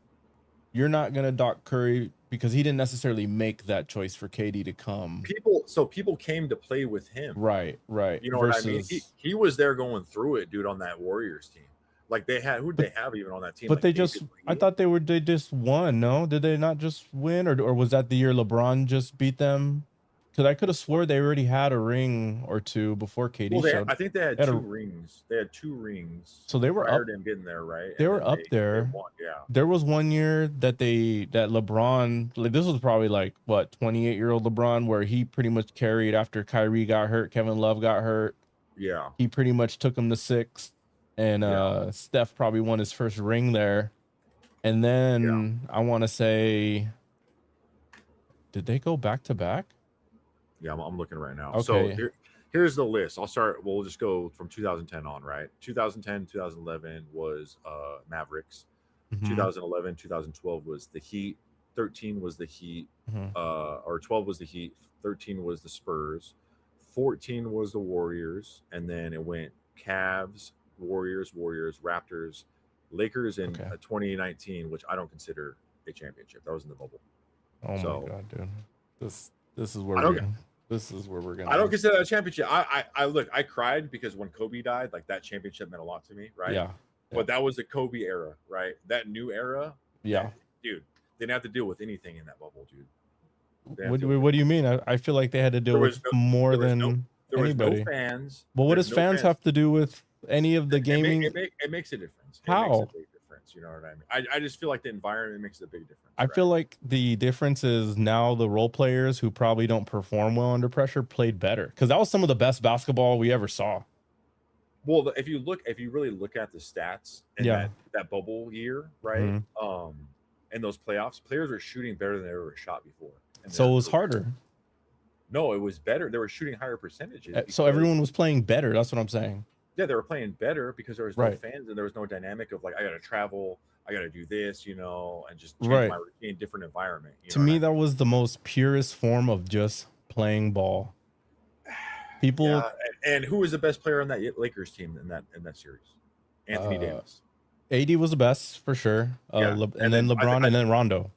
you're not gonna dock Curry because he didn't necessarily make that choice for KD to come. People came to play with him. Right. You know what I mean? He was there going through it, dude, on that Warriors team. Like they had who'd they have even on that team? But like I thought they just won. No, did they not just win, or was that the year LeBron just beat them? Because I could have swore they already had a ring or two before KD showed. I think they had two rings. They had 2 rings. So they were up. Them getting there, right? They were up there. They won, yeah. There was one year that LeBron, like this was probably like what 28-year-old LeBron, where he pretty much carried after Kyrie got hurt, Kevin Love got hurt. Yeah. He pretty much took him to 6, and Steph probably won his first ring there. And then I want to say, did they go back to back? Yeah, I'm looking right now. Okay. So here's the list. I'll start. We'll just go from 2010 on, right? 2010, 2011 was Mavericks. 2011, 2012 was the Heat. 13 was the Heat. Or 12 was the Heat. 13 was the Spurs. 14 was the Warriors, and then it went Cavs, Warriors, Raptors, Lakers in 2019, which I don't consider a championship. That was in the bubble. Oh my god, dude! This is where we're gonna. I don't consider that a championship. I cried because when Kobe died, like that championship meant a lot to me, right? Yeah. But that was the Kobe era, right? That new era. Yeah. Dude, they didn't have to deal with anything in that bubble, dude. What do you mean? I feel like they had to deal with more than anybody. No fans. Well, what does fans have to do with any of the gaming? It makes a difference. How? It makes a big difference. You know what I mean? I just feel like the environment makes a big difference. I feel like the difference is now the role players who probably don't perform well under pressure played better, because that was some of the best basketball we ever saw. Well, if you really look at the stats in that bubble year, right? And those playoffs, players are shooting better than they ever shot before. So it was harder. No, it was better. They were shooting higher percentages So because everyone was playing better. That's what I'm saying. yeah, they were playing better because there was no Right. fans and there was no dynamic of like I got to travel, I got to do this, and just change my Right. routine, different environment. You To know what me, I that mean? was the most purest form of just playing ball. People, Yeah. And who was the best player on that Lakers team in that series? Anthony uh, Davis. AD was the best for sure. Yeah, And then LeBron, and then Rondo.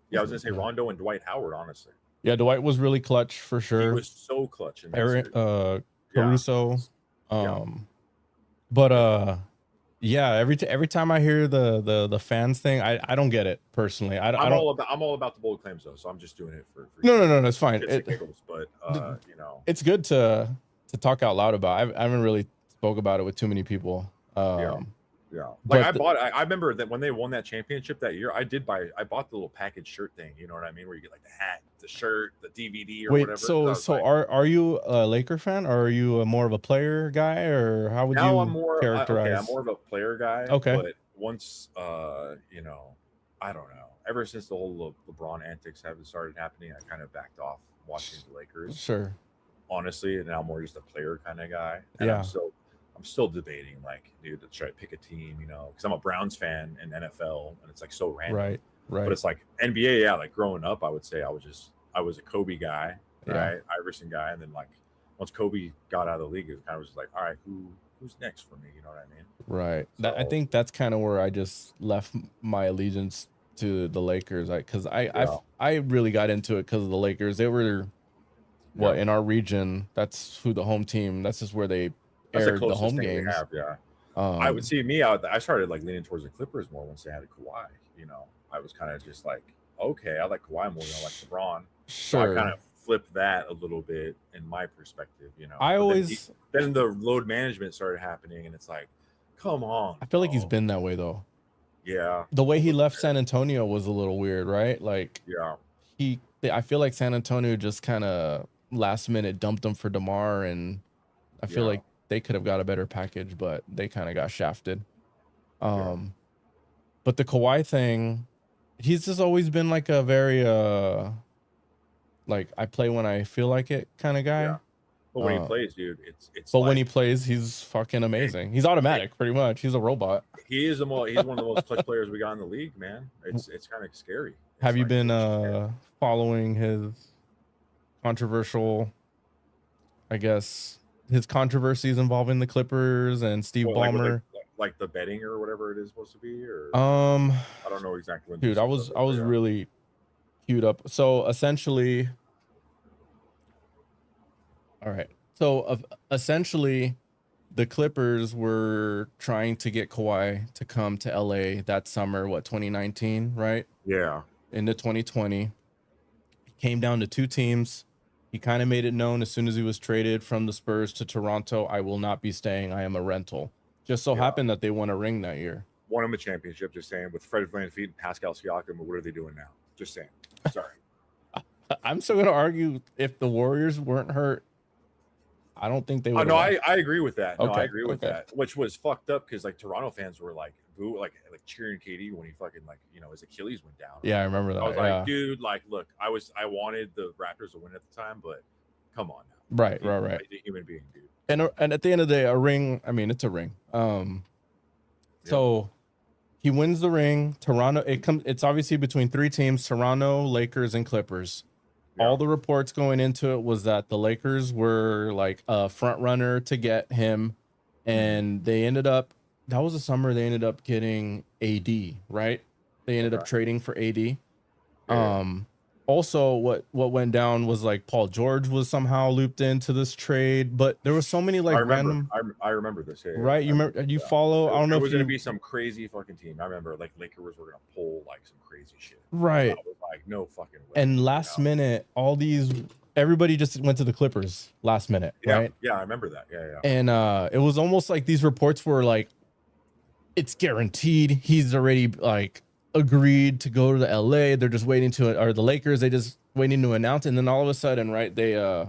yeah, I was gonna say Rondo and Dwight Howard. Honestly, Yeah, Dwight was really clutch for he sure. was so clutch in that Eric, series. Yeah, Caruso, yeah, but yep. yeah. Every time I hear the fans thing, I don't get it personally. I don't. I'm all about the bold claims though, so I'm just doing it for No, you no, know no, that's fine. shits and giggles. But It's good to talk out loud about. I haven't really spoke about it with too many people. yeah. Yeah, like But I remember that when they won that championship that year, I bought the little package shirt thing. You know what I mean? Where you get like the hat, the shirt, the DVD, or wait, whatever. so Like, are you a Laker fan, or are you a more of a player guy, or how would now I'm you more okay. I'm characterize? more of a player guy, Okay, but once I don't know. Ever since the whole LeBron antics have started happening, I kind of backed off watching the Lakers. sure, Honestly, and now I'm more just a player kind of guy. And yeah, I'm still debating, like, dude, let's try to pick a team, because I'm a Browns fan in NFL, and it's like so random. right, But right, it's like NBA, yeah. Like growing up, I would say I was a Kobe guy, yeah, right, Iverson guy, and then like once Kobe got out of the league, it kind of was just like, all right, who's next for me? You know what I mean? right. I So think that's kind of where I just left my allegiance to the Lakers, because yeah, I really got into it because of the Lakers. They were yeah. what in our region. That's who the home team. That's just where they That's the aired the closest home thing we games. have. Yeah. I would see me out. I started like leaning towards the Clippers more once they had a Kawhi. I was kind of just like, okay, I like Kawhi more than I like LeBron. So I kind Sure. of flipped that a little bit in my perspective. I But always then the load management started happening, and it's like, come on, I feel like he's bro. been that way though. Yeah, The way a he little left bit. San Antonio was a little weird, right? Like Yeah, I feel like San Antonio just kind of last minute dumped him for DeMar, and I feel yeah, like they could have got a better package, but they kind of got shafted. yeah, Um, but the Kawhi thing, he's just always been like a very like I play when I feel like it kind of yeah. guy. But when he Uh, plays, dude, it's but when he like plays, he's fucking it, amazing. He's it, automatic, pretty much. He's a robot. he's one of the most clutch players we got in the league, man. It's kind of scary. Have It's you like been holy shit. following his controversial, I guess, his controversies involving the Clippers and Steve What, like with Ballmer? like the betting or whatever it is supposed to be, or Um, I don't know exactly what dude, details of I it, but was yeah, really queued up. So essentially, all right. So essentially, the Clippers were trying to get Kawhi to come to LA that summer, what, 2019, right? yeah, Into 2020. It came down to two teams. He kind of made it known as soon as he was traded from the Spurs to Toronto, I will not be staying. I am a rental. Just so yeah. happened that they won a ring that year. Won him a championship. Just saying, with Fred VanVleet and Pascal Siakam, what are they doing now? Just saying. Sorry. I'm still going to argue if the Warriors weren't hurt, I don't think they would have No, won. I agree with that. No, I Okay. agree with Okay. that. Which was fucked up because like Toronto fans were like boo, like cheering KD when he fucking like his Achilles went down. Yeah, I remember that. I was Yeah. like, dude, like, look, I wanted the Raptors to win at the time, but come on now. Right, Like, right. he's a human being, dude. And at the end of the day, a ring, I mean, it's a ring. So he wins the ring. Toronto, it's obviously between three teams, Toronto, Lakers, and Clippers. Yeah. All the reports going into it was that the Lakers were like a front runner to get him, and they ended up, that was the summer they ended up getting AD, right? They ended up trading for AD. Also, what went down was like Paul George was somehow looped into this trade, but there was so many like random. I remember this. Yeah, Right? You remember? You follow? I don't know it if was gonna you. be some crazy fucking team. I remember like Lakers were gonna pull like some crazy shit. Right. I was like, no fucking way. And last minute, everybody just went to the Clippers last minute, right? Yeah, I remember that. Yeah. And it was almost like these reports were like, it's guaranteed. He's already like agreed to go to the LA. They're just waiting or the Lakers, they just waiting to announce it. And then all of a sudden, right, they're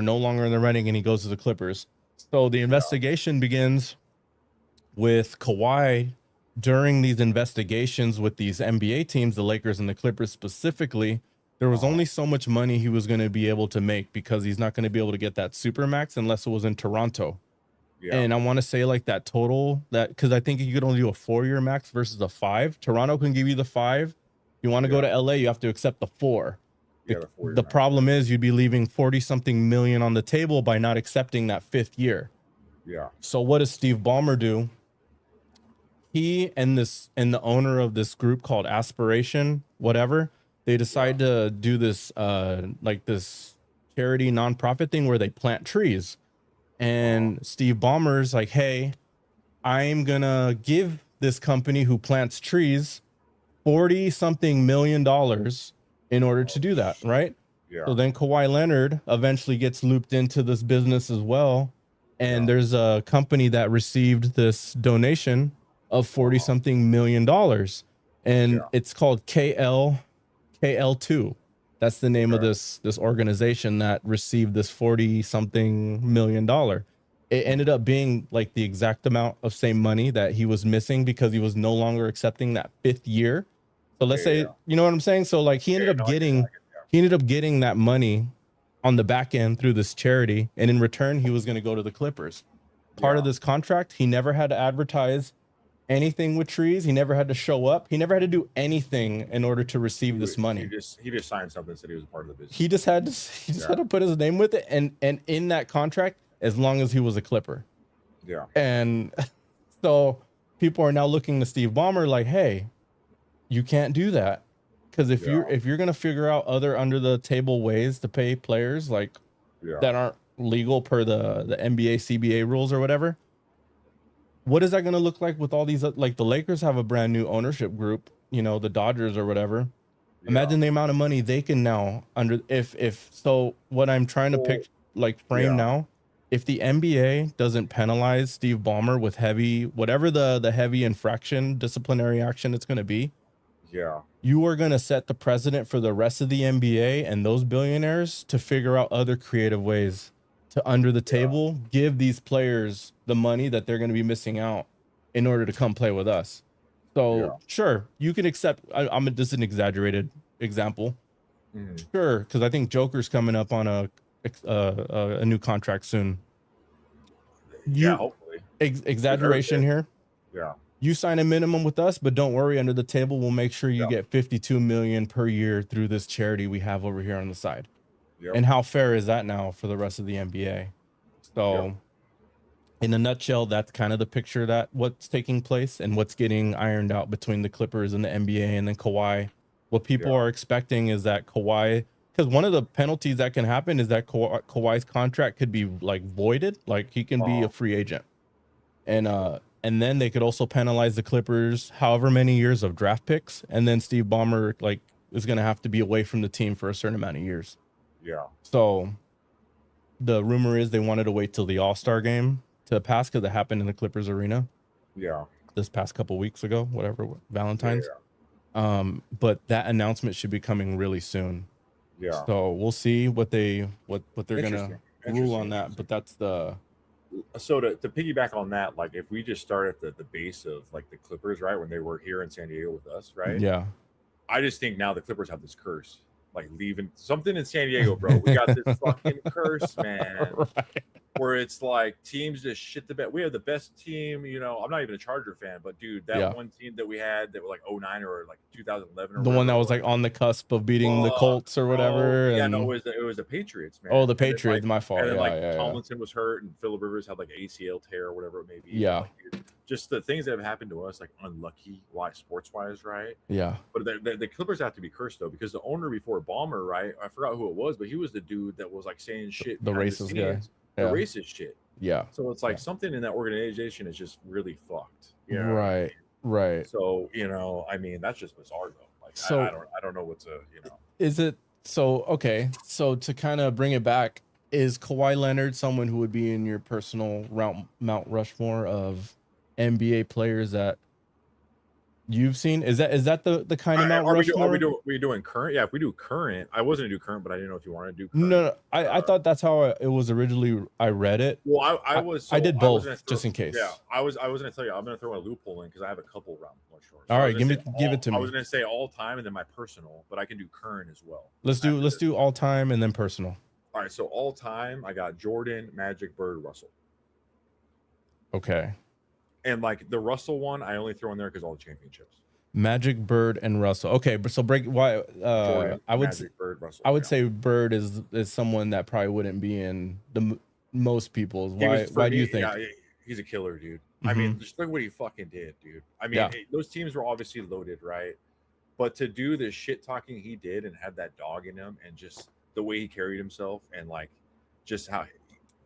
no longer in the running, and he goes to the Clippers. So the investigation begins with Kawhi. During these investigations with these NBA teams, the Lakers and the Clippers specifically, there was only so much money he was going to be able to make because he's not going to be able to get that super max unless it was in Toronto. Yeah. And I want to say like that total that because I think you could only do a 4-year max versus a 5. Toronto can give you the 5. If you want to go to LA, you have to accept the 4. Yeah, the 4-year The max, problem is you'd be leaving 40 something million on the table by not accepting that 5th year. Yeah. So what does Steve Ballmer do? He and the owner of this group called Aspiration, whatever, they decide to do this like this charity nonprofit thing where they plant trees. And Steve Ballmer's like, hey, I'm gonna give this company who plants trees 40 something million dollars in order to do that, right? Yeah. So then Kawhi Leonard eventually gets looped into this business as well. And there's a company that received this donation of 40 something million dollars. And it's called KL2. That's the name of this organization that received this 40 something million dollar. It ended up being like the exact amount of same money that he was missing because he was no longer accepting that 5th year. So let's say, you know what I'm saying? So like he ended up getting that money on the back end through this charity, and in return he was going to go to the Clippers. Part of this contract, he never had to advertise anything with trees. He never had to show up. He never had to do anything in order to receive this money. He just signed something that said he was a part of the business. He just had to put his name with it, and in that contract, as long as he was a Clipper. Yeah. And so people are now looking to Steve Ballmer like, hey, you can't do that. Because if you're gonna figure out other under the table ways to pay players like that aren't legal per the NBA CBA rules or whatever, what is that gonna look like with all these like the Lakers have a brand new ownership group, you know, the Dodgers or whatever. Imagine the amount of money they can now under if so what I'm trying to pick like frame now, if the NBA doesn't penalize Steve Ballmer with heavy whatever the heavy infraction disciplinary action it's gonna be. Yeah. You are going to set the precedent for the rest of the NBA and those billionaires to figure out other creative ways to under the table give these players the money that they're going to be missing out in order to come play with us. So sure, you can accept. This is an exaggerated example. Sure, because I think Joker's coming up on a new contract soon. Hopefully. Exaggeration here. Yeah. You sign a minimum with us, but don't worry, under the table, we'll make sure you get 52 million per year through this charity we have over here on the side. And how fair is that now for the rest of the NBA? So in a nutshell, that's kind of the picture that what's taking place and what's getting ironed out between the Clippers and the NBA and then Kawhi. What people are expecting is that Kawhi, because one of the penalties that can happen is that Kawhi's contract could be like voided, like he can be a free agent. And then they could also penalize the Clippers however many years of draft picks. And then Steve Ballmer like is going to have to be away from the team for a certain amount of years. Yeah. So the rumor is they wanted to wait till the All-Star game to pass because it happened in the Clippers arena. Yeah. This past couple weeks ago, whatever, Valentine's. But that announcement should be coming really soon. Yeah. So we'll see what they're going to rule on that. But that's the... So to piggyback on that, like if we just start at the base of like the Clippers, right, when they were here in San Diego with us, right? Yeah. I just think now the Clippers have this curse, like leaving something in San Diego, bro. We got this fucking curse, man, where it's like teams just shit the bed. We have the best team, you know. I'm not even a Charger fan, but dude, that one team that we had that were like 09 or like 2011 or the one that was like on the cusp of beating the Colts or whatever. Yeah, no, it was the Patriots, man. Oh, the Patriots, my fault. And then Tomlinson was hurt, and Phillip Rivers had like ACL tear or whatever it may be. Yeah. Like, dude, just the things that have happened to us, like unlucky, sports wise, right? Yeah. But the Clippers have to be cursed though, because the owner before Ballmer, right? I forgot who it was, but he was the dude that was like saying shit. The racist guy. The racist shit. Yeah. So it's like something in that organization is just really fucked. You know? Right. Right. So, you know, I mean, that's just bizarre though. Like, so I don't know what to, you know. Is it so? Okay. So to kind of bring it back, is Kawhi Leonard someone who would be in your personal Mount Rushmore of NBA players that You've seen, is that the kind of Mount Are Rushmore? we doing current? Yeah, if we do current, I was gonna do current, but I didn't know if you want to do No, current. no, I thought that's how it was originally. I read it. Well, I did I was gonna both throw. just in Yeah, case. I was gonna tell you I'm gonna throw a loophole in because I have a couple round one short. So All I was right, gonna say give it all. to I was me. gonna say all time and then my personal, but I can do current as well Let's after this. do all time and then personal. All right, so all time I got Jordan, Magic, Bird, Russell, Okay. and like the Russell one I only throw in there because all the championships. Magic, Bird, and Russell. Okay, but so break why Jordan, I would Magic, Bird, Russell. I would Yeah. say Bird is someone that probably wouldn't be in most people's. He was for Why do me. you think? Yeah, he's a killer, dude. I mean, just look what he fucking did, dude. I mean, Yeah. those teams were obviously loaded, right? But to do the shit talking he did and had that dog in him, and just the way he carried himself, and like just how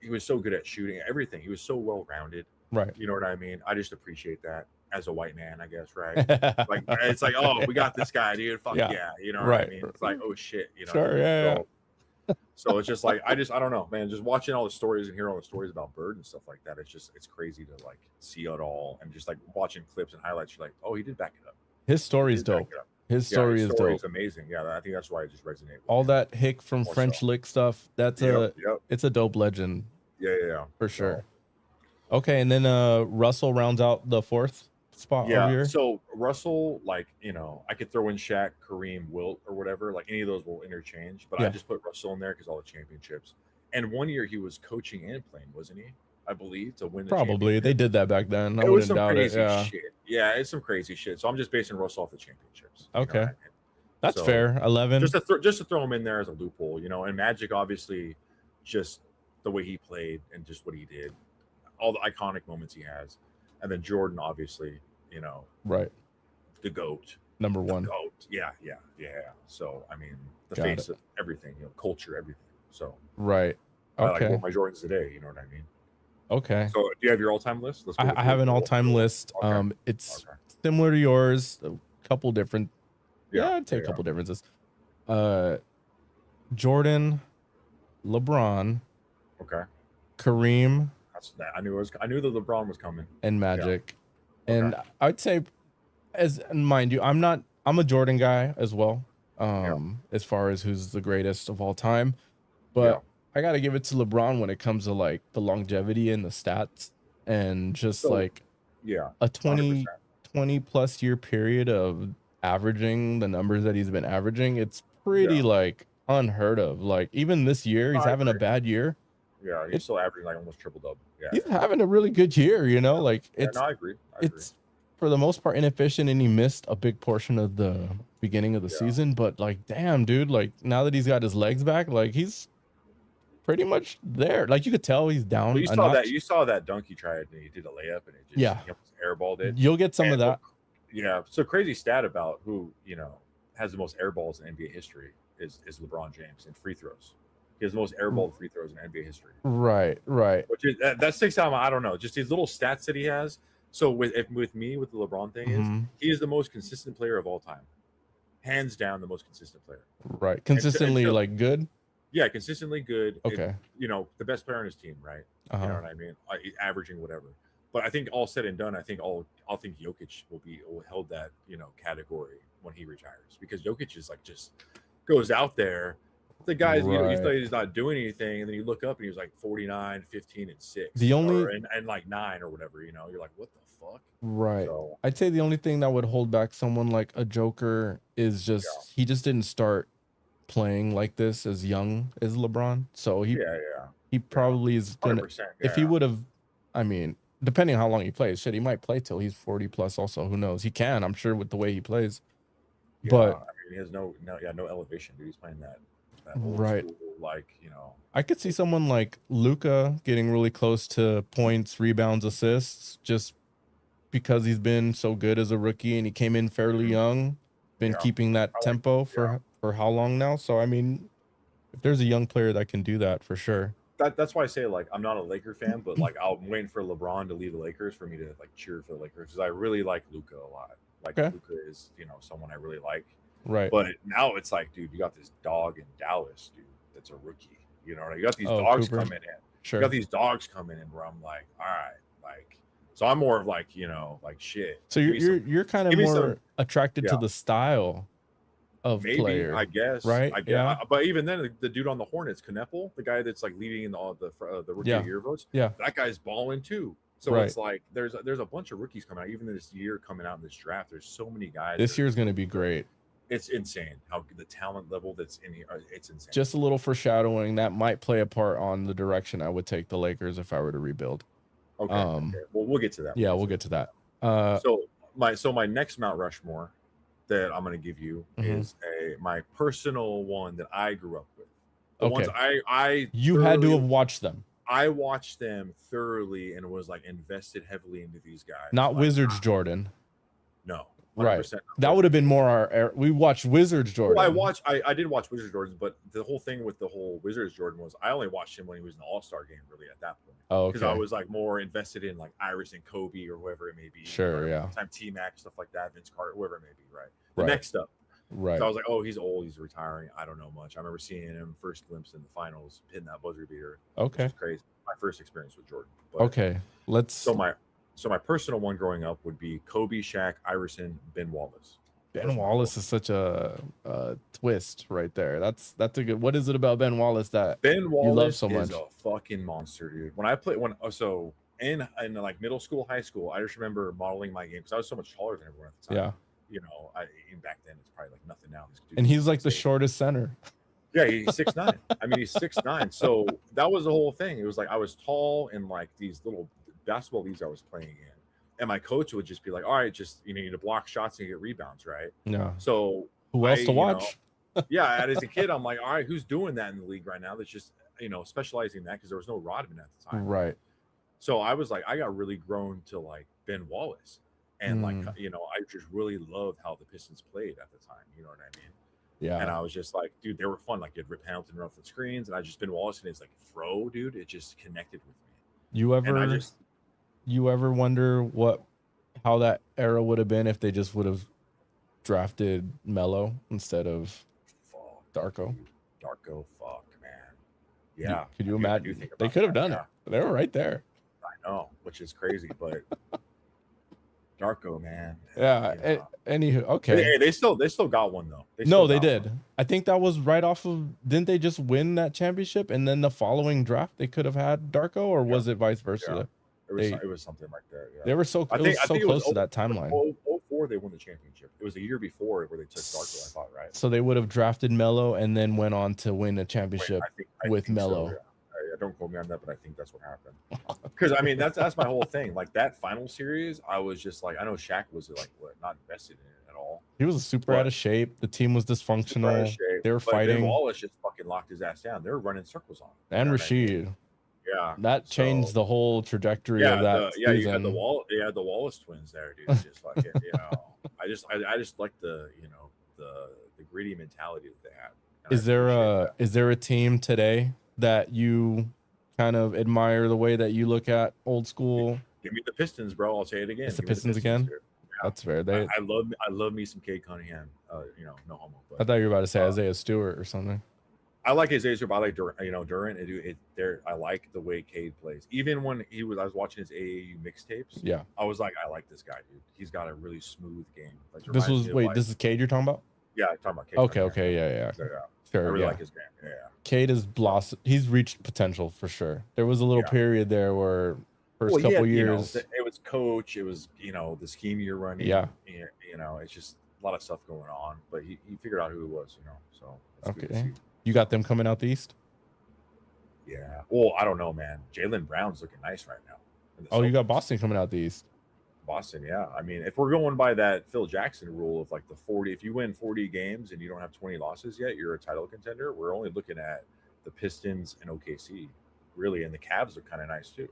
he was so good at shooting, everything. He was so well rounded. Right. You know what I mean? I just appreciate that as a white man, I guess, right? Like it's like, oh, we got this guy, dude. Fuck Yeah. yeah, you know what I Right. mean? It's like, oh shit, you know. Sure. Yeah. So it's just like I don't know, man. Just watching all the stories and hearing all the stories about Bird and stuff like that, it's crazy to like see it all, and just like watching clips and highlights. You're like, oh, he did back it up. His story is dope. His story is dope. Is amazing. Yeah, I think that's why I just resonate with all him. that hick from French Lick stuff. That's it's a dope legend. Yeah. For sure. Okay, and then Russell rounds out the fourth spot over here. So Russell, like, you know, I could throw in Shaq, Kareem, Wilt, or whatever. Like any of those will interchange, but I just put Russell in there because all the championships. And one year he was coaching and playing, wasn't he? I believe, to win the Probably. They did that back then. I it was wouldn't doubt it. Yeah. Shit. Yeah, it's some crazy shit. So I'm just basing Russell off the championships. Okay. You know That's fair. 11. Just to throw him in there as a loophole, you know, and Magic, obviously, just the way he played and just what he did, all the iconic moments he has. And then Jordan, obviously, you know, right, the GOAT. Number one. GOAT. Yeah. So, I mean, the face of everything, you know, culture, everything. So, right. Okay. I like my Jordans today, you know what I mean? Okay. So, do you have your all-time list? I have an all-time list. Okay. It's similar to yours, a couple different. Yeah, I'd say a couple differences. Jordan, LeBron. Okay. Kareem. I knew that LeBron was coming. And Magic. Yeah. And I'd say, mind you, I'm a Jordan guy as well. As far as who's the greatest of all time. But I gotta give it to LeBron when it comes to like the longevity and the stats, and just like a 20 plus year period of averaging the numbers that he's been averaging. It's pretty like unheard of. Like even this year, he's having a bad year. Yeah, he's still averaging like almost triple double. Yeah, he's having a really good year, you know. Like it's I agree. It's for the most part inefficient, and he missed a big portion of the beginning of the season. But like, damn, dude, like now that he's got his legs back, like he's pretty much there. Like you could tell he's down. Well, you saw that dunk he tried and he did a layup and it just airballed it. You'll get some of that. Yeah. So crazy stat about who, you know, has the most air balls in NBA history is LeBron James in free throws. He has the most airballed free throws in NBA history. Right. Which is that sticks out. I don't know, just these little stats that he has. So with the LeBron thing is he is the most consistent player of all time, hands down the most consistent player. Right. Consistently like good. Yeah, consistently good. Okay. You know, the best player on his team, right? You know what I mean? Averaging whatever. But I think all said and done, I think Jokic will hold that, you know, category when he retires, because Jokic is like just goes out there. The guys, you know, you thought he's not doing anything, and then you look up and he was like 49, 15, and 6. And like 9 or whatever, you know. You're like, what the fuck? Right. So, I'd say the only thing that would hold back someone like a Joker is just he just didn't start playing like this as young as LeBron. So he probably is gonna if he would have, I mean, depending on how long he plays, shit, he might play till he's 40 plus also. Who knows? He can, I'm sure, with the way he plays. But I mean, he has no elevation, dude. He's playing that old school, like, you know. I could see someone like Luka getting really close to points, rebounds, assists, just because he's been so good as a rookie and he came in fairly young, been keeping that tempo for how long now. So I mean, if there's a young player that can do that, for sure. That's why I say, like, I'm not a Laker fan, but like I'm waiting for LeBron to leave the Lakers for me to like cheer for the Lakers, because I really like Luka a lot. Like Luka is, you know, someone I really like. Right. But now it's like, dude, you got this dog in Dallas, dude, that's a rookie. You know, you got these dogs coming in. Sure. You got these dogs coming in where I'm like, all right, like So I'm more of like, you know, like shit. So you're kind of give me more some- attracted to yeah. the style of Maybe, player, I guess, right? Yeah. But even then, the dude on the Hornets, Kneppel, the guy that's like leading in all the rookie of the year votes, Yeah. that guy's balling too. So Right. it's like there's a bunch of rookies coming out. Even this year coming out in this draft, there's so many guys. This year's going to be great. It's insane how the talent level that's in here. It's insane. Just a little foreshadowing that might play a part on the direction I would take the Lakers if I were to rebuild. Okay. Okay. Well, we'll get to that. Yeah, we'll get to that. So my next Mount Rushmore that I'm going to give you is my personal one that I grew up with. The ones I you had to have watched them. I watched them thoroughly and was like invested heavily into these guys. Not like, Wizards Jordan. No. Right. That would have been more our we watched Wizards Jordan. Well, I did watch Wizards Jordan, but the whole thing with the whole Wizards Jordan was I only watched him when he was in the All-Star game really at that point. Oh, because I was like more invested in like Iris and Kobe or whoever it may be. Sure, yeah. Time T-Mac, stuff like that, Vince Carter, whoever it may be, right? The next up. Right. So I was like, oh, he's old, he's retiring. I don't know much. I remember seeing him first glimpse in the finals, hitting that buzzer beater. Okay. Which is crazy. My first experience with Jordan. But, okay. So my personal one growing up would be Kobe, Shaq, Iverson, Ben Wallace. Ben Wallace is such a twist right there. That's a good. What is it about Ben Wallace that Ben Wallace you love so much? Is a fucking monster, dude. When I played, in like middle school, high school, I just remember modeling my game because I was so much taller than everyone at the time. Yeah. You know, back then it's probably like nothing now. And he's like the shortest center. Yeah, he's 6'9". I mean, he's 6'9". So that was the whole thing. It was like I was tall in like these little basketball leagues I was playing in. And my coach would just be like, all right, just, you need to block shots and get rebounds, right? Yeah. So who else to watch? Yeah, as a kid, I'm like, all right, who's doing that in the league right now? That's just, specializing in that because there was no Rodman at the time. Right. So I was like, I got really grown to like Ben Wallace. And I just really loved how the Pistons played at the time. You know what I mean? Yeah. And I was just like, dude, they were fun. Like, you had Rip Hamilton run off the screens, and I just Ben Wallace and his like throw, dude. It just connected with me. You ever wonder how that era would have been if they just would have drafted Melo instead of Darko? Darko, fuck, man. Yeah. Could you imagine? They could have done it. They were right there. I know, which is crazy, but Darko, man. Yeah. Anywho, okay. They still got one though. They did. I think that was right off of. Didn't they just win that championship and then the following draft they could have had Darko, or was it vice versa? Yeah. It was something like that. Yeah. They were so close to that timeline. 04 they won the championship. It was a year before where they took Darko, I thought, right? So they would have drafted Melo and then went on to win a championship with Melo. So, yeah. Don't quote me on that, but I think that's what happened. Because I mean, that's my whole thing. Like that final series, I was just like, I know Shaq was like not invested in it at all. He was super out of shape. The team was dysfunctional. They were fighting. Ben Wallace just fucking locked his ass down. They were running circles on him. And Rashid. Yeah, that changed the whole trajectory of that. You had the Wallace twins there, dude. Just like I just like the the gritty mentality that they had. Is there a team today that you kind of admire the way that you look at old school? Give me the Pistons, bro. I'll say it again. It's the Pistons again. Yeah. That's fair. I love me some Cade Cunningham. No homo. But, I thought you were about to say Isaiah Stewart or something. I like Isaiah Stewart, but I like Durant. I like the way Cade plays. Even when I was watching his AAU mixtapes. Yeah. I was like, I like this guy, dude. He's got a really smooth game. Like, this is Cade you're talking about? Yeah, I'm talking about Cade. Okay, yeah. Sure, I really like his game. Yeah. Cade is blossomed. He's reached potential for sure. There was a little period there where couple years. It was coach. It was the scheme you're running. Yeah. It's just a lot of stuff going on. But he figured out who he was. So okay. You got them coming out the East? Yeah. Well, I don't know, man. Jaylen Brown's looking nice right now. You got Boston coming out the East. Boston, yeah. I mean, if we're going by that Phil Jackson rule of like the 40, if you win 40 games and you don't have 20 losses yet, you're a title contender. We're only looking at the Pistons and OKC, really, and the Cavs are kind of nice too.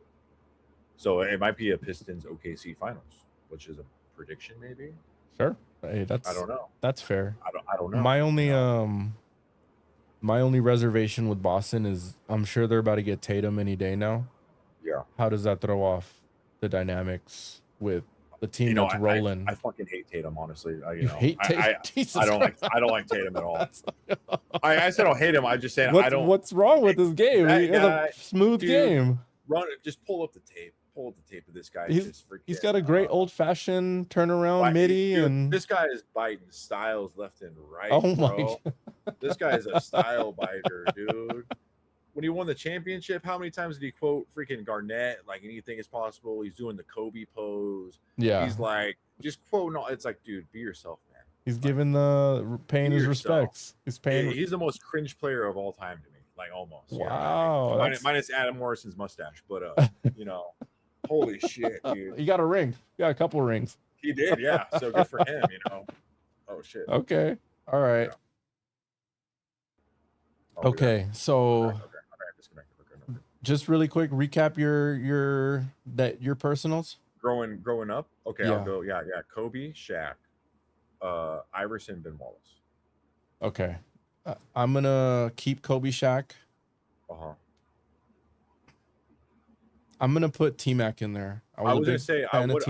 So it might be a Pistons OKC finals, which is a prediction, maybe. Sure. Hey, I don't know. That's fair. I don't know. My only reservation with Boston is I'm sure they're about to get Tatum any day now. Yeah. How does that throw off the dynamics with the team that's rolling? I fucking hate Tatum, honestly. Hate Tatum? I don't like Tatum at all. I said I don't hate him. I just saying I don't. What's wrong with his game? He has a smooth game. Just pull up the tape. pull up the tape of this guy. He's Just freaking. he's got a great old fashioned turnaround MIDI, dude, and this guy is biting styles left and right. oh my bro. This guy is a style biter, dude. When he won the championship, how many times did he quote freaking Garnett? Like anything is possible. He's doing the Kobe pose. yeah. He's like just quoting. It's like, dude, be yourself, man. He's like, giving paying his respects. He's paying. He's the most cringe player of all time to me. Like almost. Wow. You know? Minus Adam Morrison's mustache, but you know, holy shit, dude. He got a ring. He got a couple rings. He did, yeah. So good for him, you know. Oh shit. Okay. All right. Yeah. Oh, okay. So okay. Disconnected. Okay. Just really quick, recap your personals. Growing up. Okay, Yeah. I'll go. Yeah. Kobe, Shaq, Iverson, Ben Wallace. Okay. I'm gonna keep Kobe, Shaq. I'm gonna put T-Mac in there. I was gonna say I almost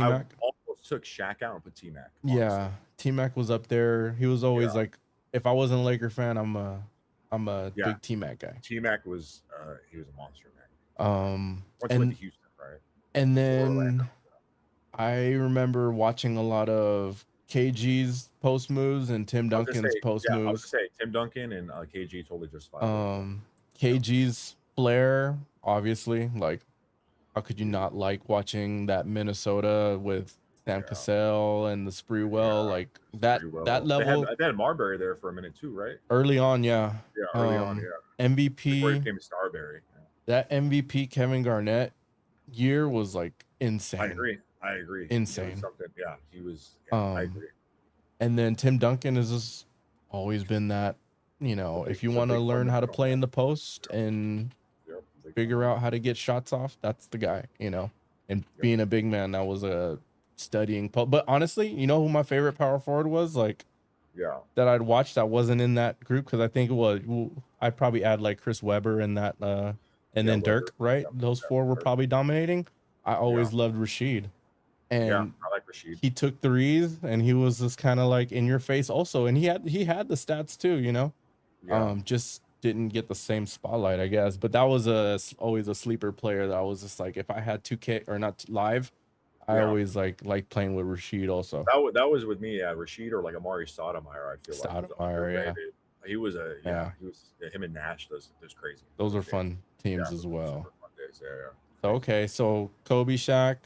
took Shaq out and put T-Mac. Yeah, T-Mac was up there. He was always like, if I wasn't a Laker fan, I'm a big T-Mac guy. T-Mac was he was a monster, man. Went to Houston, right? And then I remember watching a lot of KG's post moves and Tim Duncan's post moves. I was gonna say Tim Duncan and KG totally justified. KG's flair, obviously, like how could you not like watching that Minnesota with Sam Cassell and the Sprewell, like that level. They had Marbury there for a minute too, right? Early on, yeah. MVP before he became Starberry. That MVP Kevin Garnett year was like insane. I agree. Insane. Yeah, he was. I agree. And then Tim Duncan has just always been that. You know, if you want to learn how to play in the post and figure out how to get shots off, that's the guy. You know, and being a big man, that was a studying. But honestly, you know who my favorite power forward was? Like, that I'd watched that wasn't in that group, because I think it was. I'd probably add like Chris Webber in that, and then Dirk. Right, those four were probably dominating. I always loved Rashid. And I like Rashid. He took threes, and he was just kind of like in your face also, and he had the stats too, you know. Just didn't get the same spotlight, I guess. But that was always a sleeper player that I was just like, if I had 2K or not live, I always like playing with Rashid also. That was with me, Rashid or like Amari Stoudemire. I feel Stoudemire, he was him and Nash. Those crazy. Those are fun teams as well. Fun days. Yeah. So, okay, so Kobe, Shaq,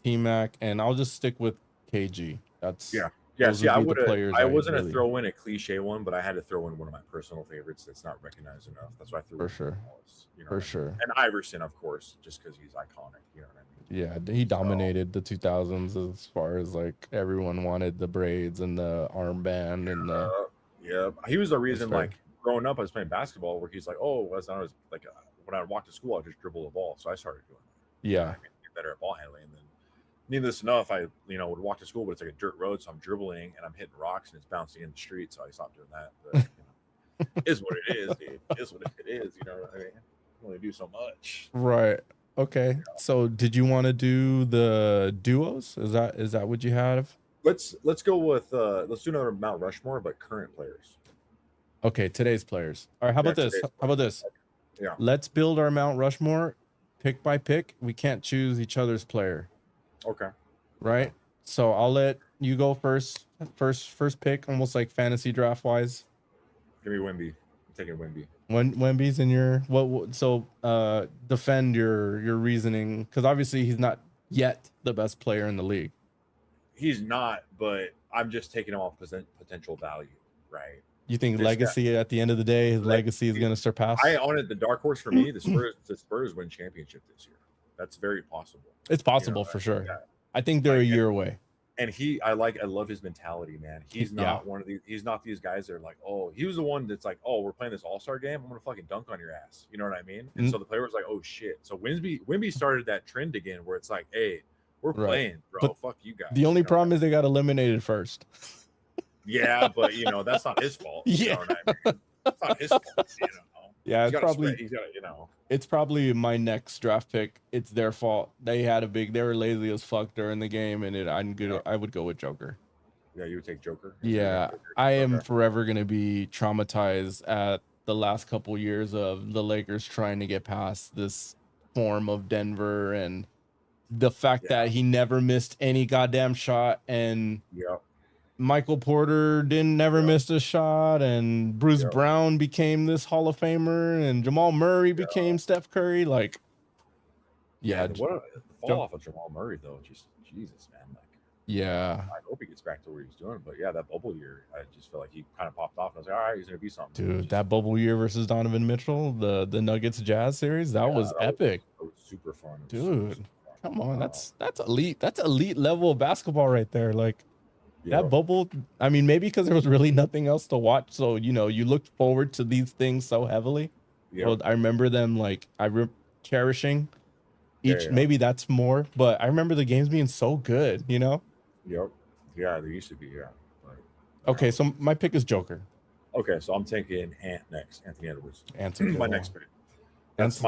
T-Mac, and I'll just stick with KG. That's See, I wasn't gonna throw in a cliche one, but I had to throw in one of my personal favorites that's not recognized enough. That's why I threw for sure. Wallace, you know for sure. And Iverson, of course, just because he's iconic. You know what I mean? Yeah, he dominated the 2000s as far as like everyone wanted the braids and the armband and the. He was the reason. Like growing up, I was playing basketball, where he's like, "Oh, I was like when I walked to school, I just dribble the ball." So I started doing that. Yeah. You know, get better at ball handling, and then. Needless enough, I would walk to school, but it's like a dirt road, so I'm dribbling and I'm hitting rocks and it's bouncing in the street, so I stopped doing that. But is what it is, dude. Is what it is. You know what I mean? I only do so much. Right. Okay. So, did you want to do the duos? Is that what you have? Let's go with let's do another Mount Rushmore, but current players. Okay, today's players. All right. How about this? How about this? Yeah. Let's build our Mount Rushmore, pick by pick. We can't choose each other's player. Okay. Right. So I'll let you go first. First pick, almost like fantasy draft wise. Give me Wemby. I'm taking Wemby. Wemby's in your what? So defend your reasoning, because obviously he's not yet the best player in the league. He's not, but I'm just taking him off potential value, right? You think legacy at the end of the day, his legacy is going to surpass? I own it. The dark horse for me, the Spurs win championship this year. That's very possible. It's possible for sure. Yeah. I think they're a year away. And I love his mentality, man. He's not one of these. He's not these guys that are like, oh, he was the one that's like, oh, we're playing this all-star game. I'm gonna fucking dunk on your ass. You know what I mean? And so the player was like, oh shit. So Wemby started that trend again, where it's like, hey, we're playing, bro. But fuck you guys. The only problem is they got eliminated first. Yeah, but that's not his fault. You know what I mean? That's not his fault. Yeah, it's probably my next draft pick. It's their fault. They were lazy as fuck during the game, and I would go with Joker. Yeah, you would take Joker. Yeah, I am forever gonna be traumatized at the last couple years of the Lakers trying to get past this form of Denver and the fact that he never missed any goddamn shot, and Yep. Michael Porter never missed a shot, and Bruce Yep. Brown became this Hall of Famer, and Jamal Murray became Steph Curry. Like, yeah, Man, what the fall off of Jamal Murray though? Just Jesus, man. Like, yeah, I hope he gets back to what he was doing. But yeah, that bubble year, I just feel like he kind of popped off. And I was like, all right, he's gonna be something. dude, just, that bubble year versus Donovan Mitchell, the Nuggets Jazz series, that was epic. It was super fun, dude. Super fun. Come on, that's elite. That's elite level of basketball right there. Like, that bubble. I mean, maybe because there was really nothing else to watch, so you know, you looked forward to these things so heavily. Well, I remember them like cherishing each. Maybe that's more, but I remember the games being so good. You know. Yep. Yeah, they used to be. Yeah. But, okay, so my pick is Joker. Okay, so I'm taking next. Anthony Edwards. My next pick. That's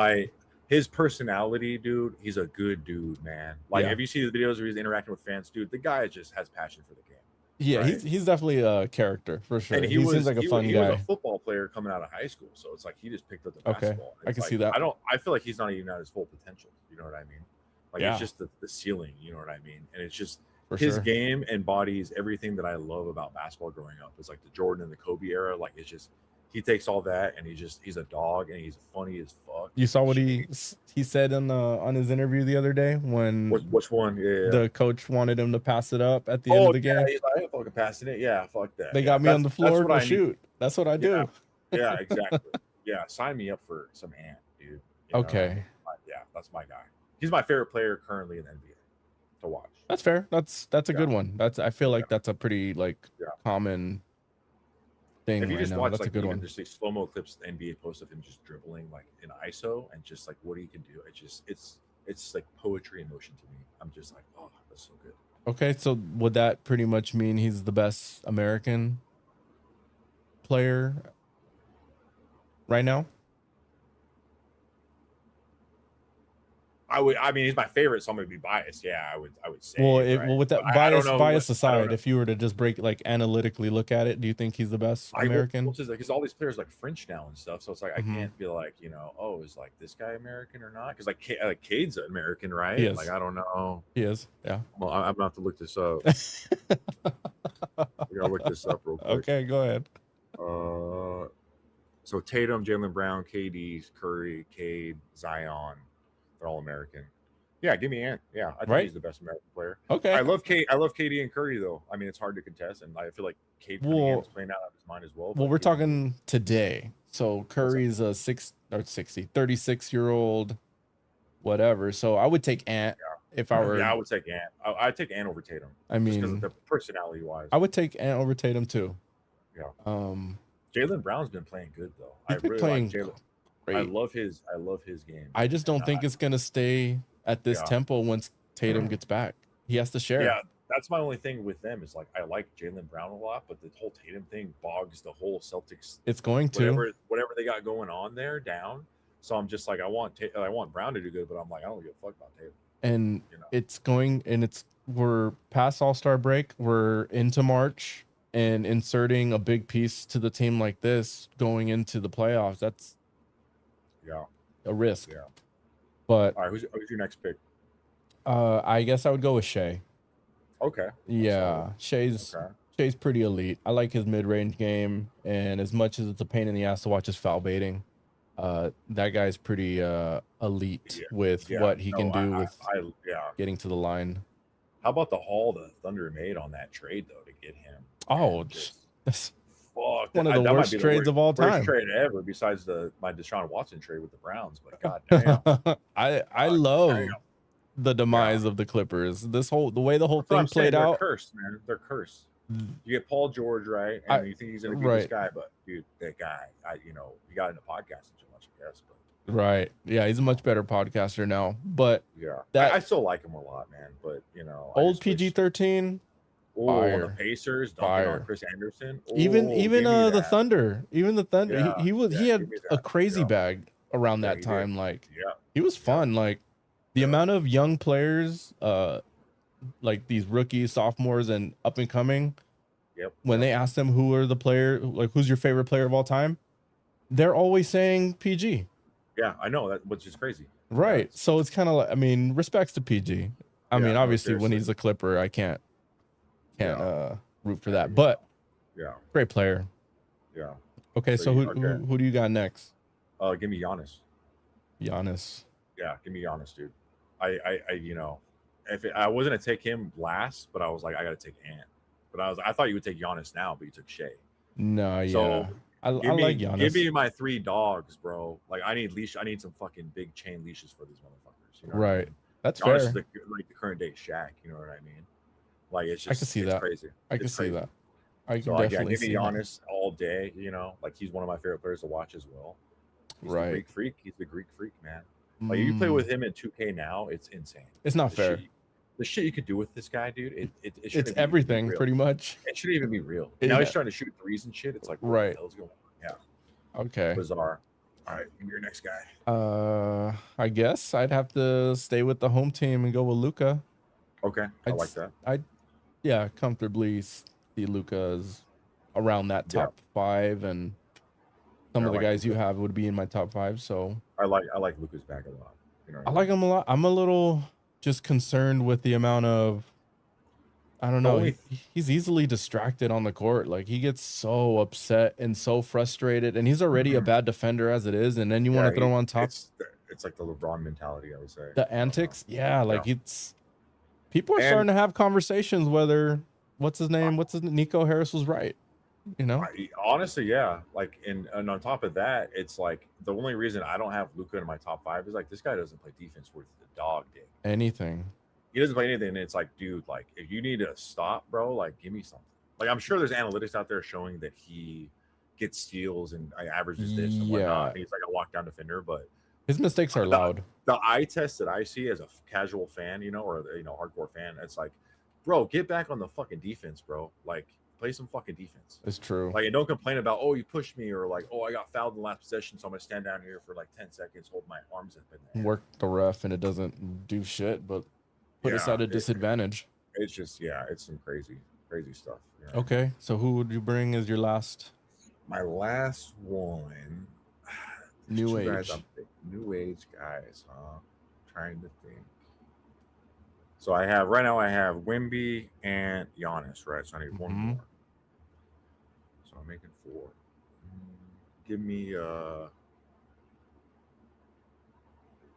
his personality, dude. He's a good dude, man. Like, if you see the videos where he's interacting with fans, dude, the guy just has passion for the game. Yeah, right? he's definitely a character for sure. And he seems like a fun guy. He was a football player coming out of high school, so it's like he just picked up the basketball. I can see that. I feel like he's not even at his full potential. You know what I mean? Like, it's just the ceiling. You know what I mean? And it's just his game embodies everything that I love about basketball growing up. It's like the Jordan and the Kobe era. Like, it's just he takes all that and he's a dog and he's funny as fuck. You saw what he said on his interview the other day when which one? Yeah. The coach wanted him to pass it up at the end of the game. He's like, I ain't fucking passing it. Yeah, fuck that. They got me on the floor to shoot. That's what I do. Yeah, exactly. Yeah, sign me up for some Ant, dude. Okay. Yeah, that's my guy. He's my favorite player currently in the NBA to watch. That's fair. That's a good one. I feel like that's a pretty common thing. If you just watch that's a good one. Just slow-mo clips, the NBA post of him just dribbling like in ISO and just like what he can do. It's like poetry in motion to me. I'm just like, oh, that's so good. Okay, so would that pretty much mean he's the best American player right now? I mean, he's my favorite, so I'm gonna be biased. Yeah, I would say. Well, with that bias aside, if you were to just analytically look at it, do you think he's the best American? Because all these players like French now and stuff, so it's like I can't be like, oh, is like this guy American or not? Because like Cade's American, right? He is. Like, I don't know. He is. Yeah. Well, I'm gonna have to look this up. We gotta look this up real quick. Okay, go ahead. So Tatum, Jaylen Brown, KD, Curry, Cade, Zion. They're all American. Yeah, give me Ant. Yeah, I think he's the best American player. Okay. I love KD and Curry though. I mean, it's hard to contest, and I feel like Cade is playing out of his mind as well. Well, we're talking today. So Curry's a 36-year-old, whatever. So I would take Ant if I were. Yeah, I would take Ant. I'd take Ant over Tatum. I mean, just because of the personality wise. I would take Ant over Tatum too. Yeah. Jaylen Brown's been playing good though. He's been playing like Jaylen. I love his game. I just don't think it's gonna stay at this tempo once Tatum gets back. He has to share. Yeah, that's my only thing with them is like I like Jaylen Brown a lot, but the whole Tatum thing bogs the whole Celtics. It's going to whatever they got going on there down. So I'm just like I want Brown to do good, but I'm like I don't give a fuck about Tatum. And we're past All-Star break. We're into March, and inserting a big piece to the team like this going into the playoffs. That's a risk. Yeah. But all right, who's your next pick? I guess I would go with Shea. Okay. Yeah, Shea's pretty elite. I like his mid-range game, and as much as it's a pain in the ass to watch his foul baiting, that guy's pretty elite with what he can do with getting to the line. How about the haul the Thunder made on that trade though to get him? Oh, that's one of the worst trades of all time. Worst trade ever, besides my Deshaun Watson trade with the Browns. But goddamn, I love the demise of the Clippers. The way the whole thing played out. They're cursed, man. They're cursed. You get Paul George right, and you think he's gonna be this guy, but dude, that guy, he got into podcasting too much, I guess. But right, yeah, he's a much better podcaster now. But I still like him a lot, man. But old PG-13. On the Pacers, dunking on Chris Anderson. Even the Thunder. Even the Thunder. He had a crazy bag around that time. Like he was fun. Like the amount of young players, like these rookies, sophomores, and up and coming. When they ask them who are the player, like who's your favorite player of all time, they're always saying PG. Yeah, I know that, which is crazy. Right. It's So it's kind of like, I mean, respects to PG. I yeah, mean, no, obviously when seriously. he's a Clipper, I can't Yeah, root for that. and you But know, yeah, great player. yeah. Okay, So so you okay? who do you got next? Give me Giannis. Giannis. Yeah, give me Giannis, dude. You know, I wasn't gonna take him last, but I was like, I gotta take Ant. But I thought you would take Giannis now, but you took Shea. No, So yeah. I like give Giannis. me my three dogs, bro. Like I need leash. I need some fucking big chain leashes for these motherfuckers. You know what I Right. mean? That's Giannis is fair. like the current day Shaq. You know what I mean? Like I could see it's that. crazy. I could It's see crazy. that. I So could like yeah, definitely give me see that. Giannis all day. You know, like he's one of my favorite players to watch as well. He's the Right. Greek freak. He's the Greek freak, man. Like you play Mm, with him in 2K now, it's insane. it's not The shit, fair. the shit you could do with this guy, dude. It It's shouldn't even be everything real. pretty much. It shouldn't even be real. Now he's Yeah. trying to shoot threes and shit. It's like what the Right. hell's going on? Yeah, Okay. bizarre. All right, give me your next guy. I guess I'd have to stay with the home team and go with Luca. Okay, I like that. I'd yeah, comfortably see Luca's around that Yeah, top 5, and some yeah, I of the like guys you Luca. have would be in my top 5. So I like Luca's bag a lot. You know what I I like mean? him a lot. I'm a little just concerned with the amount of, I don't The know. only He's easily distracted on the court. Like he gets so upset and so frustrated, and he's already a Mhm. bad defender as it is. And then you want Yeah, to throw on top it's like the LeBron mentality. I would say. the I don't know. antics. Yeah, Yeah, like it's people are and starting to have conversations whether what's his Nico Harris was right. You know, honestly, yeah. Like, and on top of that, it's like the only reason I don't have Luca in my top five is like this guy doesn't play defense worth the dog dick. anything. He doesn't play anything. And it's like, dude, like if you need to stop, bro, like give me something. Like I'm sure there's analytics out there showing that he gets steals and averages this and whatnot. Yeah, And he's like a lockdown defender, but his mistakes are the loud. the eye test that I see as a casual fan, or hardcore fan, it's like, bro, get back on the fucking defense, bro. Like play some fucking defense. It's true. Like, and don't complain about, oh, you pushed me, or like, oh, I got fouled in the last possession, so I'm gonna stand down here for like 10 seconds, hold my arms up in the air. Work the ref and it doesn't do shit, but put us at a disadvantage. It's just, yeah, it's some crazy stuff. You know? Okay, so who would you bring as your last? My last one, New age. New age guys, huh? Trying to think. So I have right now. I have Wimby and Giannis, right? So I need one more. So I'm making 4. Give me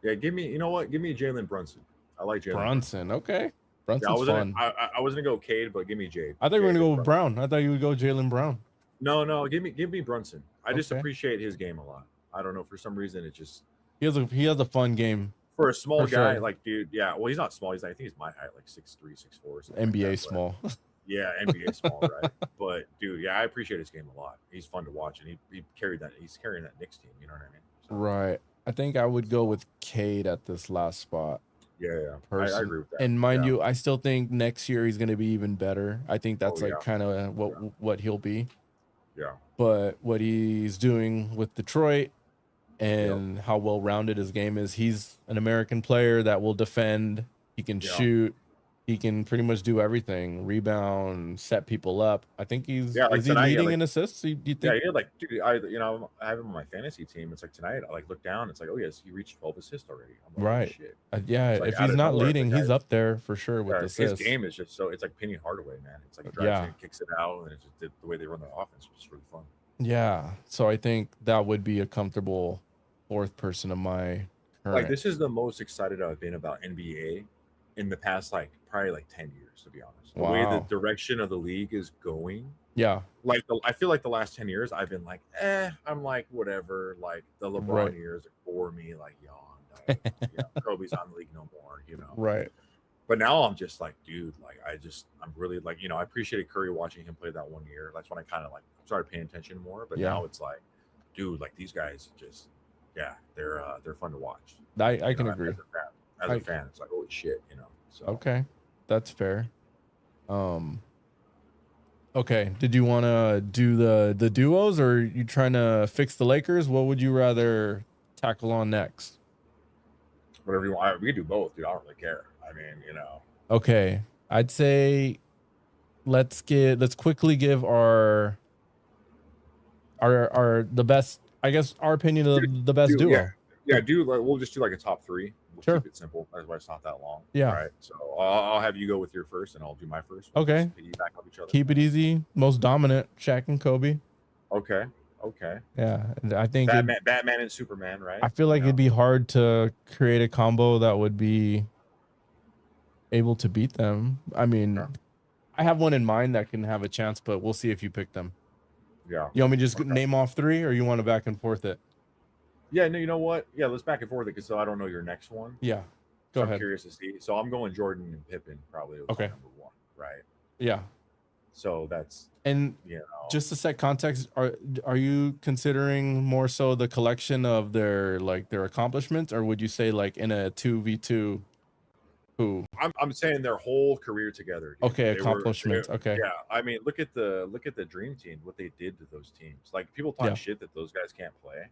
yeah, give me, you know what? Give me Jalen Brunson. I like Jalen Brunson. Okay. Yeah, Brunson's fun. I was gonna go Cade, but give me Jade. I thought you were gonna go with Brunson. Brown. I thought you would go Jalen Brown. No, give me Brunson. I just Okay. appreciate his game a lot. I don't know, for some reason it just He has a fun game. for a small For guy, sure. like, dude, yeah. Well, he's not small. He's, I think he's my height, like 6'3", 6'4", something NBA like that, small. yeah, NBA small, right? But dude, yeah, I appreciate his game a lot. He's fun to watch, and he carried that. He's carrying that Knicks team. You know what I mean? So, Right. I think I would go with Cade at this last spot. yeah. I agree with that. And mind you, I still think next year he's going to be even better. I think that's kind of what he'll be. Yeah. But what he's doing with Detroit and how well-rounded his game is, he's an American player that will defend. He can shoot. He can pretty much do everything. Rebound, set people up. I think he's like is he tonight, leading in assists? Do you think? Yeah, he did. Like, dude, I have him on my fantasy team. It's like tonight, I like look down. It's like, oh yes, he reached 12 assists already. I'm like, Right. oh, shit. Yeah. Like, if he's not leading, he's up there for sure with assists. His game is just so, it's like Penny Hardaway, man. It's like drives in, kicks it out, and it's just the way they run the offense is just really fun. Yeah. So I think that would be a comfortable 4th person of my current. Like, this is the most excited I've been about NBA in the past, like, probably like 10 years, to be honest. The way the direction of the league is going. Yeah. Like, I feel like the last 10 years I've been like, I'm like, whatever. Like, the LeBron years bore me, like, yawn. Kobe's on the league no more, you know. Right. But now I'm just like, dude, like, I'm really like, I appreciated Curry watching him play that 1 year. That's when I kind of like started paying attention more. But now it's like, dude, like, these guys just, they're fun to watch. I can agree. As a fan, it's like, holy shit, you know. So. Okay, that's fair. Okay, did you want to do the duos, or are you trying to fix the Lakers? What would you rather tackle on next? Whatever you want. We can do both, dude. I don't really care. I mean, you know. Okay, I'd say let's quickly give our the best, I guess, our opinion of the best duo. Yeah, we'll just do like a top three. We'll Sure. keep it simple. That's why it's not that long. Yeah. All right. So I'll have you go with your first, and I'll do my first. We'll Okay. just piggyback off each other. Keep it easy. Most dominant, Shaq and Kobe. Okay. Okay. Yeah, I think Batman and Superman, right? I feel like it'd be hard to create a combo that would be able to beat them. I mean, Yeah. I have one in mind that can have a chance, but we'll see if you pick them. Yeah. You want me to just name off three, or you want to back and forth it? Yeah, no, you know what? Yeah, let's back and forth it because I don't know your next one. Yeah, go ahead. I'm curious to see. So I'm going Jordan and Pippen probably. Okay. Number one, right? Yeah. So that's just to set context, are you considering more so the collection of their accomplishments, or would you say like in a 2v2? Who? I'm saying their whole career together. Dude. Okay, accomplishments. Okay. Yeah, I mean, look at the Dream Team. What they did to those teams. Like people talk shit that those guys can't play,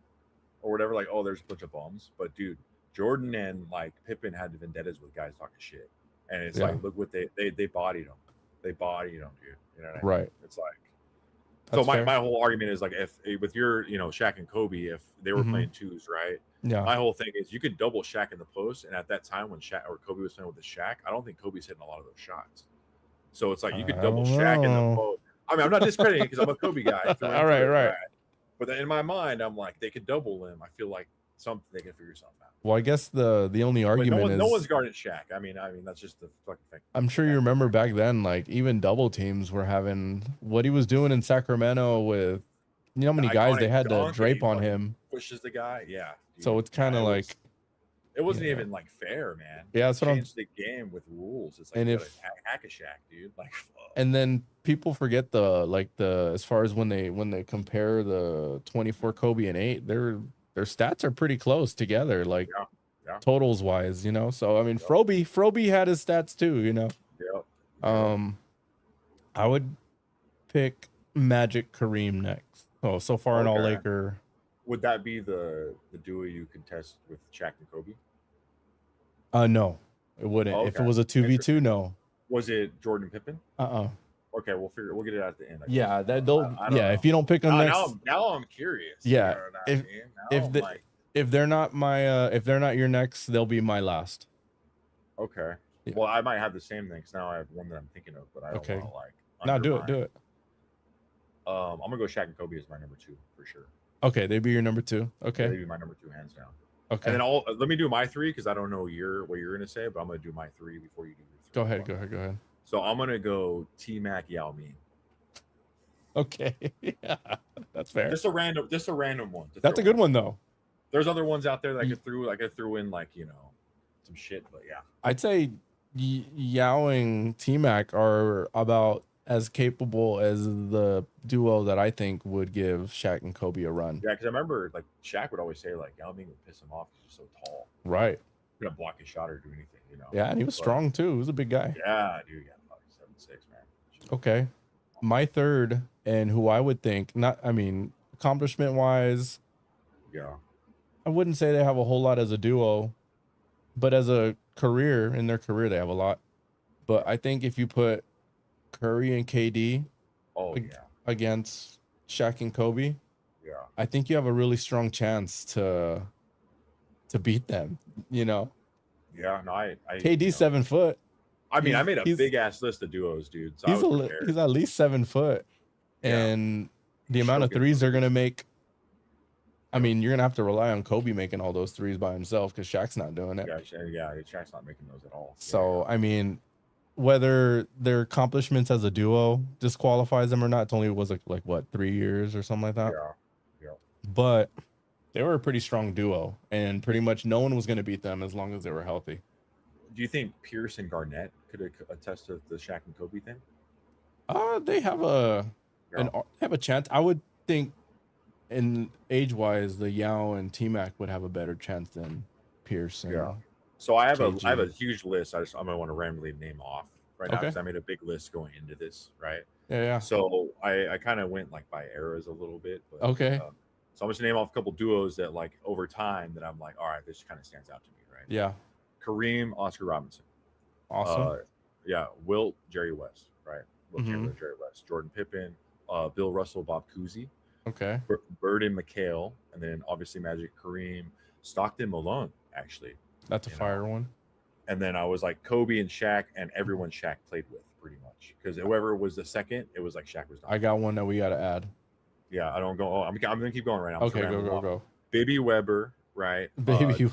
or whatever. Like, oh, there's a bunch of bums. But dude, Jordan and like Pippen had vendettas with guys talking shit, and it's like, look what they bodied them. They bodied them, dude. You know what I mean? Right. It's like. That's so my whole argument is like if with your Shaq and Kobe, if they were playing twos, right? Yeah. My whole thing is you could double Shaq in the post, and at that time when Shaq or Kobe was playing with the Shaq, I don't think Kobe's hitting a lot of those shots. So it's like you could double Shaq in the post. I mean, I'm not discrediting because I'm a Kobe guy. All right. But in my mind, I'm like they could double him. I feel like they can figure something out. Well, I guess the only argument is no one's guarding Shaq. I mean that's just the fucking thing. I'm sure you remember back then, like even double teams were having what he was doing in Sacramento with, how many guys they had to drape on him. Pushes the guy, yeah. Dude. So it's kind of like it wasn't even like fair, man. Yeah, that's what I'm. Changed the game with rules. It's like and hack a Shaq, dude. Like, and then people forget the as far as when they compare the 24 Kobe and 8, their stats are pretty close together, like totals wise, So I mean, Froby had his stats too, Yeah. I would pick Magic Kareem next. Oh, so far an all Laker. Would that be the duo you contest with Shaq and Kobe? No, it wouldn't. If it was a 2v2, no. Was it Jordan Pippen? Okay, we'll get it at the end. Yeah, if you don't pick them next. Now I'm curious. Yeah, if they're not your next, they'll be my last. Okay. Yeah. Well, I might have the same thing because now I have one that I'm thinking of, but I don't want to like. No, do it. I'm gonna go Shaq and Kobe as my number 2 for sure. Okay, they'd be your number 2. Okay, they'd be my number 2 hands down. Okay, and then let me do my 3 because I don't know what you're gonna say, but I'm gonna do my 3 before you do your 3. Go ahead. So I'm gonna go T-Mac, Yao Ming. Okay, yeah, that's fair. Just a random one. That's a good one though. There's other ones out there that I could throw in like some shit, but yeah. I'd say Yao and T-Mac are about as capable as the duo that I think would give Shaq and Kobe a run. Yeah, because I remember like Shaq would always say like Yao Ming would piss him off because he's so tall. Right. He couldn't block his shot or do anything, Yeah, and he was strong too. He was a big guy. Yeah, dude. Yeah, like 7'6", man. Okay. My third, and who I would think, accomplishment wise, yeah, I wouldn't say they have a whole lot as a duo, but as a career, in their career, they have a lot. But I think if you put Curry and KD against Shaq and Kobe, I think you have a really strong chance to beat them, Yeah, no, I KD's 7 foot. I mean, I made a big ass list of duos, dude. So he's at least 7 foot, and the amount of threes they're gonna make. I mean, you're gonna have to rely on Kobe making all those threes by himself because Shaq's not doing it. Yeah, Shaq's not making those at all. So I mean, whether their accomplishments as a duo disqualifies them or not, it only was like what 3 years or something like that. Yeah. But they were a pretty strong duo, and pretty much no one was gonna beat them as long as they were healthy. Do you think Pierce and Garnett could attest to the Shaq and Kobe thing? They have a chance. I would think, in age-wise, the Yao and T-Mac would have a better chance than Pierce. And So I have a huge list. I'm gonna want to randomly name off right now because I made a big list going into this. Right. Yeah. So I kind of went like by eras a little bit. But, okay. So I'm just gonna name off a couple duos that like over time that I'm like, all right, this kind of stands out to me, right? Yeah. Kareem, Oscar Robinson. Awesome. Wilt, Jerry West, right? Wilt Chamberlain, Jerry West, Jordan Pippen, Bill Russell, Bob Cousy. Okay. Bird and McHale, and then obviously Magic, Kareem, Stockton Malone, actually. That's a fire one. And then I was like Kobe and Shaq and everyone Shaq played with pretty much, because whoever was the second, it was like Shaq was. I got one that we got to add. Yeah, I don't go. Oh, I'm gonna keep going right now. Okay, go. Baby Weber, right? Baby.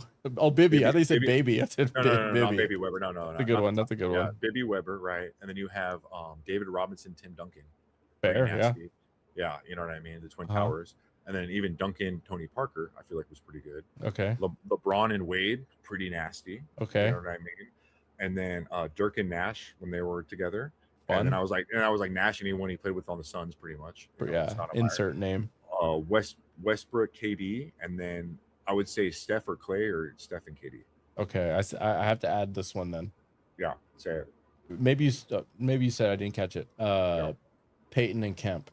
Bibby. I thought you said baby. I said no, Bibby. Baby Weber. No. That's a good one. That's a good one. Baby Weber, right? And then you have David Robinson, Tim Duncan. Fair, yeah. Yeah, you know what I mean? The Twin Towers. And then even Duncan, Tony Parker, I feel like was pretty good. Okay. LeBron and Wade, pretty nasty. Okay. You know what I mean? And then Dirk and Nash when they were together. Fun. And then I was like Nash, anyone he played with on the Suns, pretty much. Yeah. Insert name. Westbrook, KD, and then I would say Steph or Clay or Steph and KD. Okay, I have to add this one then. Yeah, say it. Maybe you said I didn't catch it. Peyton and Kemp.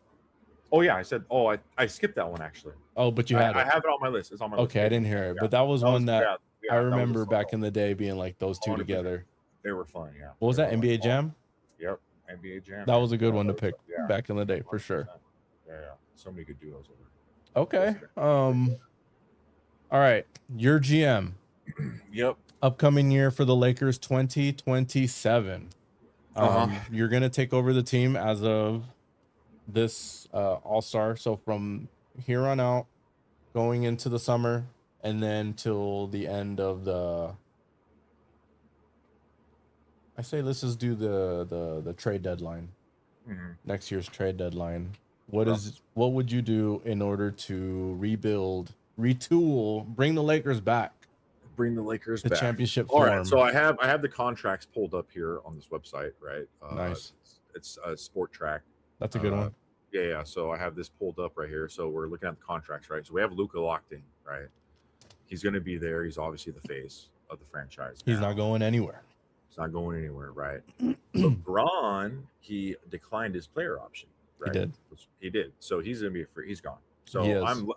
Oh yeah, I said. Oh, I skipped that one actually. Oh, but you had it. I have it on my list. It's on my list. Okay, I didn't hear it, but that was one that I remember back in the day being like those two together. They were fun, yeah. What was that? NBA Jam? Yep, NBA Jam. That was a good one to pick back in the day for sure. Yeah, so many good duos over. Okay. All right, your GM. Yep. Upcoming year for the Lakers 2027. You're gonna take over the team as of this All-Star. So from here on out, going into the summer, and then till the end of the. I say let's just do the trade deadline. Next year's trade deadline. What would you do in order to rebuild, retool, bring the Lakers back? Bring the Lakers the back. championship All form. right, so I have the contracts pulled up here on this website, right? Nice. It's a Sport Track. That's a good one. Yeah. So I have this pulled up right here. So we're looking at the contracts, right? So we have Luka locked in, right? He's going to be there. He's obviously the face of the franchise. He's not going anywhere. He's not going anywhere, right? LeBron, he declined his player option. Right? He did. So he's going to be free. He's gone. So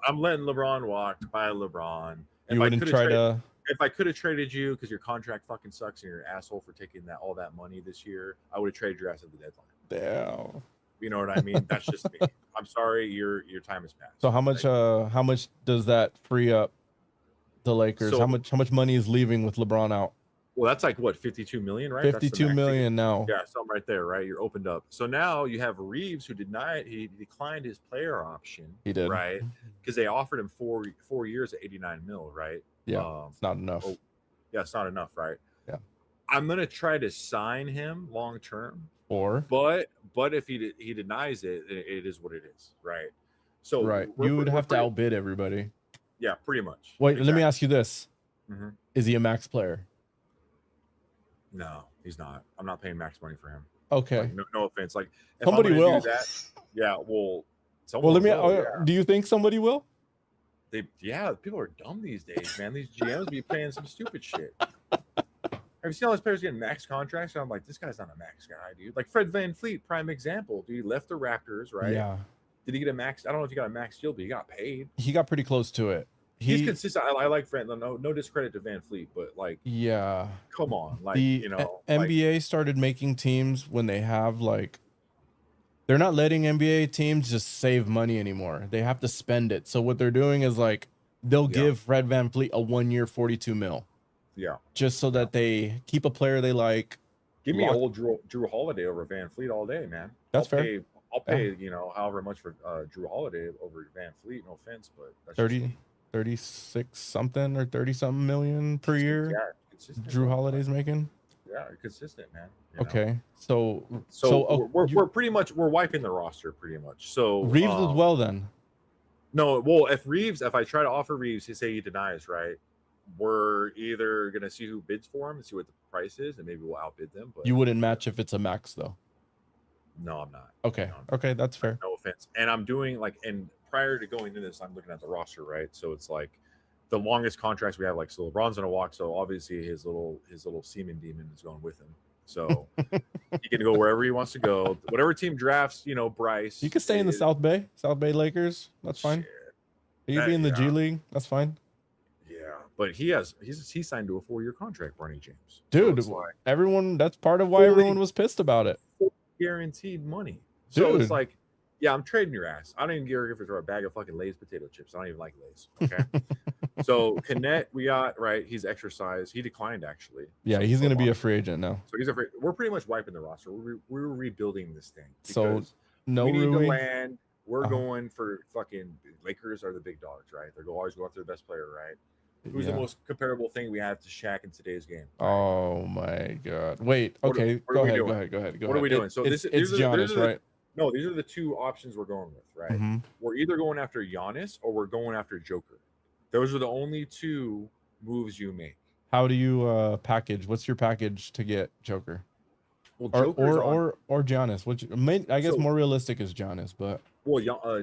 I'm letting LeBron walk. Bye, LeBron. You wouldn't try to. If I could have traded you because your contract fucking sucks and you're an asshole for taking all that money this year, I would have traded your ass at the deadline. Damn. You know what I mean? That's just me. I'm sorry, your time has passed. So how much does that free up the Lakers? So, how much money is leaving with LeBron out? Well, that's like what, 52 million, right? 52 million now. Yeah, something right there, right? You're opened up. So now you have Reeves who he declined his player option. He did, right? Because they offered him 4 years at 89 mil, right? Yeah, it's not enough. Yeah, it's not enough, right? Yeah. I'm gonna try to sign him long term. But if he denies it, it is what it is, right? So you would have to outbid everybody. Yeah, pretty much. Wait, let me ask you this: Is he a max player? No, he's not. I'm not paying max money for him. Okay. Like, no offense. Like if somebody will. Do that, yeah. Well. Let me. Do you think somebody will? People are dumb these days, man. These GMs be paying some stupid shit. Have you seen all these players getting max contracts? And I'm like, this guy's not a max guy, dude. Like Fred VanVleet, prime example. Dude, he left the Raptors, right? Yeah. Did he get a max? I don't know if he got a max deal, but he got paid. He got pretty close to it. He's consistent. I like Fred. No discredit to VanVleet, but like, yeah, come on, like NBA started making teams when they have like. They're not letting NBA teams just save money anymore. They have to spend it. So what they're doing is like they'll give Fred VanVleet a 1 year 42 mil. Yeah. Just so that they keep a player they like. Give me old Drew Holiday over VanVleet all day, man. That's fair. I'll pay, however much for Drew Holiday over VanVleet. No offense, but that's 36 something or 30 something million per year. Yeah, consistent. Drew Holiday's making. Yeah, consistent, man. Okay, so we're pretty much wiping the roster pretty much. So Reeves as well then. No, well, if I try to offer Reeves, he say he denies, right? We're either gonna see who bids for him and see what the price is, and maybe we'll outbid them. But you wouldn't match if it's a max though. No, I'm not. Okay, okay, that's fair. No offense. And I'm doing and prior to going into this, I'm looking at the roster, right? So it's like the longest contracts we have, like, so LeBron's gonna walk, so obviously his little semen demon is going with him. So he can go wherever he wants to go. Whatever team drafts, Bryce. You can stay in the South Bay Lakers. That's fine. You be in the G League. That's fine. Yeah, but he's signed to a 4-year contract, Barney James. Dude, so everyone. That's part of why everyone was pissed about it. Guaranteed money. So it's like, Yeah, I'm trading your ass. I don't even care if it's a bag of fucking Lay's potato chips. I don't even like Lay's. Okay. So Kinet, we got right. He's exercised. He declined actually. Yeah, he's gonna be a free agent now. So we're pretty much wiping the roster. We're rebuilding this thing So because no we need to Rui. land. We're going for fucking Lakers are the big dogs, right? They're always go after the best player, right? Who's the most comparable thing we have to Shaq in today's game? Right? Oh my god! Wait, okay, what go are we ahead, doing? go ahead, go ahead, go What ahead. are we doing? So it's Giannis, right? No, these are the two options we're going with, right? Mm-hmm. We're either going after Giannis or we're going after Joker. Those are the only two moves you make. How do you package? What's your package to get Joker? Well, Or Giannis. Which I guess more realistic is Giannis, but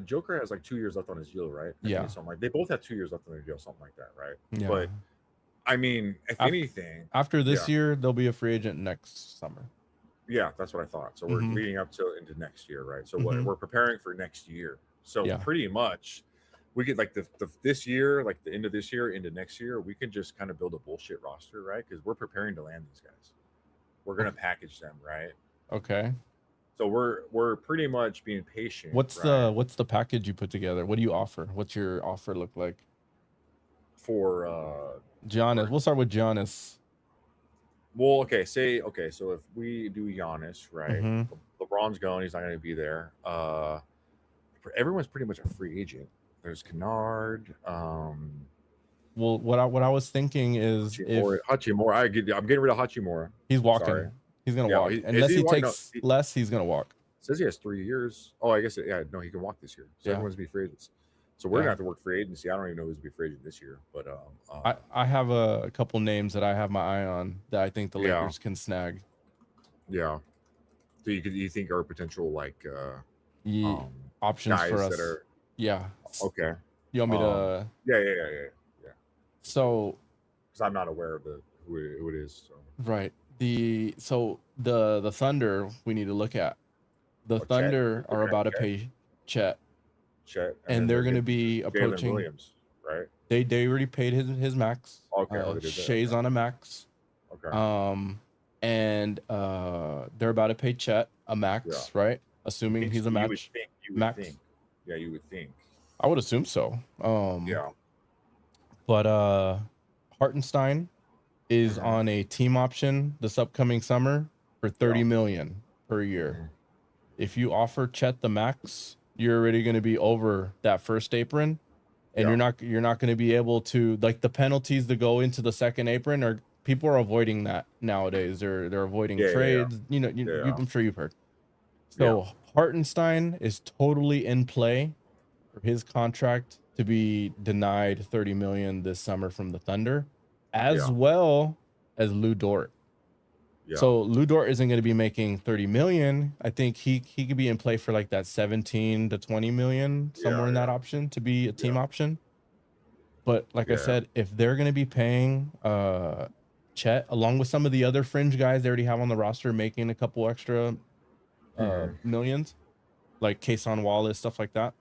Joker has like 2 years left on his deal, right? Yeah, something like they both have 2 years left on their deal, something like that, right? Yeah. But I mean, if anything, after this year, they'll be a free agent next summer. Yeah, that's what I thought. So we're leading up to into next year, right? So we're preparing for next year. So pretty much, we get like this year, like the end of this year into next year, we can just kind of build a bullshit roster, right? Because we're preparing to land these guys. We're gonna package them, right? Okay. So we're pretty much being patient. What's the package you put together? What do you offer? What's your offer look like? For Giannis, we'll start with Giannis. Well, okay, so if we do Giannis, right? LeBron's going, he's not going to be there. Everyone's pretty much a free agent. There's Kennard. Well, what I was thinking is Hachimura. I'm getting rid of Hachimura. He's walking. Sorry. He's gonna walk unless he takes less. He's gonna walk. Says he has 3 years. Oh, I guess no, he can walk this year. So everyone's gonna be free agents. So we're gonna have to work free agency. I don't even know who's gonna be free agent this year, but I have a couple names that I have my eye on that I think the Lakers can snag. Yeah. So you think are potential like options guys for us? That are, Okay. You want me to? Yeah. So, because I'm not aware of who it is. So. Right. The Thunder we need to look at. The Thunder are about to pay Chet. And they're going to be approaching Williams, right? They already paid his max. Okay. Shea's on a max. Okay. And they're about to pay Chet a max, right? Assuming he's a max. Yeah, you would think. I would assume so. But Hartenstein is on a team option this upcoming summer for 30 million per year. If you offer Chet the max, you're already going to be over that first apron, and you're not going to be able to, like, the penalties that go into the second apron are, people are avoiding that nowadays. They're avoiding trades. You know, I'm sure you've heard. So Hartenstein is totally in play for his contract to be denied 30 million this summer from the Thunder, as well as Lou Dort. So Lou Dort isn't going to be making 30 million. I think he could be in play for like that 17 to 20 million, somewhere in that option to be a team option. But like I said, if they're going to be paying Chet along with some of the other fringe guys they already have on the roster, making a couple extra millions, like Kason Wallace, stuff like that.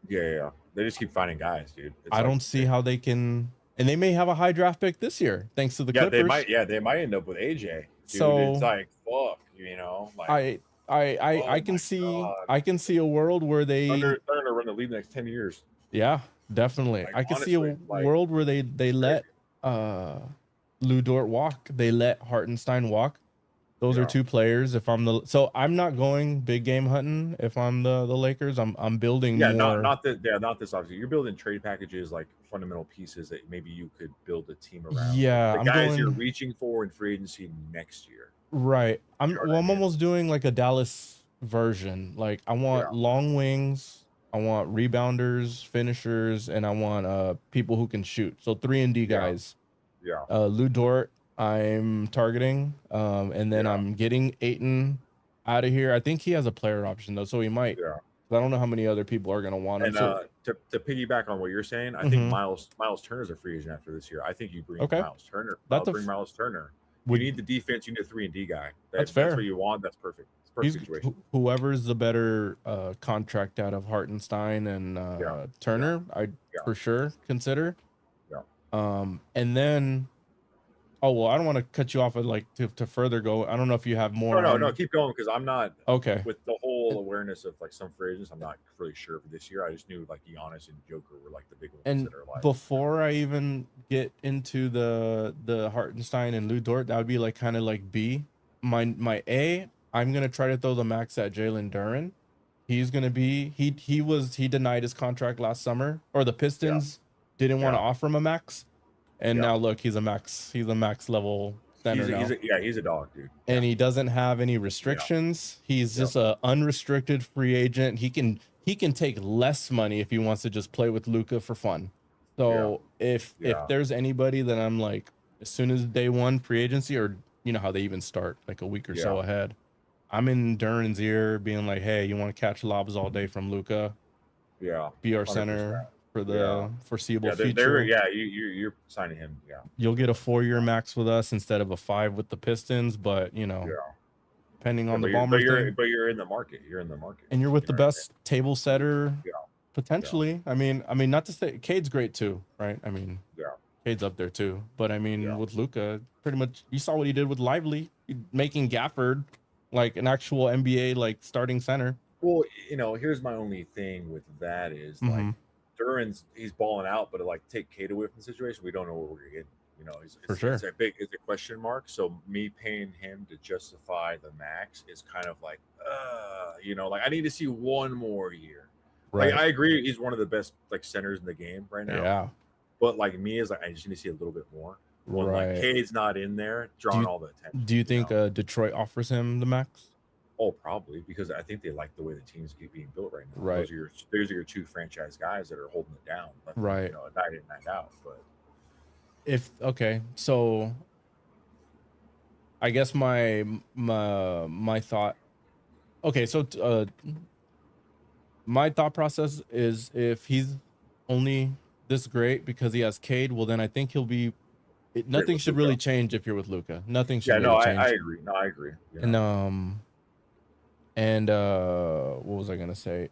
Yeah. They just keep finding guys, dude. I don't see how they can, and they may have a high draft pick this year thanks to the Clippers. They might end up with AJ. Dude, so it's like fuck, you know. Like I can see a world where they Thunder run the league the next 10 years. Yeah, definitely. Like, I can see a world where they let Lou Dort walk. They let Hartenstein walk. Those are two players. If I'm I'm not going big game hunting. If I'm the Lakers, I'm building more. Not this obviously. You're building trade packages, like fundamental pieces that maybe you could build a team around. Yeah, the guys you're reaching for in free agency next year. Right. I'm almost doing like a Dallas version. Like, I want long wings, I want rebounders, finishers, and I want people who can shoot. So 3-and-D guys. Lou Dort I'm targeting, and then I'm getting Ayton out of here. I think he has a player option though, so he might. I don't know how many other people are going to want him. And to piggyback on what you're saying, I think Miles Turner's a free agent after this year. I think you bring Miles Turner. Bring Miles Turner. You need the defense. You need a 3-and-D guy. That's fair. That's what you want. That's perfect. It's perfect situation. Whoever's the better contract out of Hartenstein and Turner, I for sure consider. And then Oh well, I don't want to cut you off. I'd like to further go. I don't know if you have more No, on. keep going because I'm not Okay. with the whole awareness of like some free agents. I'm not really sure for this year. I just knew like Giannis and Joker were like the big ones And that are like. before I even get into the Hartenstein and Lou Dort, that would be like kind of like B. My A, I'm gonna try to throw the max at Jalen Duren. He's gonna be he denied his contract last summer, or the Yeah, Pistons didn't want to yeah, offer him a max, and yeah. now look, he's a max level center now. He's a dog, dude. Yeah, And he doesn't have any yeah, restrictions. He's yeah, just a unrestricted free agent. He can take less money if he wants to just play with Luca for fun. yeah, So if yeah, there's anybody that I'm like, as soon as day one free agency, or you know how they even start like a week or yeah, so ahead, I'm in Duran's ear being like, hey, you want to catch lobs all day from Luca? yeah. Be our 100%. center for Yeah, the foreseeable yeah. They're future. yeah. You're signing him. Yeah, You'll get a 4-year yeah, max with us instead of a 5 with the Pistons, but you know, yeah. depending Yeah, on the Bomber thing. but you're in the market. You're in the market. And you're with You the know what I mean? best table setter Yeah, yeah, potentially. I mean, not to say Cade's great too, right? I mean, yeah, Cade's up there too. But I mean, yeah. with Luca, pretty much you saw what he did with Lively, making Gafford like an actual NBA like starting center. Well, here's my only thing with that is like Mm-hmm. Duran's he's balling out, but to like take Kate away from the situation, we don't know what we're getting. For It's sure. it's a question mark. So me paying him to justify the max is kind of like, like I need to see one more year. Like Right. I agree, he's one of the best like centers in the game right now. Yeah. But like me is like I just need to see a little bit more. When like Right. Cade's not in there, Do drawing you all the attention. do you think Detroit offers him the max? Oh, probably because I think they like the way the teams keep being built right now. Right. Those are your two franchise guys that are holding it down, Right. night in night out. But If okay, so I guess my thought. Okay, so my thought process is if he's only this great because he has Cade, well then I think he'll be great nothing with should really Luca. change if you're with Luca. Nothing should Yeah, no, really I change. agree. No, I agree. And what was I gonna say?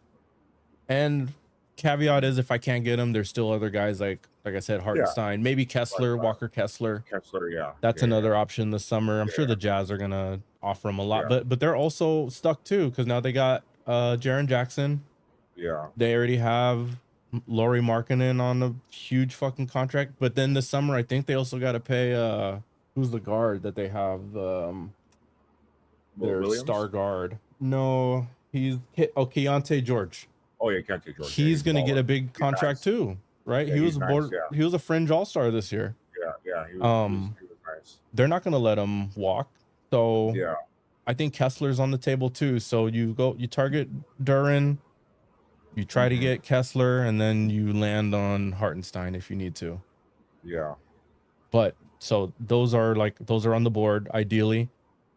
And caveat is if I can't get him, there's still other guys like I said, Yeah, Hartenstein, maybe like Kessler, Walker Kessler. Kessler. Yeah, That's yeah, yeah, another option this summer. I'm sure yeah, the Jazz are gonna offer him a lot, yeah, but they're also stuck too because now they got Jaren Jackson. yeah. They already have Laurie Markkinen on a huge fucking contract. But then this summer, I think they also got to pay who's the guard that they have their star Williams. guard. No, Keontae George. Oh yeah, Kente George. Yeah, He's he's gonna get balling. a big He's contract nice. too, right? Yeah, he's nice. Yeah, He was a fringe all-star this year. yeah, yeah. Um, He was nice. they're not gonna let him walk. So Yeah. I think Kessler's on the table too. So you target Duran. You try to Hmm. get Kessler, and then you land on Hartenstein if you need to. Yeah. But so those are on the board ideally.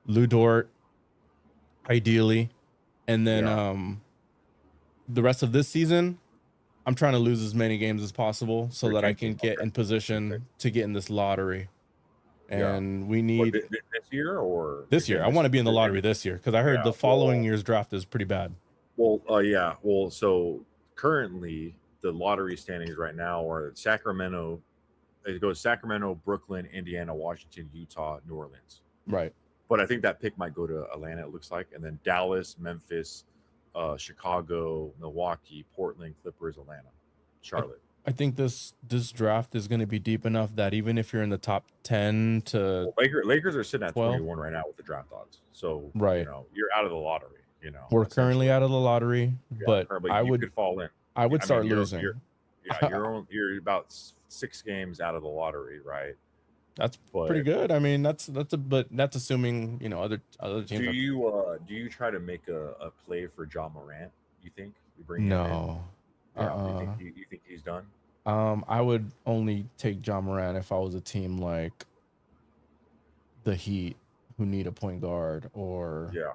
Lou Dort, ideally, and then Yeah. the rest of this season, I'm trying to lose as many games as possible so You're that I tanking. can get Okay. in position to get in this lottery. Yeah. And we What need this year or this year. I want to be in the lottery this year because I heard Yeah. the following year's draft is pretty bad. Well, yeah. Well, so currently the lottery standings right now are Sacramento. It goes Sacramento, Brooklyn, Indiana, Washington, Utah, New Orleans. Right. But I think that pick might go to Atlanta. It looks like, and then Dallas, Memphis, Chicago, Milwaukee, Portland, Clippers, Atlanta, Charlotte. I think this draft is going to be deep enough that even if you're in the top 10 to Lakers are sitting at 12, 21 right now with the draft odds. So right. you're out of the lottery. We're currently out of the lottery, but you could fall in. I would start losing. You're about 6 games out of the lottery, right? That's pretty good. I mean, that's assuming other teams. Do you try to make a play for John Morant? You think you bring him in? No. You think he's done? I would only take John Morant if I was a team like the Heat who need a point guard or Yeah.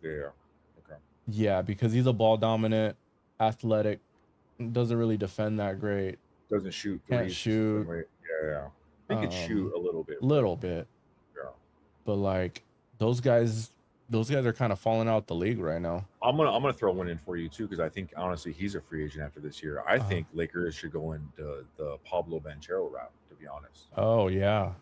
Okay. Yeah, because he's a ball dominant, athletic, doesn't really defend that great. Doesn't shoot. Can't shoot. Yeah. He can shoot a little bit. Yeah. But like those guys are kind of falling out the league right now. I'm gonna throw one in for you too because I think honestly he's a free agent after this year. I think Lakers should go into the Pablo Banchero route. To be honest. Oh yeah.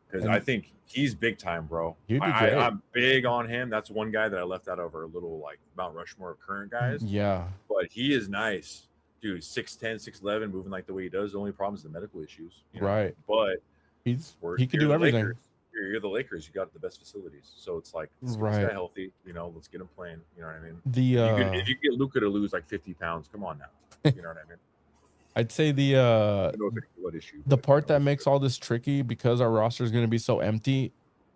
because I think he's big time, bro. He'd be great. I'm big on him. That's one guy that I left out of our little like Mount Rushmore of current guys. Yeah, but he is nice, dude. 6'10", 6'11", moving like the way he does. The only problem is the medical issues, you know? right. But He can do everything. Lakers. You're the Lakers. You got the best facilities, so it's like let's get Right. this guy healthy. You know, let's get him playing. You know what I mean? The if you get Luka to lose like 50 pounds, come on now. You know what I mean? I'd say I don't know if it's a blood issue, the but, part you know, that makes all this tricky because our roster is going to be so empty.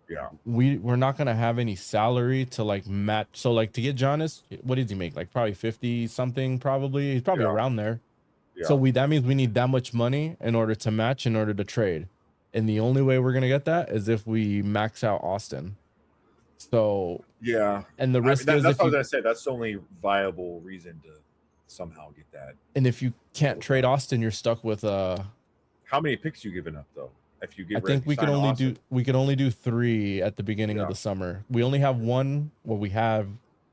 Yeah, we're not going to have any salary to like match. So like to get Giannis, what did he make? Like probably 50 something. Probably he's probably around there. yeah. So that means we need that much money in order to match, in order to trade. And the only way we're going to get that is if we max out Austin. So yeah, and the risk that's is what I was gonna say. That's the only viable reason to somehow get that. And if you can't trade Austin, you're stuck with how many picks you giving up though? If you get I think we can only do 3 at the beginning of the summer. We only have 1. Well, we have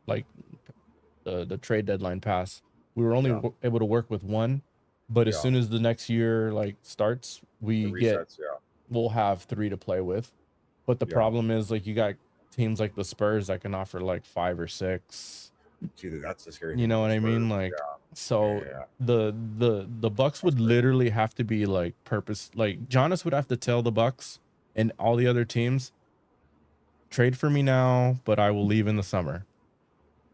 like the trade deadline pass. We were only able to work with 1, but as soon as the next year like starts, we'll have 3 to play with. But the problem is like you got teams like the Spurs that can offer like 5 or 6. See, that's the scary. You know what I mean? Like, so the Bucks would literally have to be like like Giannis would have to tell the Bucks and all the other teams, trade for me now, but I will leave in the summer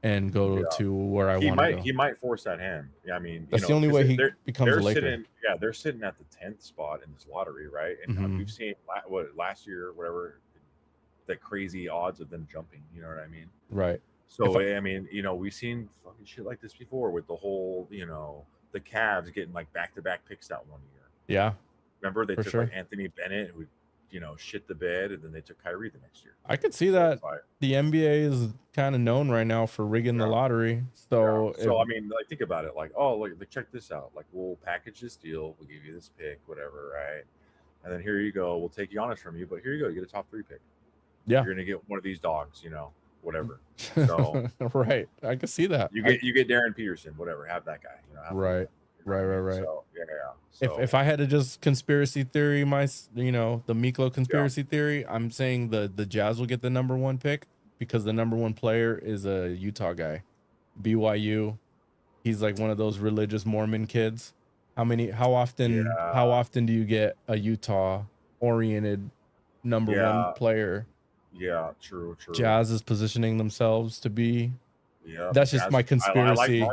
and go to where I want to go. He might force that hand. Yeah, I mean, that's the only way he becomes a Laker. They're sitting at the 10th spot in this lottery, right? And we've seen last year, whatever, the crazy odds of them jumping. You know what I mean? Right. So I mean, you know, we've seen fucking shit like this before with the whole, you know, the Cavs getting like back-to-back picks that one year. Yeah. Remember they took like Anthony Bennett, who, you know, shit the bed, and then they took Kyrie the next year. I could see that. The NBA is kind of known right now for rigging the lottery. So I mean, like, think about it. Like, oh, look, check this out. Like, we'll package this deal. We'll give you this pick, whatever, right? And then here you go. We'll take Giannis from you, but here you go. You get a top 3 pick. Yeah. You're gonna get one of these dogs, you know. Whatever. So right, I can see that. You get Darren Peterson, whatever. Have that guy. You know. Right. So, yeah. So, if I had to just conspiracy theory the Miklo conspiracy theory, I'm saying the Jazz will get the number 1 pick because the number 1 player is a Utah guy, BYU. He's like one of those religious Mormon kids. How often do you get a Utah oriented number 1 player? Yeah, true. Jazz is positioning themselves to be. Yeah, that's just my conspiracy. I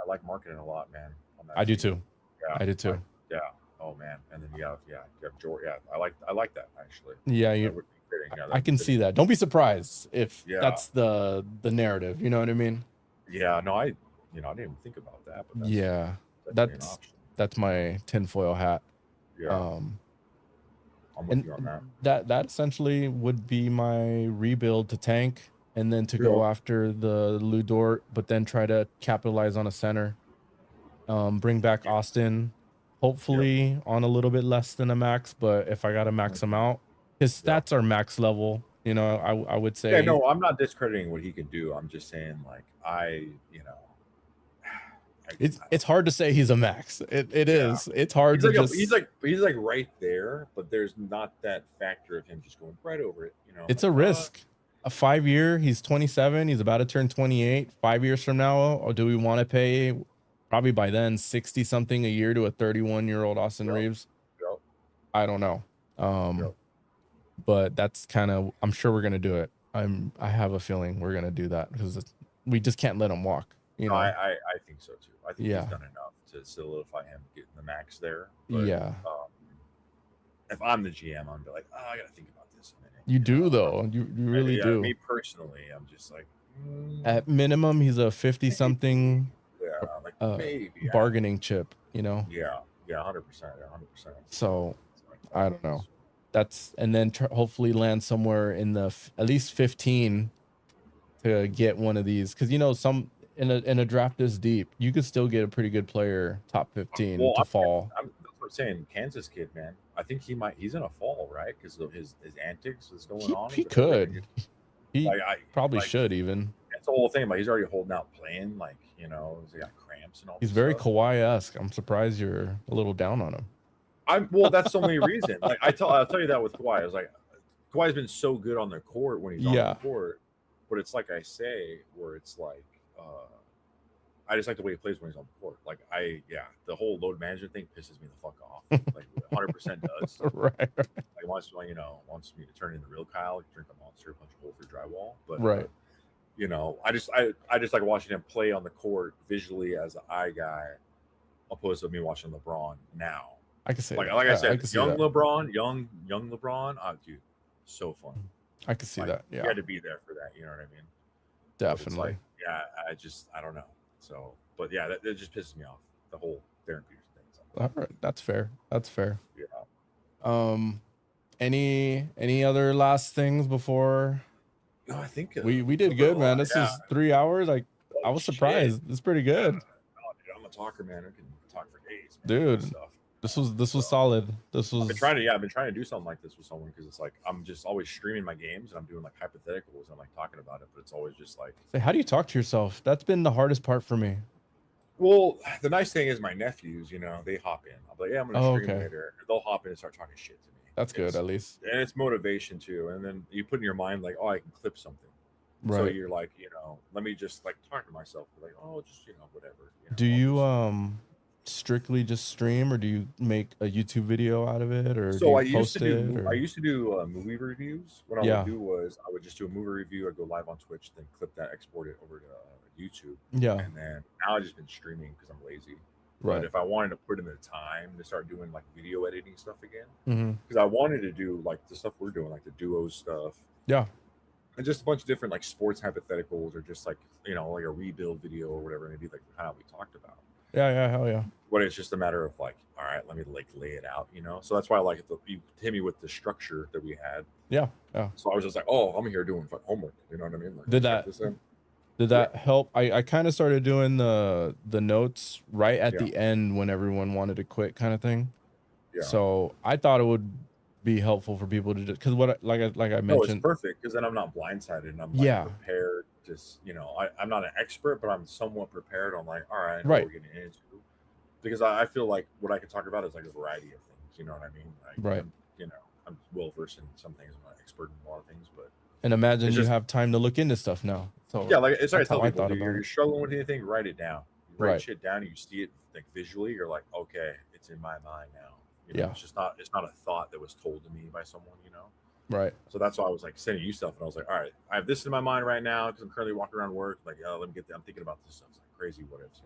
like marketing a lot, man. I do too. Yeah, I do too. Oh man, and then you have George. Yeah, I like that actually. Yeah, I can see that. Don't be surprised if that's the narrative. You know what I mean? Yeah. No, I didn't even think about that. But that's my tinfoil hat. Yeah. I'm with you on that. That essentially would be my rebuild to tank and then to go after the Lou Dort, but then try to capitalize on a center. Bring back Austin, hopefully on a little bit less than a max, but if I gotta max him out, his stats are max level. You know, I would say. Yeah, no, I'm not discrediting what he can do. I'm just saying, like, it's hard to say he's a max. It is. It's hard to just. He's like right there, but there's not that factor of him just going right over it. You know, it's a risk. A 5-year. He's 27. He's about to turn 28. 5 years from now, or do we want to pay? Probably by then 60 something a year to a 31-year-old Austin Reeves. I don't know. But that's kind of. I'm sure we're gonna do it. I have a feeling we're gonna do that because we just can't let him walk. You know, I think so too. I think he's done enough to solidify him getting the max there. But, if I'm the GM, I'm like, I gotta think about this a minute. You do though. You really do. Me personally, I'm just like, at minimum, he's a 50 something. Yeah, like maybe bargaining chip. You know. Yeah, 100%. So, I don't know. That's and then hopefully land somewhere in the at least 15 to get one of these because some. In a draft this deep, you could still get a pretty good player, top 15 to fall. That's what I'm saying. Kansas kid, man. I think he's in a fall, right? Because of his antics is going on. He could. He probably should even. That's the whole thing. Like he's already holding out, playing. Like he's got cramps and all. He's very Kawhi-esque. I'm surprised you're a little down on him. Well, that's the only reason. Like I'll tell you that with Kawhi. I was like, Kawhi's been so good on the court when he's on the Yeah. court, but it's like I say, where it's like, I just like the way he plays when he's on the court. Like the whole load management thing pisses me the fuck off. Like 100% does. Right. Like wants me to turn into the real Kyle, like drink a Monster, punch a hole through drywall. But Right. I just like watching him play on the court visually as an eye guy, opposed to me watching LeBron now. I can say Like that. like I I said, can see young that. LeBron, young LeBron, dude, so fun. I can see Like that. you Yeah, had to be there for that. You know what I mean? But it's definitely. like, yeah, I don't know. So, but yeah, that just pisses me off. The whole Darren Peterson thing. So, All right, that's fair. That's fair. yeah. Um, any other last things before No, I think we did covered a good, man. lot. This Yeah. is 3 hours. Like Oh I was shit. surprised. It's pretty Yeah. good, Oh, dude, I'm a talker, man. I can talk for days, man. dude. Stuff. This was solid. This was. I've been trying to do something like this with someone because it's like I'm just always streaming my games and I'm doing like hypotheticals and I'm like talking about it, but it's always just like. Say, how do you talk to yourself? That's been the hardest part for me. Well, the nice thing is my nephews, they hop in. I'm like, yeah, I'm gonna stream Okay. later. They'll hop in and start talking shit to me. That's good, at least. And it's motivation too. And then you put in your mind like, oh, I can clip something. Right. So you're like, let me just like talk to myself. Like, oh, just whatever. Do you strictly just stream, or do you make a YouTube video out of it, or so I used to do movie reviews. What I would do was I would just do a movie review. I'd go live on Twitch, then clip that, export it over to YouTube. Yeah. And then now I've just been streaming because I'm lazy. Right. But if I wanted to put in the time to start doing like video editing stuff Mm-hmm. again, because I wanted to do like the stuff we're doing, like the duo stuff. Yeah. And just a bunch of different like sports hypotheticals, or just like like a rebuild video or whatever, maybe like kind of we talked about. Yeah, hell yeah. But it's just a matter of like, all right, let me like lay it out, So that's why I like it. You hit me with the structure that we had. Yeah. So I was just like, oh, I'm here doing homework. You know what I mean? Like, did that help? I kind of started doing the notes right at the end when everyone wanted to quit, kind of thing. Yeah. So I thought it would be helpful for people to just, because like I mentioned. No, it's perfect because then I'm not blindsided and I'm like prepared. Just I'm not an expert, but I'm somewhat prepared on like, all right, I know what we're getting into. Because I feel like what I can talk about is like a variety of things. You know what I mean? Like, I'm well versed in some things. I'm not expert in a lot of things, but. And imagine you have time to look into stuff now. So yeah, like it's like I tell people, you're struggling with anything, write it down. You write shit down, and you see it like visually. You're like, okay, it's in my mind now. It's not a thought that was told to me by someone. Right. So that's why I was like sending you stuff, and I was like, all right, I have this in my mind right now because I'm currently walking around work. Like, let me get that. I'm thinking about this stuff. It's like crazy what ifs,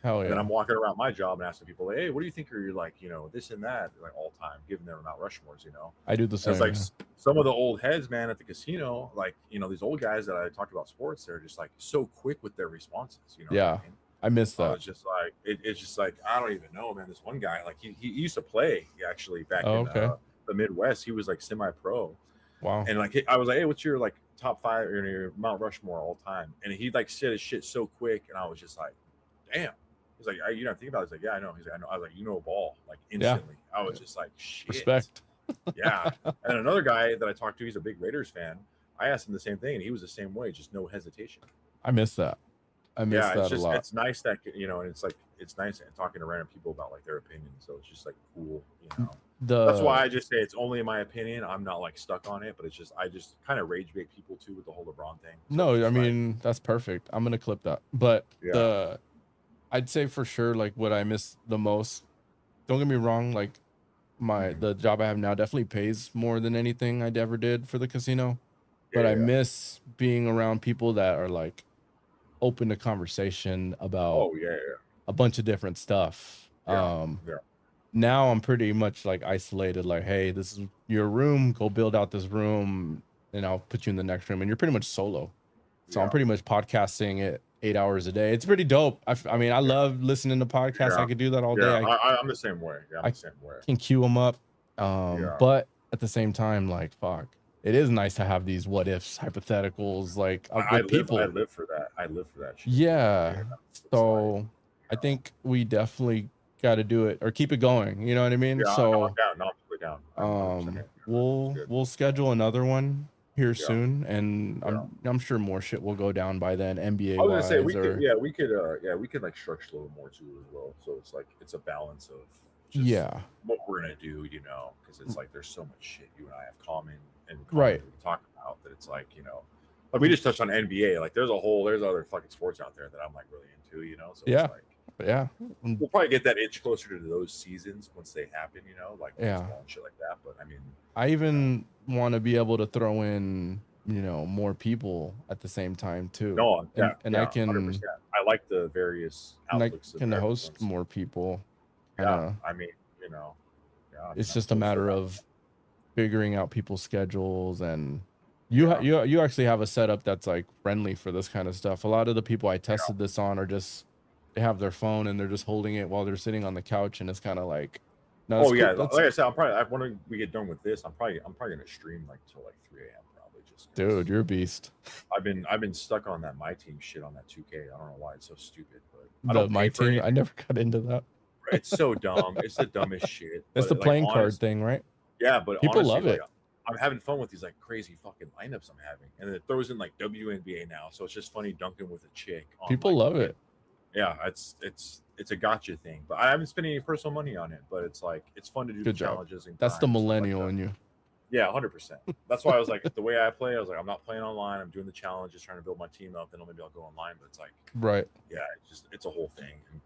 Hell yeah. And then I'm walking around my job and asking people, hey, what do you think are like, this and that, like all time, giving them Mount Rushmores, I do the same. It's like some of the old heads, man, at the casino, like, these old guys that I talked about sports, they're just like so quick with their responses, Yeah. I miss that. It's just like, it's just like, I don't even know, man. This one guy, like he used to play actually back in the Midwest. He was like semi-pro. Wow. And like, I was like, hey, what's your like top 5 or your Mount Rushmore all time? And he like said his shit so quick. And I was just like, damn. He's like, think about it. He's like, yeah, I know. He's like, I know. I was like, ball, like instantly. Yeah. I was just like, shit. Respect. Yeah. And another guy that I talked to, he's a big Raiders fan. I asked him the same thing, and he was the same way, just no hesitation. I miss that. I miss that a lot. It's nice that and it's like it's nice talking to random people about like their opinions. So it's just like cool, That's why I just say it's only in my opinion. I'm not like stuck on it, but it's just I just kind of rage bait people too with the whole LeBron thing. So no, I mean that's perfect. I'm gonna clip that. But I'd say for sure, like what I miss the most. Don't get me wrong, like the job I have now definitely pays more than anything I ever did for the casino. But I miss being around people that are like open to conversation about a bunch of different stuff. Now I'm pretty much like isolated, like, hey, this is your room, go build out this room and I'll put you in the next room, and you're pretty much solo. So I'm pretty much podcasting it 8 hours a day. It's pretty dope. I mean, I love listening to podcasts. I could do that all day. I'm the same way. I'm the same way. Can queue them up. But at the same time, like, fuck, it is nice to have these what ifs, hypotheticals, like people. I live for that. I live for that shit. Yeah. So I think we definitely got to do it or keep it going. You know what I mean? Yeah, so I'm down. We'll schedule another one here soon, and I'm sure more shit will go down by then. NBA. I was gonna say we could like structure a little more too as well. So it's like it's a balance of just what we're gonna do, because it's like there's so much shit you and I have common. and Right. we can talk about that. It's like, like we just touched on NBA. Like there's other fucking sports out there that I'm like really into, So Yeah. it's like, Yeah. we'll probably get that itch closer to those seasons once they happen, like Yeah. baseball and shit like that. But I mean, I even want to be able to throw in, more people at the same time too. no, yeah, And yeah, I can 100%. I like the various and I outlooks of can host everyone's. more people. Yeah, Kinda, I mean, yeah, I mean, it's I'm just a totally still matter down. of figuring out people's schedules, and Yeah. you actually have a setup that's like friendly for this kind of stuff. A lot of the people I tested this on are just, they have their phone and they're just holding it while they're sitting on the couch, and it's kind of like, no, that's Oh cool. yeah, That's, like I said, when we get done with this, I'm probably gonna stream like till like 3 a.m. probably just 'cause dude, you're a beast. I've been stuck on that my team shit on that 2K. I don't know why it's so stupid, but I The don't my pay for team, it. I never got into that. It's so dumb. It's the dumbest shit. It's the But like playing card honest, thing, right? yeah, but People honestly, love like it. I'm having fun with these like crazy fucking lineups I'm having, and it throws in like WNBA now, so it's just funny dunking with a chick. On People my love fucking- it. Yeah, it's a gotcha thing, but I haven't spent any personal money on it. But it's like it's fun to do Good the job. challenges and That's the grind and stuff like millennial that. in you. Yeah, 100%. That's why I was like, the way I play, I was like, I'm not playing online. I'm doing the challenges, trying to build my team up. Then maybe I'll go online. But it's like, Right. yeah, it's a whole thing. And,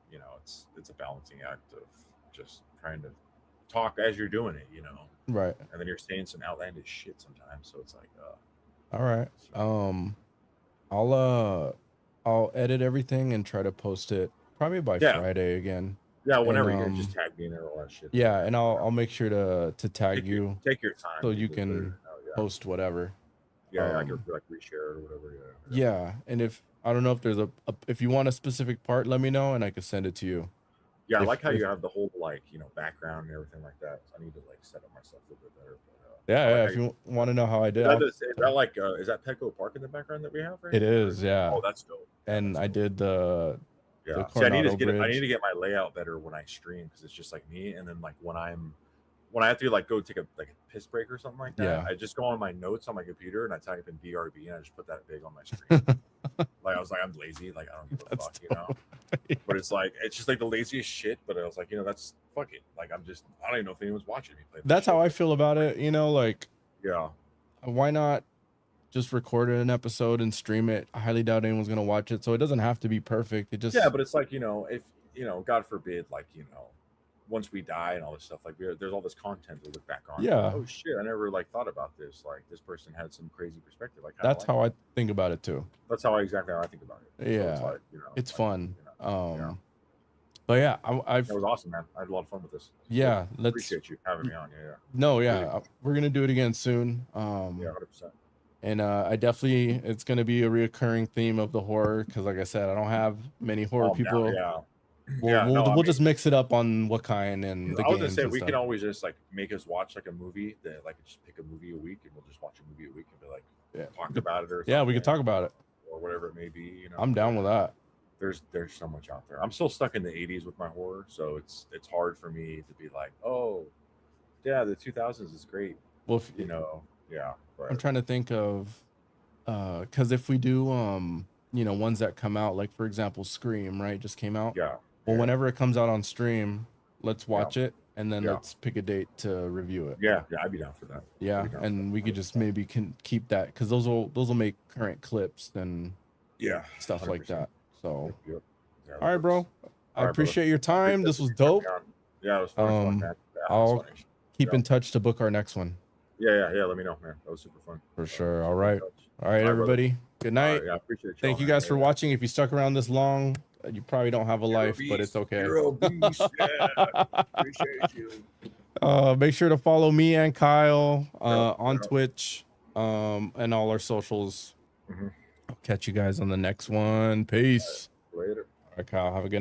it's a balancing act of just trying to talk as you're doing it, Right. and then you're saying some outlandish shit sometimes. So it's like, All right. I'll edit everything and try to post it probably by Yeah. Friday again. yeah, whenever And, you can just tag me in there, all that shit. Yeah, and I'll make sure to tag you Take your time. so you dude, can literally. Yeah. post whatever. Yeah, I can like reshare it or whatever. Yeah, and if I don't know if there's if you want a specific part, let me know and I can send it to you. Yeah, I If- like how if- you have the whole like background and everything like that. So I need to like set up myself a little bit better. But, Yeah, I like yeah. how If you want to know how I did, is that like is that Petco Park in the background that we have? Right it now? is, yeah. Oh, that's dope. And I did the Yeah. the See, I need Coronado to get my layout better when I stream because it's just like me, and then like when I have to like go take a piss break or something like that, Yeah. I just go on my notes on my computer and I type in BRB and I just put that big on my screen. Like I was like, I'm lazy, like I don't give a That's fuck, But it's just like the laziest shit. But I was like, that's fuck it. Like I don't even know if anyone's watching me play. That's how I feel about it, like Yeah. why not just record an episode and stream it? I highly doubt anyone's gonna watch it, so it doesn't have to be perfect. It just But it's like if God forbid, like once we die and all this stuff, like there's all this content to look back on. Yeah. Like, oh shit, I never like thought about this. Like this person had some crazy perspective. Like that's how I think about it too. That's exactly how I think about it. Yeah. So it's like, It's like, fun. yeah. But yeah, It was awesome, man. I had a lot of fun with this. Yeah, let's Appreciate you having me on. Yeah. No, yeah, we're gonna do it again soon. Yeah, 100%. And I definitely, it's gonna be a reoccurring theme of the horror because, like I said, I don't have many horror people. We'll just mix it up on what kind and the I was games gonna say and we stuff. can always just like make us watch like a movie that like just pick a movie a week and we'll just watch a movie a week and be like talk about it or Yeah, we something, could talk about it. or whatever it may be. I'm down with that. There's so much out there. I'm still stuck in the 80s with my horror, so it's hard for me to be like, oh yeah, the 2000s is great. Well, if, yeah. I'm trying to think of because if we do ones that come out, like for example Scream, right, just came out. Yeah. Well, whenever it comes out on stream, let's watch it and then Yeah. let's pick a date to review it. Yeah, I'd be down for that. Yeah, and we could just maybe keep that because those will make current clips and stuff 100%. like that. So Yep. Yeah, all right, bro. I brother. appreciate your time. This was dope. Yeah, it was fun, man. Yeah, I'll it was fun. keep in touch to book our next one. Yeah. Let me know, man. That was super fun. For sure. All right, everybody. Good night. I appreciate you. Thank you guys for watching. If you stuck around this long, you probably don't have a life, but it's okay. You're a beast. Yeah. Appreciate you. Make sure to follow me and Kyle on Twitch and all our socials. Mhm. I'll catch you guys on the next one. Peace. Later. All right, Kyle. Have a good